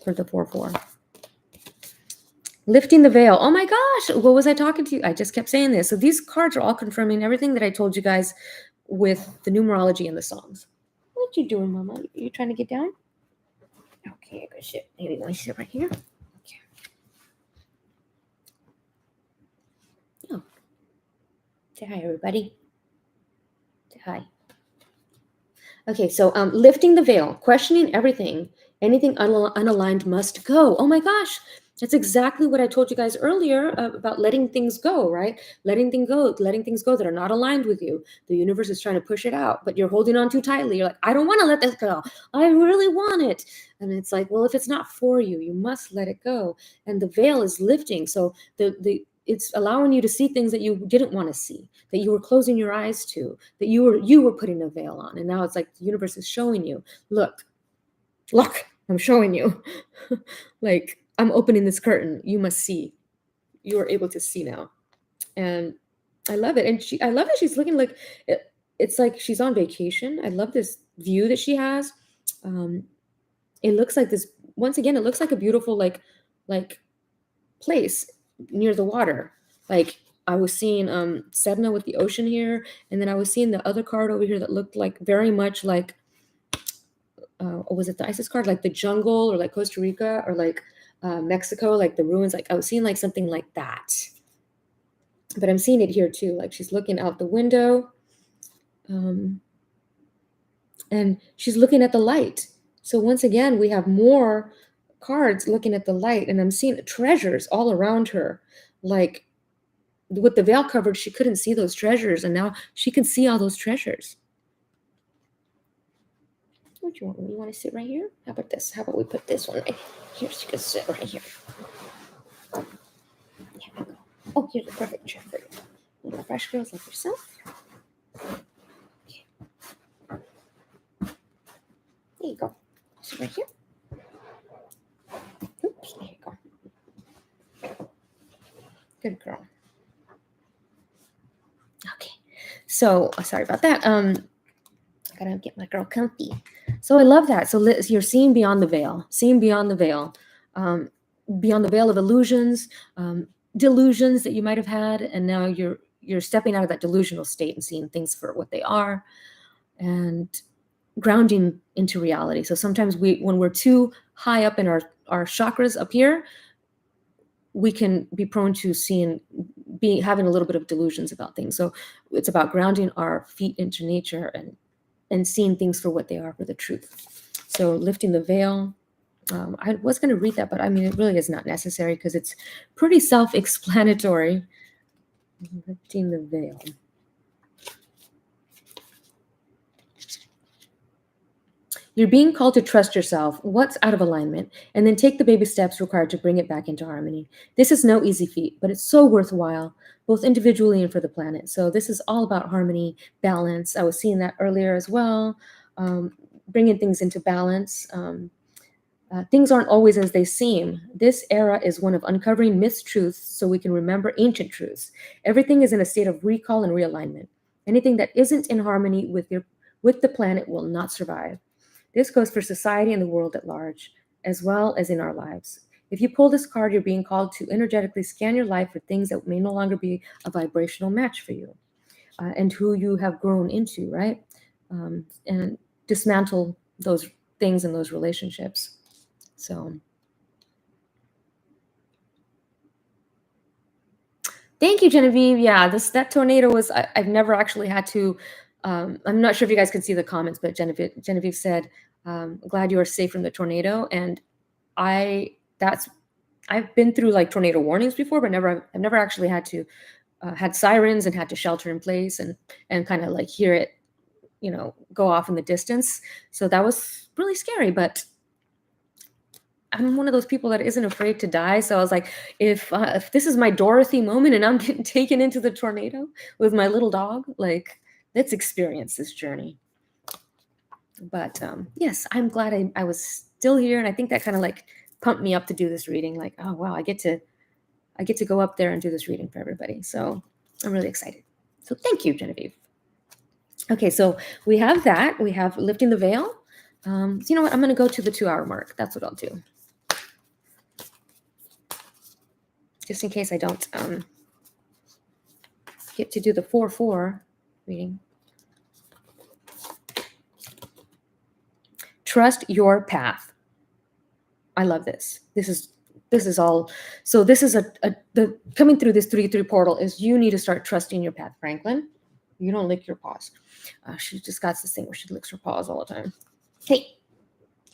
for the 4/4. Lifting the veil. Oh my gosh, what was I talking to you? I just kept saying this. So these cards are all confirming everything that I told you guys with the numerology and the songs. What you doing, Mama? Are you trying to get down? Okay, good shit. Maybe want to sit right here. Okay. Oh. Say hi, everybody. Say hi. Okay, so lifting the veil, questioning everything, anything unaligned must go. Oh my gosh, that's exactly what I told you guys earlier about letting things go, right? Letting things go that are not aligned with you. The universe is trying to push it out, but you're holding on too tightly. You're like, I don't want to let this go. I really want it. And it's like, well, if it's not for you, you must let it go. And the veil is lifting. So it's allowing you to see things that you didn't want to see, that you were closing your eyes to, that you were putting a veil on. And now it's like the universe is showing you, look, I'm showing you. Like, I'm opening this curtain. You must see. You are able to see now. And I love it. And I love that she's looking like it's like she's on vacation. I love this view that she has. It looks like this, once again, it looks like a beautiful like place near the water. Like, I was seeing Sedna with the ocean here, and then I was seeing the other card over here that looked like very much like or was it the Isis card, like the jungle, or like Costa Rica, or like Mexico, like the ruins. Like, I was seeing like something like that. But I'm seeing it here too. Like, she's looking out the window, and she's looking at the light. So once again, we have more cards looking at the light, and I'm seeing treasures all around her. Like with the veil covered, she couldn't see those treasures, and now she can see all those treasures. What do you want? You want to sit right here? How about this? How about we put this one right here so you can sit right here? Yeah, oh, here's a perfect chair for you. Little fresh girls like yourself. Okay. There you go. Sit right here. Oops, there you go. Good girl. Okay. So, sorry about that. I gotta get my girl comfy. So I love that. So you're seeing beyond the veil, beyond the veil of illusions, delusions that you might have had, and now you're stepping out of that delusional state and seeing things for what they are, and grounding into reality. So sometimes when we're too high up in our chakras up here, we can be prone to having a little bit of delusions about things. So it's about grounding our feet into nature and seeing things for what they are, for the truth. So lifting the veil. I was going to read that, but I mean, it really is not necessary because it's pretty self-explanatory. Lifting the veil. You're being called to trust yourself, what's out of alignment, and then take the baby steps required to bring it back into harmony. This is no easy feat, but it's so worthwhile, both individually and for the planet. So this is all about harmony, balance. I was seeing that earlier as well, bringing things into balance. Things aren't always as they seem. This era is one of uncovering mistruths so we can remember ancient truths. Everything is in a state of recall and realignment. Anything that isn't in harmony with the planet will not survive. This goes for society and the world at large, as well as in our lives. If you pull this card, you're being called to energetically scan your life for things that may no longer be a vibrational match for you and who you have grown into, right? And dismantle those things and those relationships. So thank you, Genevieve. Yeah, that tornado was, I've never actually had to, I'm not sure if you guys can see the comments, but Genevieve said, glad you are safe from the tornado. And I've been through like tornado warnings before, but I've never actually had to, had sirens and had to shelter in place and kind of like hear it, go off in the distance. So that was really scary, but I'm one of those people that isn't afraid to die. So I was like, if this is my Dorothy moment and I'm getting taken into the tornado with my little dog, like, let's experience this journey. But yes, I'm glad I was still here. And I think that kind of like pumped me up to do this reading. Like, oh, wow, I get to go up there and do this reading for everybody. So I'm really excited. So thank you, Genevieve. Okay, so we have that. We have lifting the veil. So you know what? I'm going to go to the 2-hour mark. That's what I'll do. Just in case I don't get to do the 4-4 reading. Trust your path. I love this. This is all. So this is the coming through this 3-3 portal is you need to start trusting your path, Franklin. You don't lick your paws. She just got this thing where she licks her paws all the time. Hey,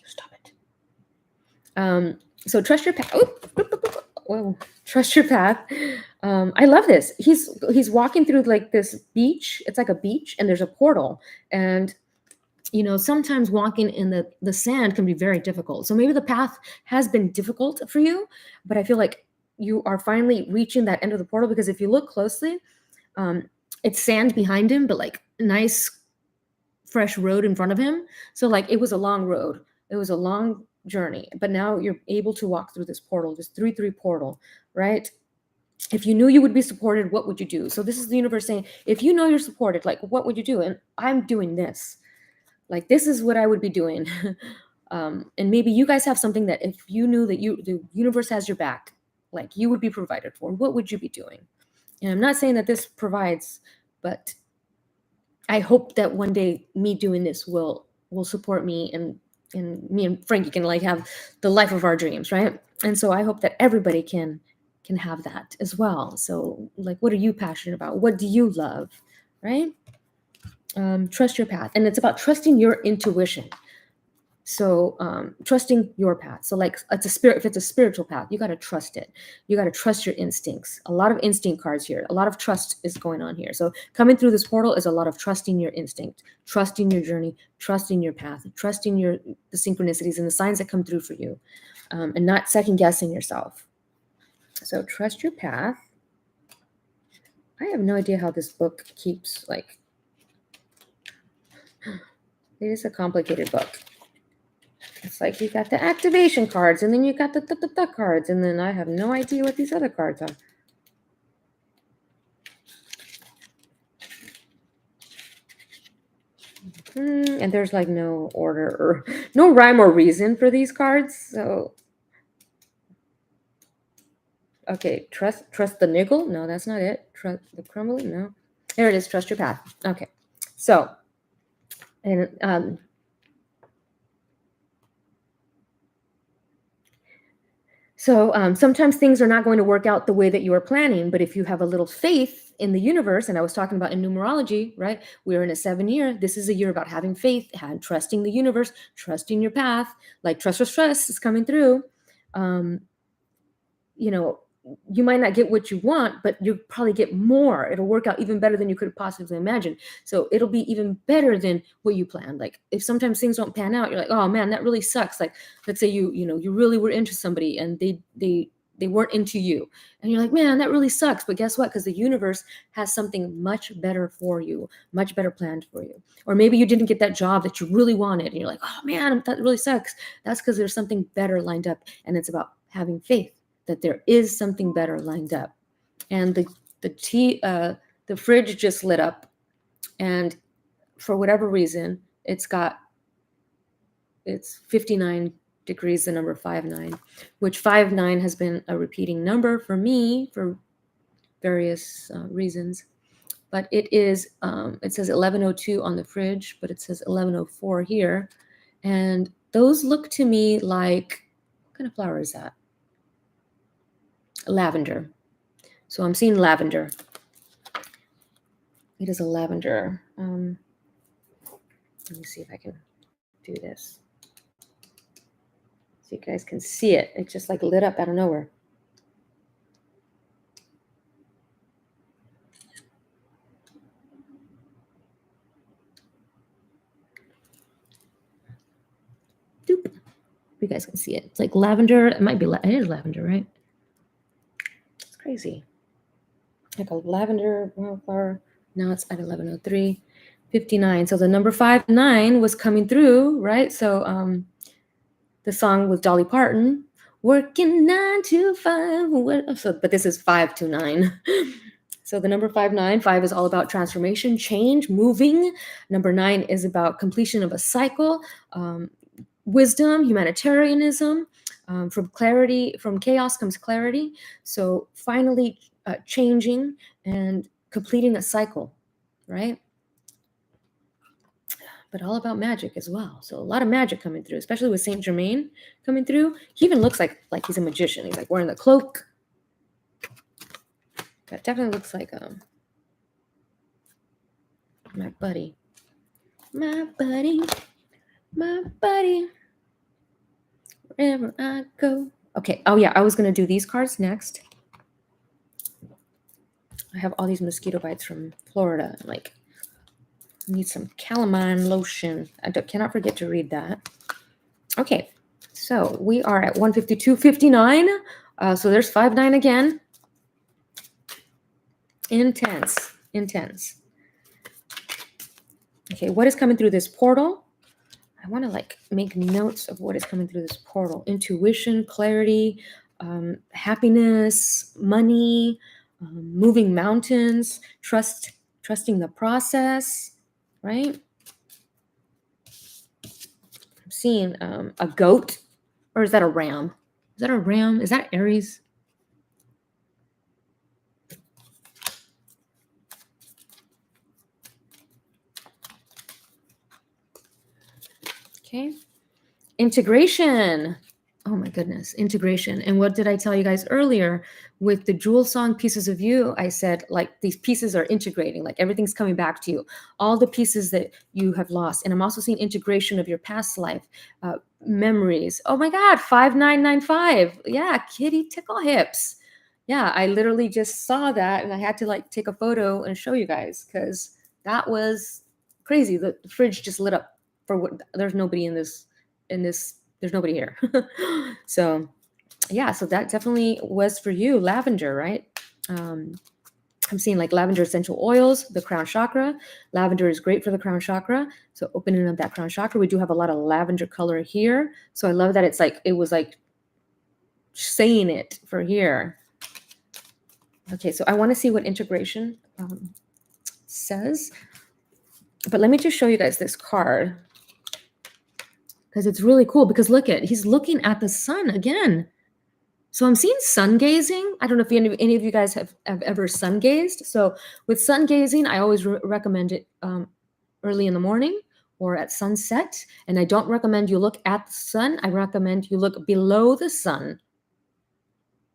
stop it. So trust your path. Whoa, trust your path. I love this. He's walking through like this beach. It's like a beach and there's a portal. And, sometimes walking in the sand can be very difficult. So maybe the path has been difficult for you, but I feel like you are finally reaching that end of the portal because if you look closely, it's sand behind him, but like nice, fresh road in front of him. So like it was a long road. It was a long journey, but now you're able to walk through this portal, this 3-3 portal, right? If you knew you would be supported, what would you do? So this is the universe saying, if you know you're supported, like what would you do? And I'm doing this. Like this is what I would be doing. And maybe you guys have something that if you knew that the universe has your back, like you would be provided for, what would you be doing? And I'm not saying that this provides, but I hope that one day me doing this will support me and me and Frankie can like have the life of our dreams, right? And so I hope that everybody can have that as well. So like, what are you passionate about? What do you love, right? Trust your path. And it's about trusting your intuition. So trusting your path. So like it's a spirit, if it's a spiritual path, you got to trust it. You got to trust your instincts. A lot of instinct cards here. A lot of trust is going on here. So coming through this portal is a lot of trusting your instinct, trusting your journey, trusting your path, trusting the synchronicities and the signs that come through for you, and not second guessing yourself. So trust your path. I have no idea how this book keeps like. It is a complicated book. It's like you got the activation cards, and then you got the cards, and then I have no idea what these other cards are. And there's like no order or no rhyme or reason for these cards. So, okay, trust the niggle. No, that's not it. Trust the crumbly. No, there it is. Trust your path. Okay, so, and So sometimes things are not going to work out the way that you are planning, but if you have a little faith in the universe, and I was talking about in numerology, right? We're in a 7-year. This is a year about having faith and trusting the universe, trusting your path. Like trust is coming through. You know, you might not get what you want, but you'll probably get more. It'll work out even better than you could possibly imagine. So it'll be even better than what you planned. Like if sometimes things don't pan out, you're like, oh man, that really sucks. Like let's say you really were into somebody and they weren't into you. And you're like, man, that really sucks. But guess what? Because the universe has something much better for you, much better planned for you. Or maybe you didn't get that job that you really wanted. And you're like, oh man, that really sucks. That's because there's something better lined up. And it's about having faith that there is something better lined up. And the fridge just lit up, and for whatever reason, it's 59 degrees, the number 59, which 59 has been a repeating number for me for various reasons. But it is, it says 1102 on the fridge, but it says 1104 here. And those look to me like, what kind of flower is that? Lavender. So I'm seeing lavender. It is a lavender. Let me see if I can do this. So you guys can see it. It just like lit up out of nowhere. Doop. You guys can see it. It's like lavender. It might be, it is lavender, right? It's crazy. Like a lavender wildflower. Now it's at 1103, 59. So the number 59 was coming through, right? So the song with Dolly Parton, working 9 to 5. So, but this is 5 to 9. So the number 59, 5 is all about transformation, change, moving. Number 9 is about completion of a cycle, wisdom, humanitarianism. From chaos comes clarity. So finally changing and completing a cycle, right? But all about magic as well. So a lot of magic coming through, especially with Saint Germain coming through. He even looks like he's a magician. He's like wearing the cloak. That definitely looks like my buddy. Wherever I go. Okay. Oh yeah, I was gonna do these cards next. I have all these mosquito bites from Florida. Like, I need some calamine lotion. I cannot forget to read that. Okay, so we are at 152.59. So there's 59 again. Intense. Okay, what is coming through this portal? I want to like make notes of what is coming through this portal. Intuition, clarity, happiness, money, moving mountains, trusting the process, right? I'm seeing a goat, or is that a ram? Is that a ram? Is that Aries? Okay. Integration. Oh my goodness, integration. And what did I tell you guys earlier with the Jewel Song Pieces of You? I said, like, these pieces are integrating, like everything's coming back to you, all the pieces that you have lost. And I'm also seeing integration of your past life, memories. Oh my God, 5995. Yeah, kitty tickle hips. Yeah, I literally just saw that and I had to like take a photo and show you guys because that was crazy. The fridge just lit up for what there's nobody in this there's nobody here. So yeah, so that definitely was for you, lavender, right? um, I'm seeing like lavender essential oils, the crown chakra. Lavender is great for the crown chakra, so opening up that crown chakra. We do have a lot of lavender color here, so I love that it's like it was like saying it for here. Okay, so I want to see what integration says, but let me just show you guys this card because it's really cool. Because look at, he's looking at the sun again. So I'm seeing sun gazing. I don't know if any of you guys have ever sun gazed. So with sun gazing, I always recommend it early in the morning or at sunset. And I don't recommend you look at the sun. I recommend you look below the sun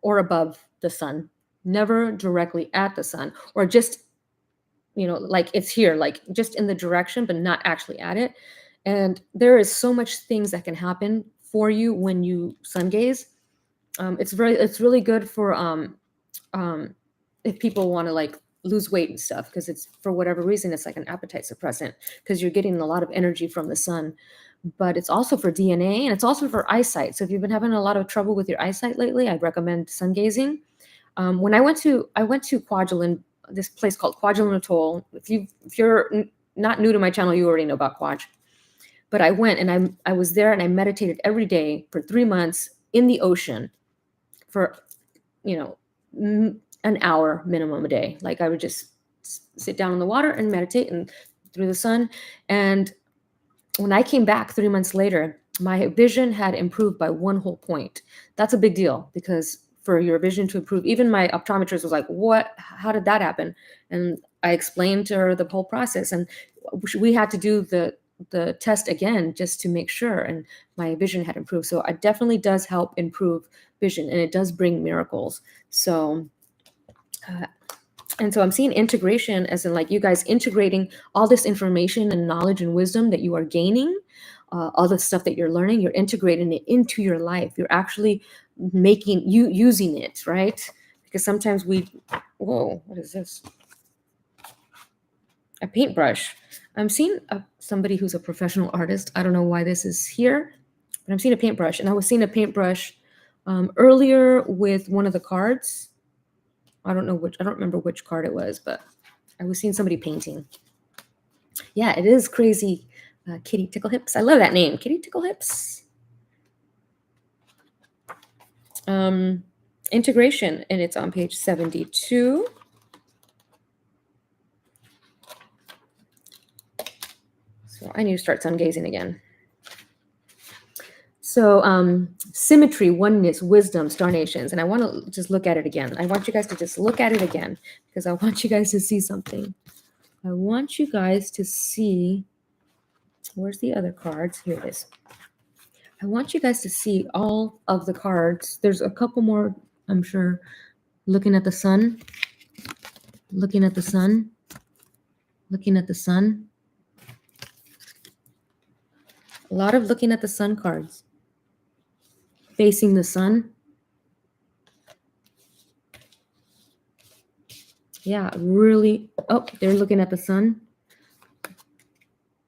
or above the sun, never directly at the sun, or just, like it's here, like just in the direction, but not actually at it. And there is so much things that can happen for you when you sun gaze. It's really good for if people want to like lose weight and stuff, because it's, for whatever reason, it's like an appetite suppressant because you're getting a lot of energy from the sun. But it's also for DNA and it's also for eyesight. So if you've been having a lot of trouble with your eyesight lately, I'd recommend sun gazing. When I went to Kwajalein, this place called Kwajalein Atoll. If you're not new to my channel, you already know about Kwaj. But I went and I was there and I meditated every day for 3 months in the ocean for, an hour minimum a day. Like I would just sit down in the water and meditate and through the sun. And when I came back 3 months later, my vision had improved by 1 whole point. That's a big deal because for your vision to improve, even my optometrist was like, "What? How did that happen?" And I explained to her the whole process, and we had to do the test again just to make sure, and my vision had improved. So it definitely does help improve vision, and it does bring miracles. So and so I'm seeing integration as in like you guys integrating all this information and knowledge and wisdom that you are gaining, all the stuff that you're learning, you're integrating it into your life. You're actually making you using it, right? Because sometimes whoa, what is this? A paintbrush. I'm seeing somebody who's a professional artist. I don't know why this is here, but I'm seeing a paintbrush. And I was seeing a paintbrush earlier with one of the cards. I don't remember which card it was, but I was seeing somebody painting. Yeah, it is crazy. Kitty Tickle Hips. I love that name, Kitty Tickle Hips. Integration, and it's on page 72. So I need to start sun gazing again. So symmetry, oneness, wisdom, star nations. And I want to just look at it again. I want you guys to just look at it again because I want you guys to see something. I want you guys to see, where's the other cards? Here it is. I want you guys to see all of the cards. There's a couple more, I'm sure. Looking at the sun, looking at the sun, looking at the sun. A lot of looking at the sun cards. Facing the sun. Yeah, really. Oh, they're looking at the sun.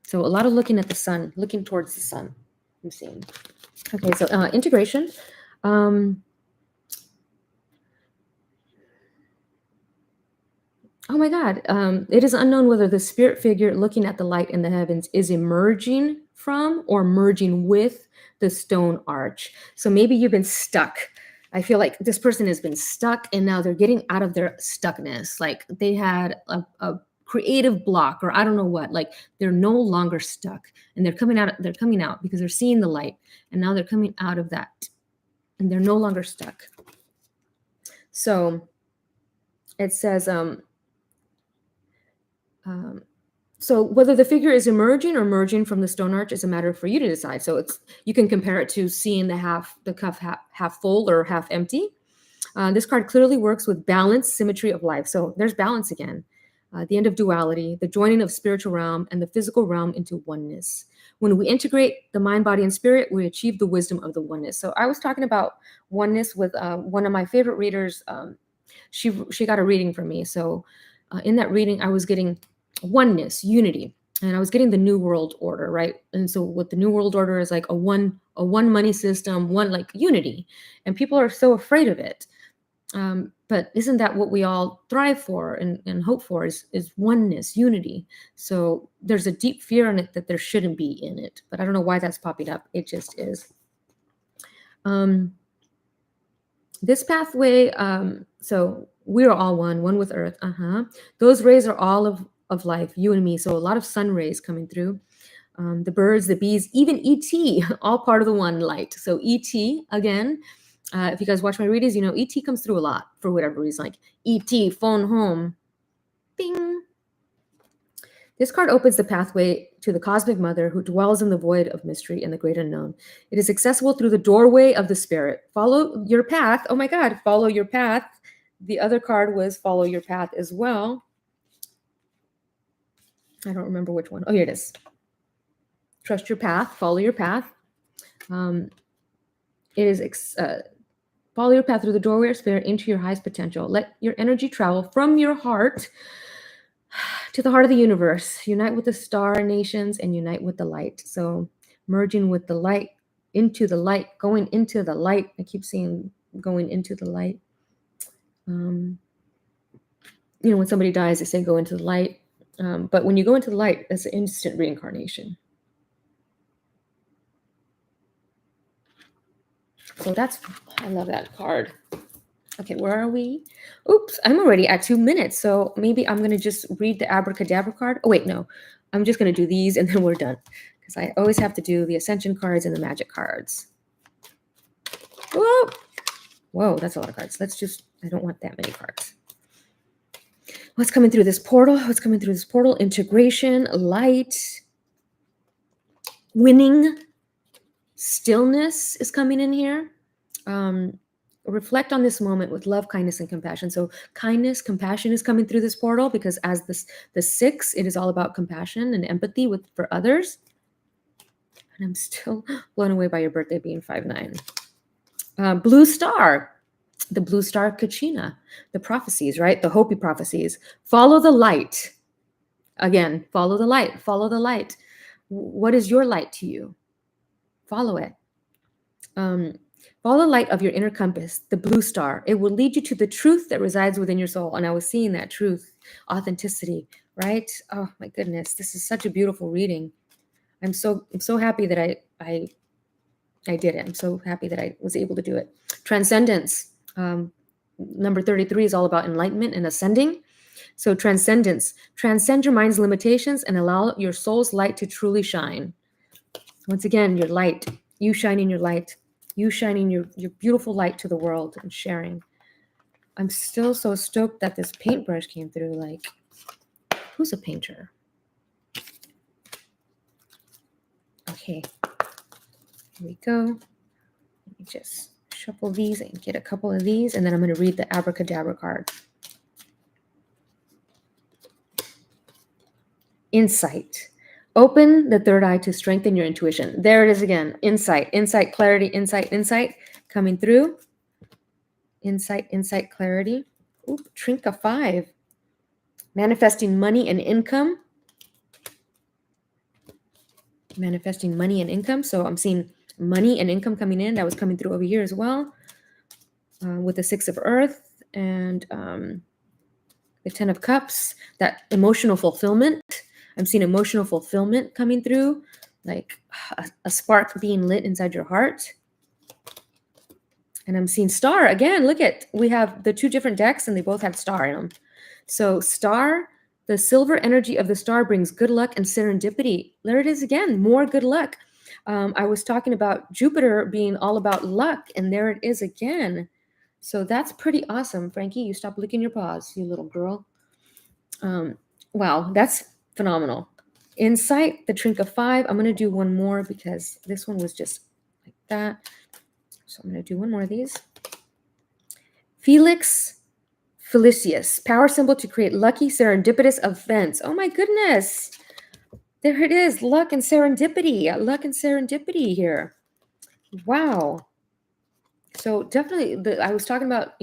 So a lot of looking at the sun, looking towards the sun, I'm seeing. Okay, so integration. Oh my God. It is unknown whether the spirit figure looking at the light in the heavens is emerging from or merging with the stone arch. So maybe you've been stuck. I feel like this person has been stuck and now they're getting out of their stuckness. Like they had a creative block or I don't know what, like they're no longer stuck and they're coming out because they're seeing the light and now they're coming out of that and they're no longer stuck. So it says, So whether the figure is emerging or merging from the stone arch is a matter for you to decide. So you can compare it to seeing the cup half full or half empty. This card clearly works with balance, symmetry of life. So there's balance again. The end of duality, the joining of spiritual realm and the physical realm into oneness. When we integrate the mind, body, and spirit, we achieve the wisdom of the oneness. So I was talking about oneness with one of my favorite readers. She got a reading from me. So in that reading, I was getting oneness, unity, and I was getting the New World Order, right? And so what the New World Order is like a one money system, one like unity, and people are so afraid of it. But isn't that what we all thrive for and hope for is oneness, unity? So there's a deep fear in it that there shouldn't be in it, but I don't know why that's popping up. It just is. This pathway, so we are all one with earth. Those rays are all of life, you and me. So a lot of sun rays coming through. The birds, the bees, even ET, all part of the one light. So ET, again, if you guys watch my readings, you know ET comes through a lot for whatever reason, like ET, phone home, bing. This card opens the pathway to the cosmic mother who dwells in the void of mystery and the great unknown. It is accessible through the doorway of the spirit. Follow your path. Oh my God, follow your path. The other card was follow your path as well. I don't remember which one. Oh, here it is. Trust your path, follow your path. It is follow your path through the doorway of spirit into your highest potential. Let your energy travel from your heart to the heart of the universe. Unite with the star nations and unite with the light. So merging with the light, into the light, going into the light. I keep saying going into the light. When somebody dies, they say go into the light. But when you go into the light, that's an instant reincarnation. So I love that card. Okay, where are we? Oops, I'm already at 2 minutes. So maybe I'm going to just read the abracadabra card. Oh, wait, no. I'm just going to do these and then we're done. Because I always have to do the ascension cards and the magic cards. Whoa, that's a lot of cards. I don't want that many cards. What's coming through this portal? Integration, light, winning, stillness is coming in here. Reflect on this moment with love, kindness, and compassion. So kindness, compassion is coming through this portal because as the 6, it is all about compassion and empathy for others. And I'm still blown away by your birthday being 5/9. Blue star, the blue star Kachina, the prophecies, right? The Hopi prophecies. Follow the light. Again, follow the light. Follow the light. What is your light to you? Follow it. Follow the light of your inner compass, the blue star. It will lead you to the truth that resides within your soul. And I was seeing that truth, authenticity, right? Oh my goodness, this is such a beautiful reading. I'm so happy that I did it. I'm so happy that I was able to do it. Transcendence. Number 33 is all about enlightenment and ascending. So transcendence. Transcend your mind's limitations and allow your soul's light to truly shine. Once again, your light. You shining your light. You shining your beautiful light to the world and sharing. I'm still so stoked that this paintbrush came through. Like, who's a painter? Okay, here we go. Let me just shuffle these and get a couple of these, and then I'm going to read the abracadabra card. Insight. Open the third eye to strengthen your intuition. There it is again. Insight, clarity, insight coming through. Insight, clarity. Ooh, Trinka 5. Manifesting money and income. Manifesting money and income. So I'm seeing money and income coming in. That was coming through over here as well. With the 6 of Earth and the 10 of Cups. That emotional fulfillment. I'm seeing emotional fulfillment coming through, like a spark being lit inside your heart. And I'm seeing star again. Look at, we have the 2 different decks and they both have star in them. So star, the silver energy of the star brings good luck and serendipity. There it is again, more good luck. I was talking about Jupiter being all about luck, and there it is again. So that's pretty awesome. Frankie, you stop licking your paws, you little girl. Wow, that's phenomenal. Insight, the Trink of 5. I'm going to do one more because this one was just like that. So I'm going to do one more of these. Felix Felicius, power symbol to create lucky serendipitous events. Oh my goodness. There it is. Luck and serendipity. Luck and serendipity here. Wow. So definitely, I was talking about,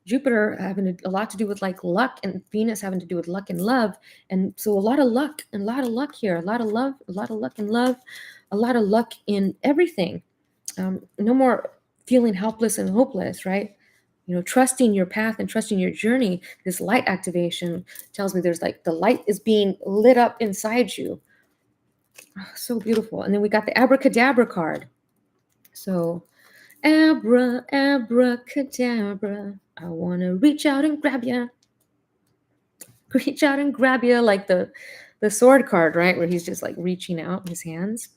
Jupiter having a lot to do with like luck, and Venus having to do with luck and love. And so a lot of luck and a lot of luck here, a lot of love, a lot of luck and love, a lot of luck in everything. No more feeling helpless and hopeless, right? Trusting your path and trusting your journey. This light activation tells me there's like the light is being lit up inside you. Oh, so beautiful. And then we got the abracadabra card. So abracadabra, I want to reach out and grab you. Reach out and grab you, like the sword card, right? Where he's just like reaching out his hands.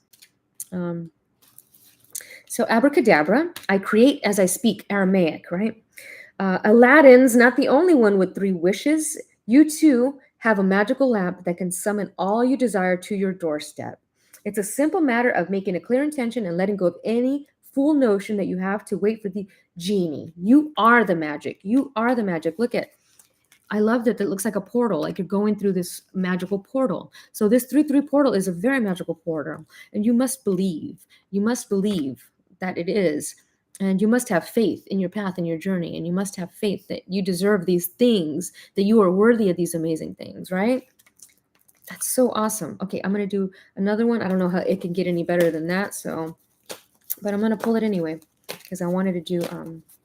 So abracadabra, I create as I speak, Aramaic, right? Aladdin's not the only one with 3 wishes. You too have a magical lamp that can summon all you desire to your doorstep. It's a simple matter of making a clear intention and letting go of any fool notion that you have to wait for the genie. You are the magic. You are the magic. Look at, I love that it looks like a portal, like you're going through this magical portal. So this 3-3 portal is a very magical portal, and you must believe. You must believe that it is. And you must have faith in your path and your journey. And you must have faith that you deserve these things, that you are worthy of these amazing things, right? That's so awesome. Okay, I'm going to do another one. I don't know how it can get any better than that. So, but I'm going to pull it anyway because I wanted to do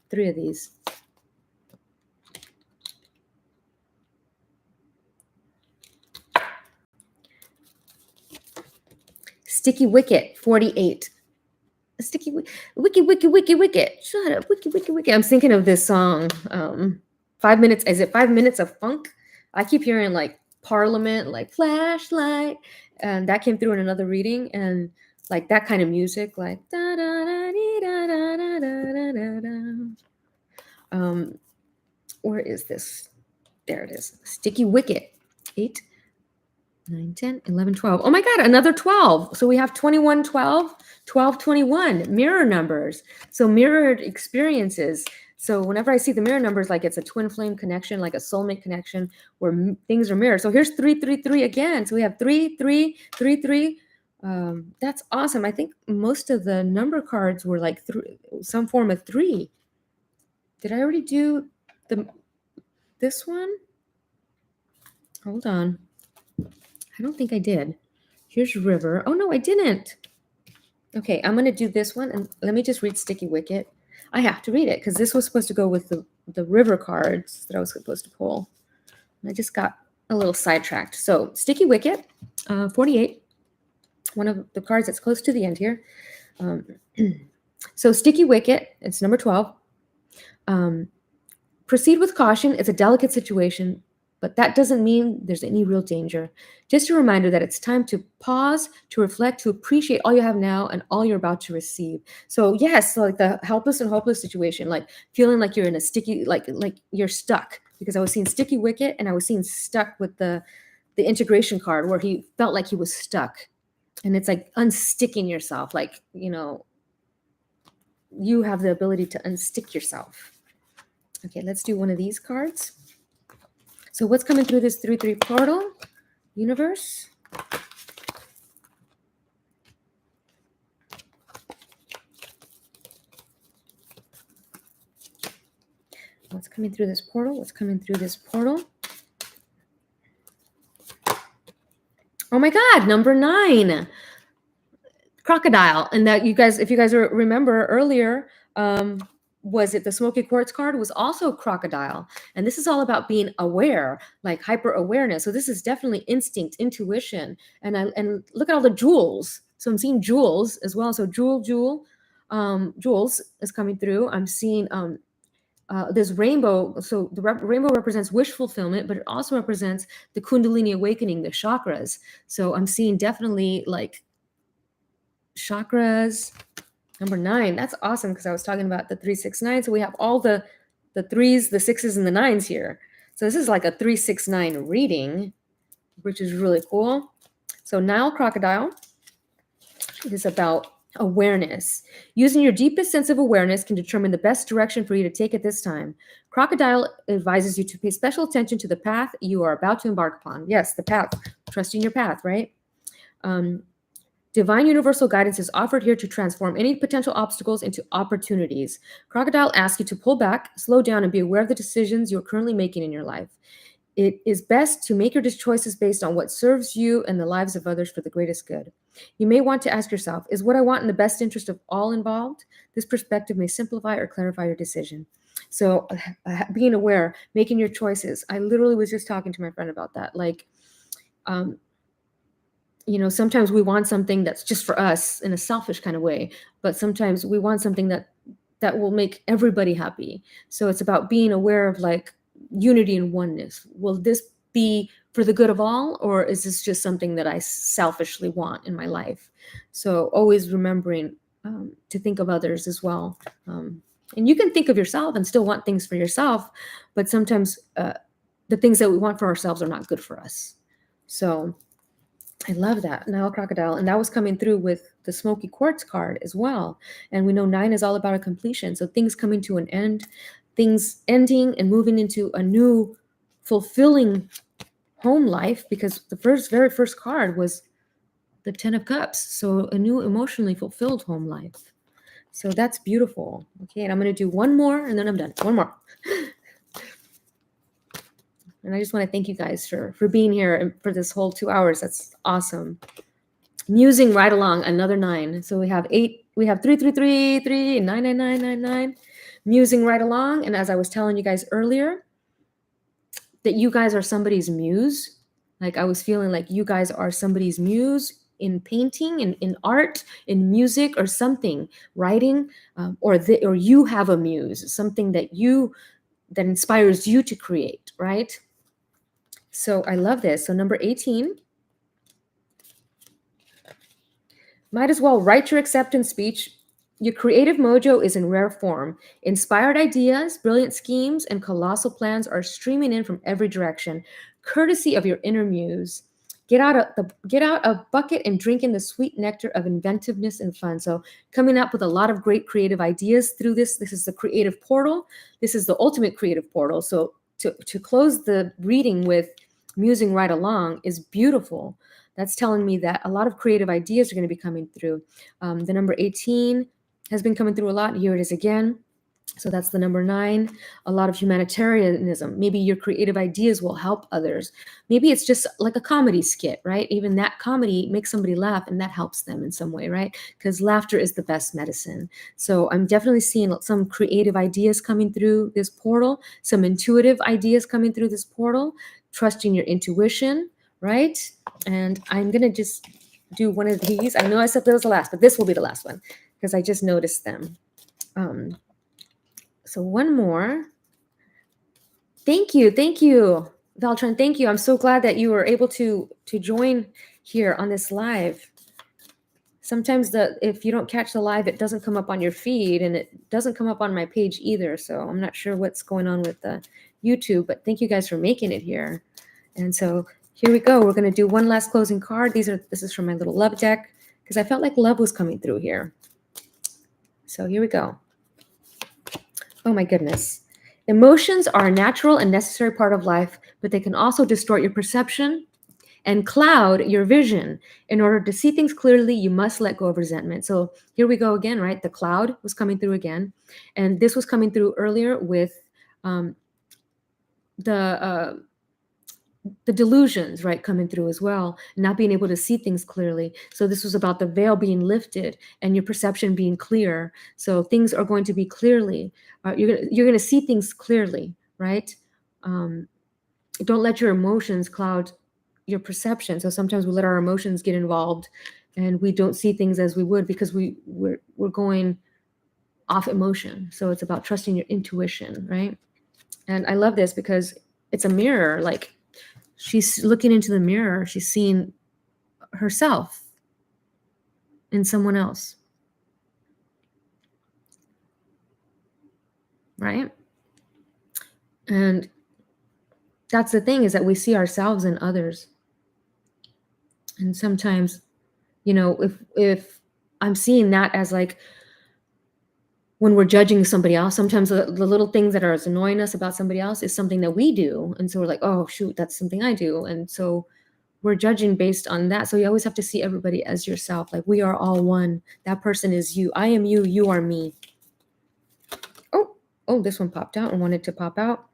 3 of these. Sticky Wicket, 48. Sticky wicket. Shut up, wicket. I'm thinking of this song. 5 minutes. Is it 5 minutes of funk? I keep hearing like Parliament, like flashlight, and that came through in another reading, and like that kind of music, like da da da da da da da da da. Where is this? There it is. Sticky Wicket. 8, 9, 10, 11, 12. Oh my God, another 12. So we have 21, 12, 12, 21 mirror numbers. So mirrored experiences. So whenever I see the mirror numbers, like it's a twin flame connection, like a soulmate connection where things are mirrored. So here's 3, 3, 3 again. So we have 3, 3, 3, 3. That's awesome. I think most of the number cards were like some form of 3. Did I already do this one? Hold on. I don't think I did. Here's River. Oh, no, I didn't. Okay, I'm going to do this one. And let me just read Sticky Wicket. I have to read it because this was supposed to go with the River cards that I was supposed to pull. And I just got a little sidetracked. So Sticky Wicket, 48. One of the cards that's close to the end here. So Sticky Wicket, it's number 12. Proceed with caution. It's a delicate situation, but that doesn't mean there's any real danger. Just a reminder that it's time to pause, to reflect, to appreciate all you have now and all you're about to receive. So yes, like the helpless and hopeless situation, like feeling like you're in a sticky, like you're stuck, because I was seeing Sticky Wicket and I was seeing stuck with the integration card where he felt like he was stuck. And it's like unsticking yourself, like, you have the ability to unstick yourself. Okay, let's do one of these cards. So what's coming through this 3-3 portal? Universe. What's coming through this portal? What's coming through this portal? Oh my God, number 9. Crocodile. And that you guys, if you guys remember earlier, was it the Smoky Quartz card was also crocodile. And this is all about being aware, like hyper awareness. So this is definitely instinct, intuition. And look at all the jewels. So I'm seeing jewels as well. So jewels is coming through. I'm seeing this rainbow. So the rainbow represents wish fulfillment, but it also represents the Kundalini awakening, the chakras. So I'm seeing definitely like chakras. Number 9, that's awesome because I was talking about the 3, 6, 9. So we have all the 3s, the 6s, and the 9s here. So this is like a 3, 6, 9 reading, which is really cool. So Nile crocodile is about awareness. Using your deepest sense of awareness can determine the best direction for you to take at this time. Crocodile advises you to pay special attention to the path you are about to embark upon. Yes, the path. Trusting your path, right? Um, Divine universal guidance is offered here to transform any potential obstacles into opportunities. Crocodile asks you to pull back, slow down, and be aware of the decisions you're currently making in your life. It is best to make your choices based on what serves you and the lives of others for the greatest good. You may want to ask yourself, is what I want in the best interest of all involved? This perspective may simplify or clarify your decision. So, being aware, making your choices. I literally was just talking to my friend about that. Like, um, sometimes we want something that's just for us in a selfish kind of way, but sometimes we want something that will make everybody happy. So it's about being aware of like unity and oneness. Will this be for the good of all, or is this just something that I selfishly want in my life? So always remembering to think of others as well. And you can think of yourself and still want things for yourself, but sometimes the things that we want for ourselves are not good for us. So I love that. Nile crocodile. And that was coming through with the smoky quartz card as well. And we know 9 is all about a completion. So things coming to an end, things ending and moving into a new fulfilling home life, because the very first card was the 10 of Cups. So a new emotionally fulfilled home life. So that's beautiful. Okay. And I'm going to do one more and then I'm done. One more. And I just want to thank you guys for being here and for this whole 2 hours. That's awesome. Musing right along, another 9. So we have 8, we have 3, 3, 3, 3, 9, 9, 9, 9, 9. Musing right along. And as I was telling you guys earlier, that you guys are somebody's muse. Like I was feeling like you guys are somebody's muse in painting, in art, in music, or something, writing, or you have a muse, something that inspires you to create, right? So I love this. So number 18. Might as well write your acceptance speech. Your creative mojo is in rare form. Inspired ideas, brilliant schemes, and colossal plans are streaming in from every direction, courtesy of your inner muse. Get out a bucket and drink in the sweet nectar of inventiveness and fun. So coming up with a lot of great creative ideas through this. This is the creative portal. This is the ultimate creative portal. So to close the reading with musing right along is beautiful. That's telling me that a lot of creative ideas are going to be coming through. The number 18 has been coming through a lot. Here it is again. So that's the number 9. A lot of humanitarianism. Maybe your creative ideas will help others. Maybe it's just like a comedy skit, right? Even that comedy makes somebody laugh and that helps them in some way, right? Because laughter is the best medicine. So I'm definitely seeing some creative ideas coming through this portal, some intuitive ideas coming through this portal, trusting your intuition, right? And I'm going to just do one of these. I know I said that was the last, but this will be the last one because I just noticed them. So one more. Thank you, Valtran. Thank you. I'm so glad that you were able to join here on this live. Sometimes if you don't catch the live, it doesn't come up on your feed, and it doesn't come up on my page either. So I'm not sure what's going on with the YouTube, but thank you guys for making it here. And so here we go. We're going to do one last closing card. This is from my little love deck because I felt like love was coming through here. So here we go. Oh my goodness. Emotions are a natural and necessary part of life, but they can also distort your perception and cloud your vision. In order to see things clearly, you must let go of resentment. So here we go again, right? The cloud was coming through again. And this was coming through earlier with the delusions, right, coming through as well, not being able to see things clearly. So this was about the veil being lifted and your perception being clear. So things are going to be clearly, you're going to see things clearly, right? Don't let your emotions cloud your perception. So sometimes we let our emotions get involved and we don't see things as we would because we're going off emotion. So it's about trusting your intuition, right? And I love this because it's a mirror. Like, she's looking into the mirror. She's seeing herself in someone else. Right? And that's the thing, is that we see ourselves in others. And sometimes, if I'm seeing that as like when we're judging somebody else, sometimes the little things that are as annoying us about somebody else is something that we do. And so we're like, oh, shoot, that's something I do. And so we're judging based on that. So you always have to see everybody as yourself. Like, we are all one. That person is you. I am you. You are me. Oh, this one popped out and wanted to pop out.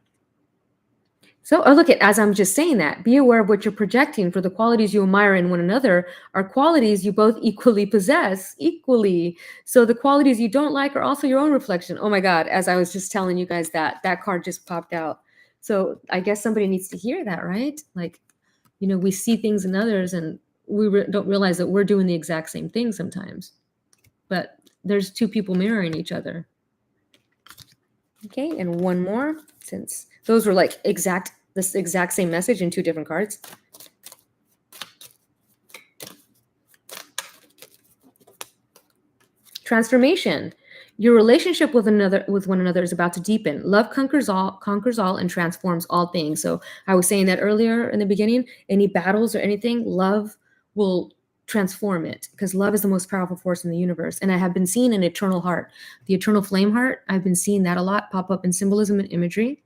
So, look at, as I'm just saying that, be aware of what you're projecting, for the qualities you admire in one another are qualities you both equally possess, equally. So the qualities you don't like are also your own reflection. Oh my God, as I was just telling you guys, that card just popped out. So I guess somebody needs to hear that, right? Like, we see things in others and we don't realize that we're doing the exact same thing sometimes. But there's two people mirroring each other. Okay, and one more, since those were like this exact same message in two different cards. Transformation. Your relationship with one another is about to deepen. Love conquers all, and transforms all things. So I was saying that earlier in the beginning. Any battles or anything, love will transform it, because love is the most powerful force in the universe. And I have been seeing an eternal heart, the eternal flame heart. I've been seeing that a lot pop up in symbolism and imagery.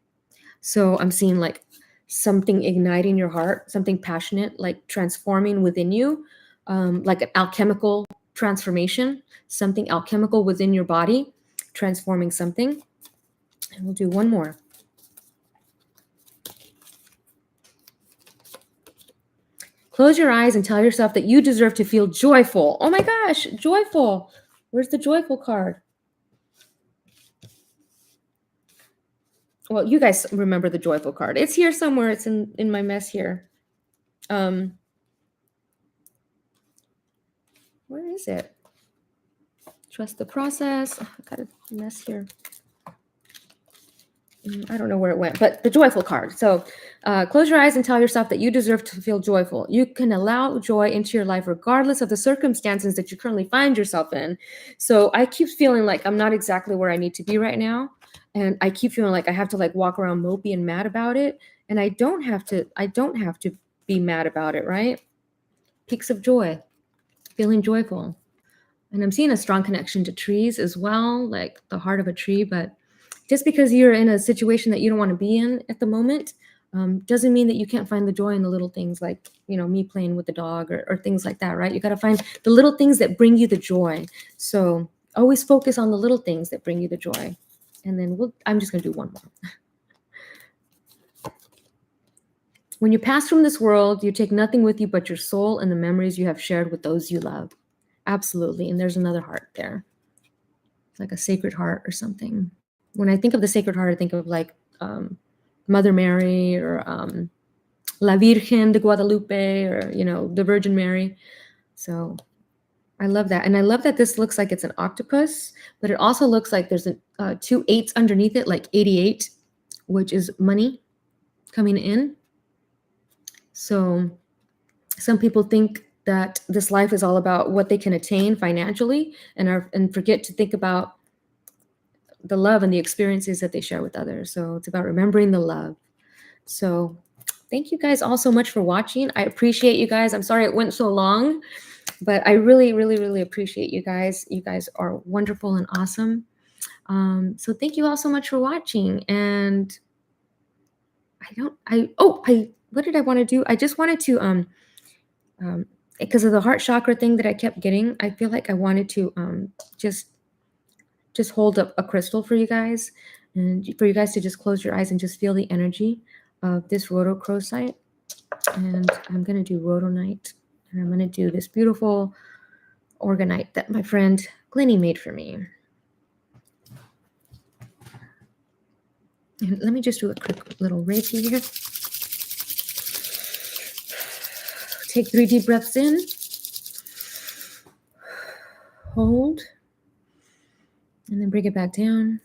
So I'm seeing like something igniting your heart, something passionate, like transforming within you, like an alchemical transformation, something alchemical within your body, transforming something. And we'll do one more. Close your eyes and tell yourself that you deserve to feel joyful. Oh my gosh, joyful. Where's the joyful card? Well, you guys remember the joyful card. It's here somewhere. It's in my mess here. Where is it? Trust the process. Oh, I got a mess here. I don't know where it went, but the joyful card. So close your eyes and tell yourself that you deserve to feel joyful. You can allow joy into your life regardless of the circumstances that you currently find yourself in. So I keep feeling like I'm not exactly where I need to be right now. And I keep feeling like I have to like walk around mopey and mad about it. And I don't have to be mad about it, right? Peaks of joy, feeling joyful. And I'm seeing a strong connection to trees as well, like the heart of a tree. But just because you're in a situation that you don't want to be in at the moment, doesn't mean that you can't find the joy in the little things, like, me playing with the dog or things like that, right? You got to find the little things that bring you the joy. So always focus on the little things that bring you the joy. And then I'm just going to do one more. When you pass from this world, you take nothing with you but your soul and the memories you have shared with those you love. Absolutely. And there's another heart there. It's like a sacred heart or something. When I think of the Sacred Heart, I think of like Mother Mary or La Virgen de Guadalupe, or the Virgin Mary. So I love that. And I love that this looks like it's an octopus, but it also looks like there's two eights underneath it, like 88, which is money coming in. So some people think that this life is all about what they can attain financially, and forget to think about the love and the experiences that they share with others. So it's about remembering the love. So thank you guys all so much for watching. I appreciate you guys. I'm sorry it went so long, but I really, really, really appreciate you guys. You guys are wonderful and awesome. So thank you all so much for watching. And what did I want to do? I just wanted to, because of the heart chakra thing that I kept getting, I feel like I wanted to just hold up a crystal for you guys, and for you guys to just close your eyes and just feel the energy of this rhodochrosite. And I'm going to do rhodonite, and I'm going to do this beautiful orgonite that my friend Glennie made for me. And let me just do a quick little Reiki here. Take 3 deep breaths in. Hold. And then bring it back down.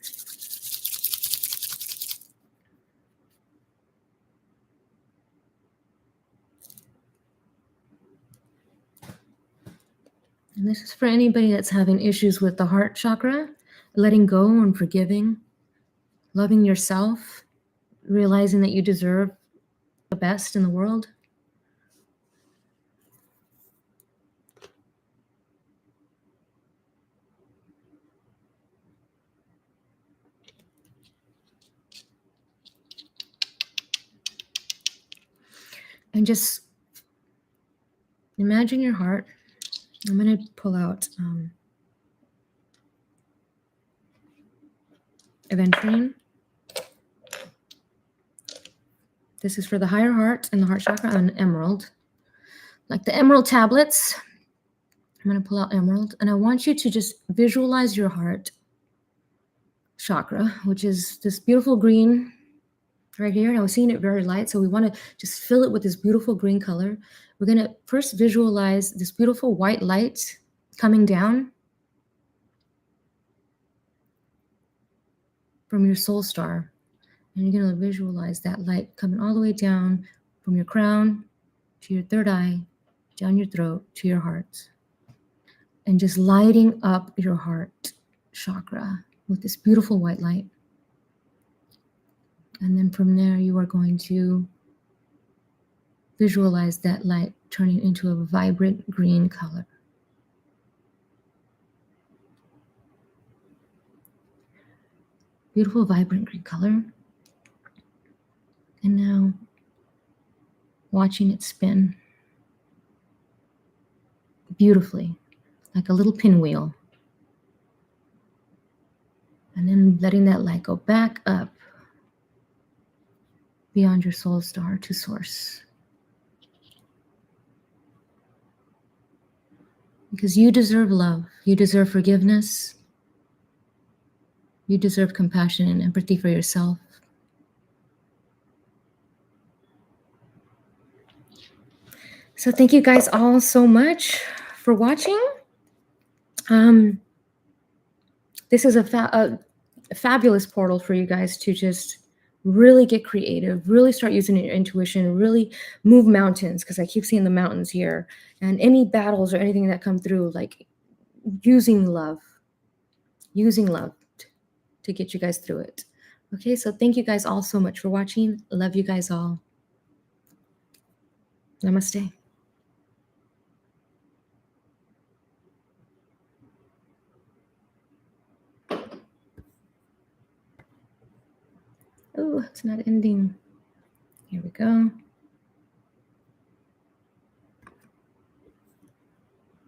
And this is for anybody that's having issues with the heart chakra, letting go and forgiving, loving yourself, realizing that you deserve the best in the world. And just imagine your heart. I'm going to pull out aventurine. This is for the higher heart and the heart chakra, and emerald. Like the emerald tablets, I'm going to pull out emerald. And I want you to just visualize your heart chakra, which is this beautiful green right here. And I was seeing it very light, so we want to just fill it with this beautiful green color. We're going to first visualize this beautiful white light coming down from your soul star. And you're going to visualize that light coming all the way down from your crown to your third eye, down your throat to your heart. And just lighting up your heart chakra with this beautiful white light. And then from there, you are going to visualize that light turning into a vibrant green color. Beautiful, vibrant green color. And now, watching it spin beautifully, like a little pinwheel. And then letting that light go back up beyond your soul star to source. Because you deserve love, you deserve forgiveness, you deserve compassion and empathy for yourself. So thank you guys all so much for watching. This is a fabulous portal for you guys to just really get creative, really start using your intuition, really move mountains, because I keep seeing the mountains here. And any battles or anything that come through, like using love to get you guys through it. Okay, so thank you guys all so much for watching. Love you guys all. Namaste. Oh, it's not ending. Here we go.